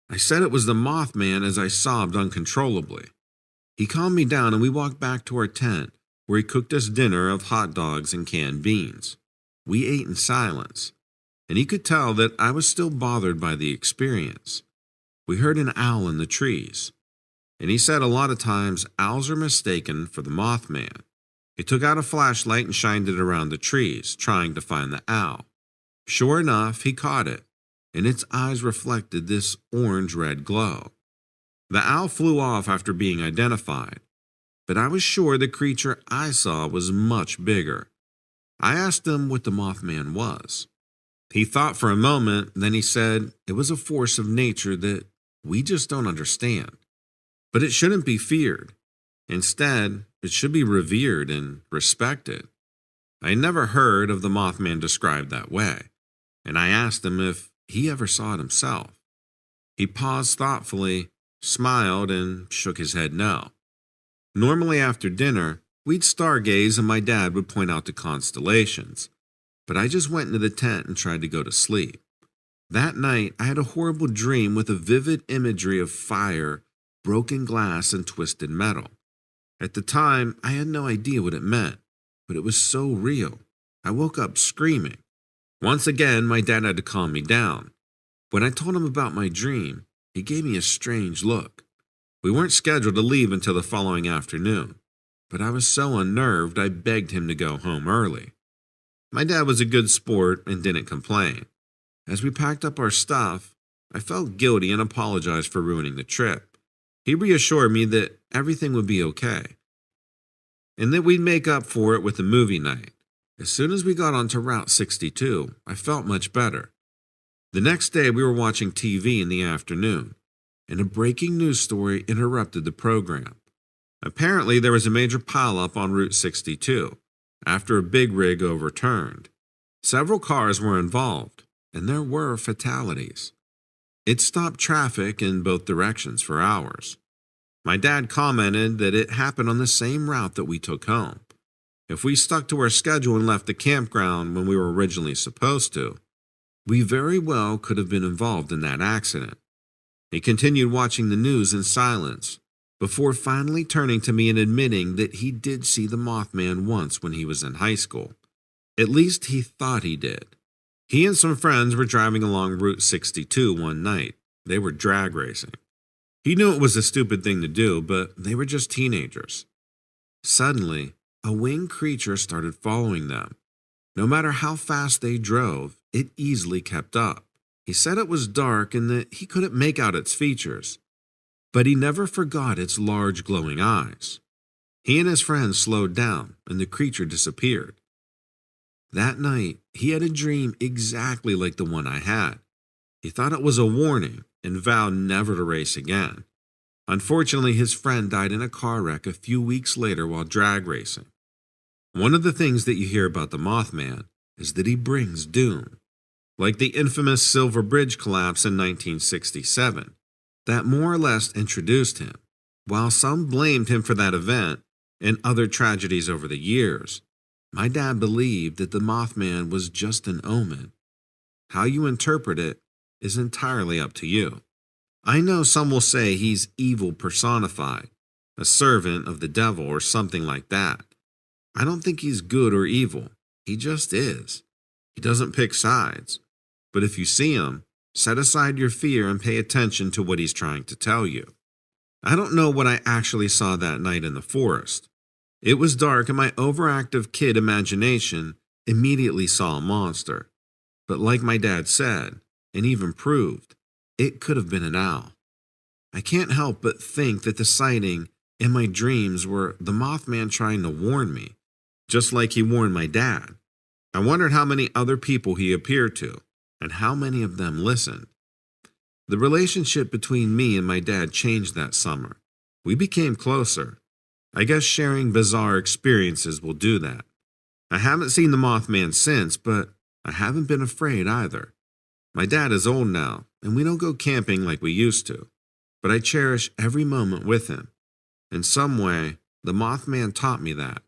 I said it was the Mothman as I sobbed uncontrollably. He calmed me down and we walked back to our tent, where he cooked us dinner of hot dogs and canned beans. We ate in silence, and he could tell that I was still bothered by the experience. We heard an owl in the trees, and he said a lot of times owls are mistaken for the Mothman. He took out a flashlight and shined it around the trees, trying to find the owl. Sure enough, he caught it, and its eyes reflected this orange-red glow. The owl flew off after being identified, but I was sure the creature I saw was much bigger. I asked him what the Mothman was. He thought for a moment, then he said it was a force of nature that we just don't understand. But it shouldn't be feared. Instead, it should be revered and respected. I never heard of the Mothman described that way, and I asked him if he ever saw it himself. He paused thoughtfully, smiled, and shook his head no. Normally after dinner, we'd stargaze and my dad would point out the constellations, but I just went into the tent and tried to go to sleep. That night, I had a horrible dream with a vivid imagery of fire, broken glass, and twisted metal. At the time, I had no idea what it meant, but it was so real. I woke up screaming. Once again, my dad had to calm me down. When I told him about my dream, he gave me a strange look. We weren't scheduled to leave until the following afternoon, but I was so unnerved I begged him to go home early. My dad was a good sport and didn't complain. As we packed up our stuff, I felt guilty and apologized for ruining the trip. He reassured me that everything would be okay, and that we'd make up for it with a movie night. As soon as we got onto Route 62, I felt much better. The next day we were watching TV in the afternoon, and a breaking news story interrupted the program. Apparently there was a major pileup on Route 62 after a big rig overturned. Several cars were involved, and there were fatalities. It stopped traffic in both directions for hours. My dad commented that it happened on the same route that we took home. If we stuck to our schedule and left the campground when we were originally supposed to, we very well could have been involved in that accident. He continued watching the news in silence, before finally turning to me and admitting that he did see the Mothman once when he was in high school. At least he thought he did. He and some friends were driving along Route 62 one night. They were drag racing. He knew it was a stupid thing to do, but they were just teenagers. Suddenly, a winged creature started following them. No matter how fast they drove, it easily kept up. He said it was dark and that he couldn't make out its features, but he never forgot its large glowing eyes. He and his friends slowed down and the creature disappeared. That night, he had a dream exactly like the one I had. He thought it was a warning and vowed never to race again. Unfortunately, his friend died in a car wreck a few weeks later while drag racing. One of the things that you hear about the Mothman is that he brings doom, like the infamous Silver Bridge collapse in 1967, that more or less introduced him. While some blamed him for that event and other tragedies over the years, my dad believed that the Mothman was just an omen. How you interpret it is entirely up to you. I know some will say he's evil personified, a servant of the devil or something like that. I don't think he's good or evil. He just is. He doesn't pick sides. But if you see him, set aside your fear and pay attention to what he's trying to tell you. I don't know what I actually saw that night in the forest. It was dark and my overactive kid imagination immediately saw a monster. But like my dad said, and even proved, it could have been an owl. I can't help but think that the sighting and my dreams were the Mothman trying to warn me, just like he warned my dad. I wondered how many other people he appeared to, and how many of them listened. The relationship between me and my dad changed that summer. We became closer. I guess sharing bizarre experiences will do that. I haven't seen the Mothman since, but I haven't been afraid either. My dad is old now, and we don't go camping like we used to, but I cherish every moment with him. In some way, the Mothman taught me that.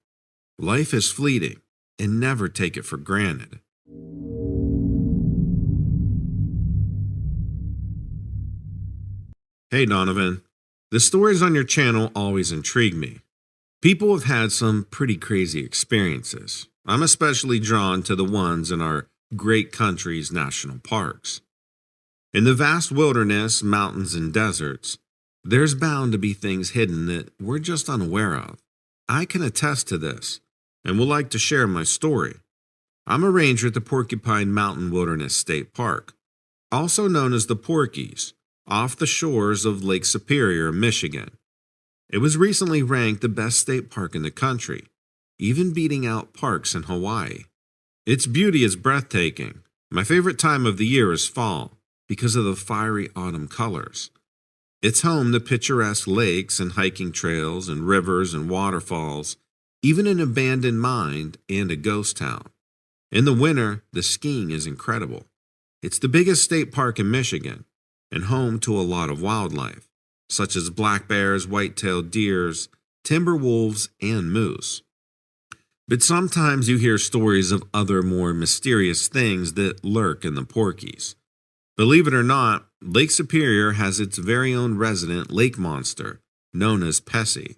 Life is fleeting, and never take it for granted. Hey Donovan, the stories on your channel always intrigue me. People have had some pretty crazy experiences. I'm especially drawn to the ones in our great country's national parks. In the vast wilderness, mountains, and deserts, there's bound to be things hidden that we're just unaware of. I can attest to this, and would like to share my story. I'm a ranger at the Porcupine Mountain Wilderness State Park, also known as the Porkies, off the shores of Lake Superior, Michigan. It was recently ranked the best state park in the country, even beating out parks in Hawaii. Its beauty is breathtaking. My favorite time of the year is fall, because of the fiery autumn colors. It's home to picturesque lakes and hiking trails and rivers and waterfalls, even an abandoned mine and a ghost town. In the winter, the skiing is incredible. It's the biggest state park in Michigan, and home to a lot of wildlife, such as black bears, white-tailed deers, timber wolves, and moose. But sometimes you hear stories of other more mysterious things that lurk in the Porkies. Believe it or not, Lake Superior has its very own resident lake monster, known as Pessie.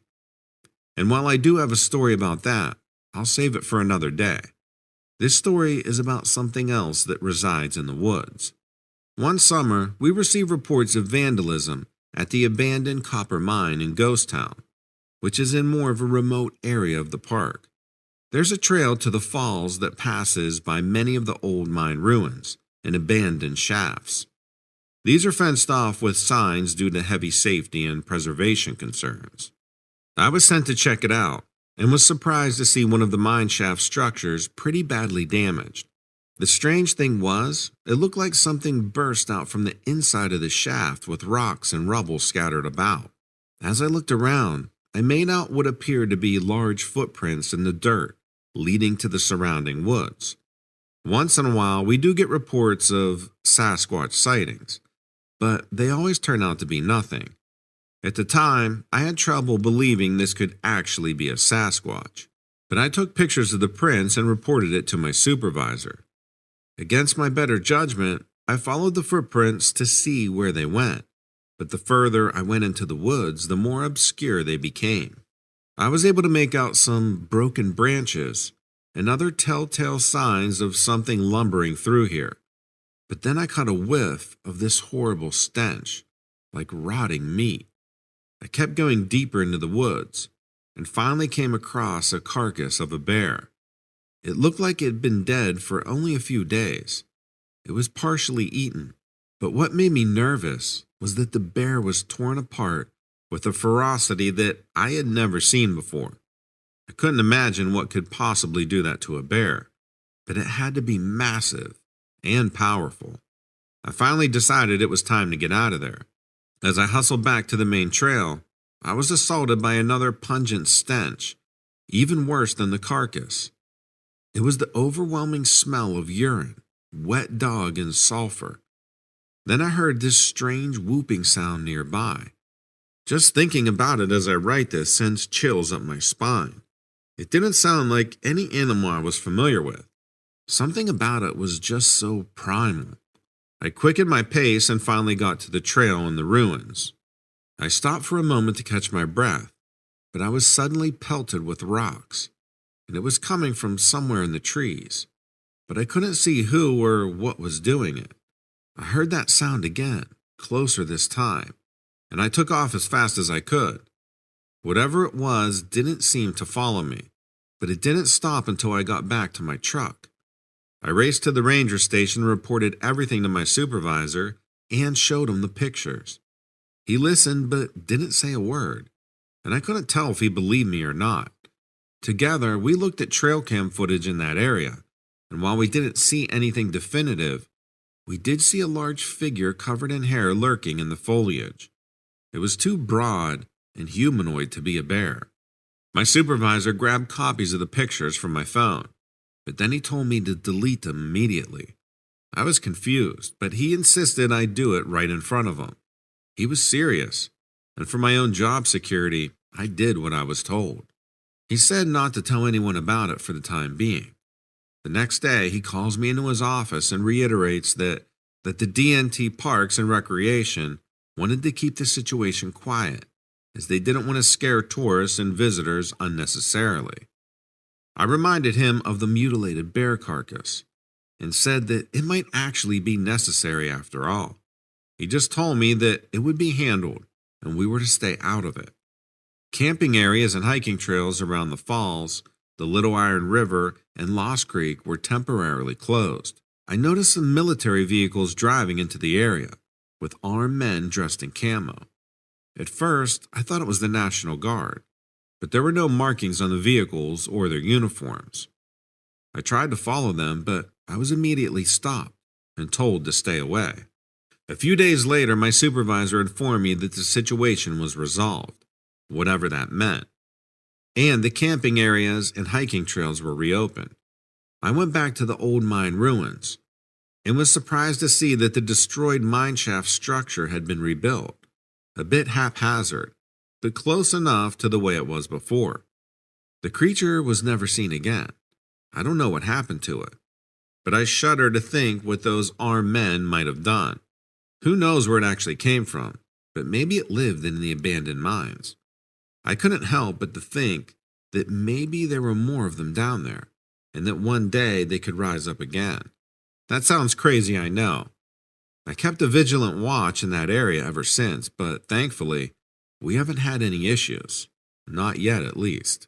And while I do have a story about that, I'll save it for another day. This story is about something else that resides in the woods. One summer, we received reports of vandalism at the abandoned copper mine in Ghost Town, which is in more of a remote area of the park. There's a trail to the falls that passes by many of the old mine ruins and abandoned shafts. These are fenced off with signs due to heavy safety and preservation concerns. I was sent to check it out and was surprised to see one of the mine shaft structures pretty badly damaged. The strange thing was, it looked like something burst out from the inside of the shaft with rocks and rubble scattered about. As I looked around, I made out what appeared to be large footprints in the dirt leading to the surrounding woods. Once in a while, we do get reports of Sasquatch sightings, but they always turn out to be nothing. At the time, I had trouble believing this could actually be a Sasquatch, but I took pictures of the prints and reported it to my supervisor. Against my better judgment, I followed the footprints to see where they went, but the further I went into the woods, the more obscure they became. I was able to make out some broken branches and other telltale signs of something lumbering through here. But then I caught a whiff of this horrible stench, like rotting meat. I kept going deeper into the woods and finally came across a carcass of a bear. It looked like it had been dead for only a few days. It was partially eaten, but what made me nervous was that the bear was torn apart with a ferocity that I had never seen before. I couldn't imagine what could possibly do that to a bear, but it had to be massive and powerful. I finally decided it was time to get out of there. As I hustled back to the main trail, I was assaulted by another pungent stench, even worse than the carcass. It was the overwhelming smell of urine, wet dog, and sulfur. Then I heard this strange whooping sound nearby. Just thinking about it as I write this sends chills up my spine. It didn't sound like any animal I was familiar with. Something about it was just so primal. I quickened my pace and finally got to the trail and the ruins. I stopped for a moment to catch my breath, but I was suddenly pelted with rocks, and it was coming from somewhere in the trees, but I couldn't see who or what was doing it. I heard that sound again, closer this time, and I took off as fast as I could. Whatever it was didn't seem to follow me, but it didn't stop until I got back to my truck. I raced to the ranger station and reported everything to my supervisor and showed him the pictures. He listened but didn't say a word, and I couldn't tell if he believed me or not. Together, we looked at trail cam footage in that area, and while we didn't see anything definitive, we did see a large figure covered in hair lurking in the foliage. It was too broad and humanoid to be a bear. My supervisor grabbed copies of the pictures from my phone, but then he told me to delete them immediately. I was confused, but he insisted I do it right in front of him. He was serious, and for my own job security, I did what I was told. He said not to tell anyone about it for the time being. The next day, he calls me into his office and reiterates that the DNT Parks and Recreation wanted to keep the situation quiet, as they didn't want to scare tourists and visitors unnecessarily. I reminded him of the mutilated bear carcass and said that it might actually be necessary after all. He just told me that it would be handled and we were to stay out of it. Camping areas and hiking trails around the falls, the Little Iron River, and Lost Creek were temporarily closed. I noticed some military vehicles driving into the area, with armed men dressed in camo. At first, I thought it was the National Guard, but there were no markings on the vehicles or their uniforms. I tried to follow them, but I was immediately stopped and told to stay away. A few days later, my supervisor informed me that the situation was resolved, whatever that meant, and the camping areas and hiking trails were reopened. I went back to the old mine ruins and was surprised to see that the destroyed mineshaft structure had been rebuilt, a bit haphazard, but close enough to the way it was before. The creature was never seen again. I don't know what happened to it, but I shudder to think what those armed men might have done. Who knows where it actually came from, but maybe it lived in the abandoned mines. I couldn't help but to think that maybe there were more of them down there, and that one day they could rise up again. That sounds crazy, I know. I kept a vigilant watch in that area ever since, but thankfully, we haven't had any issues. Not yet, at least.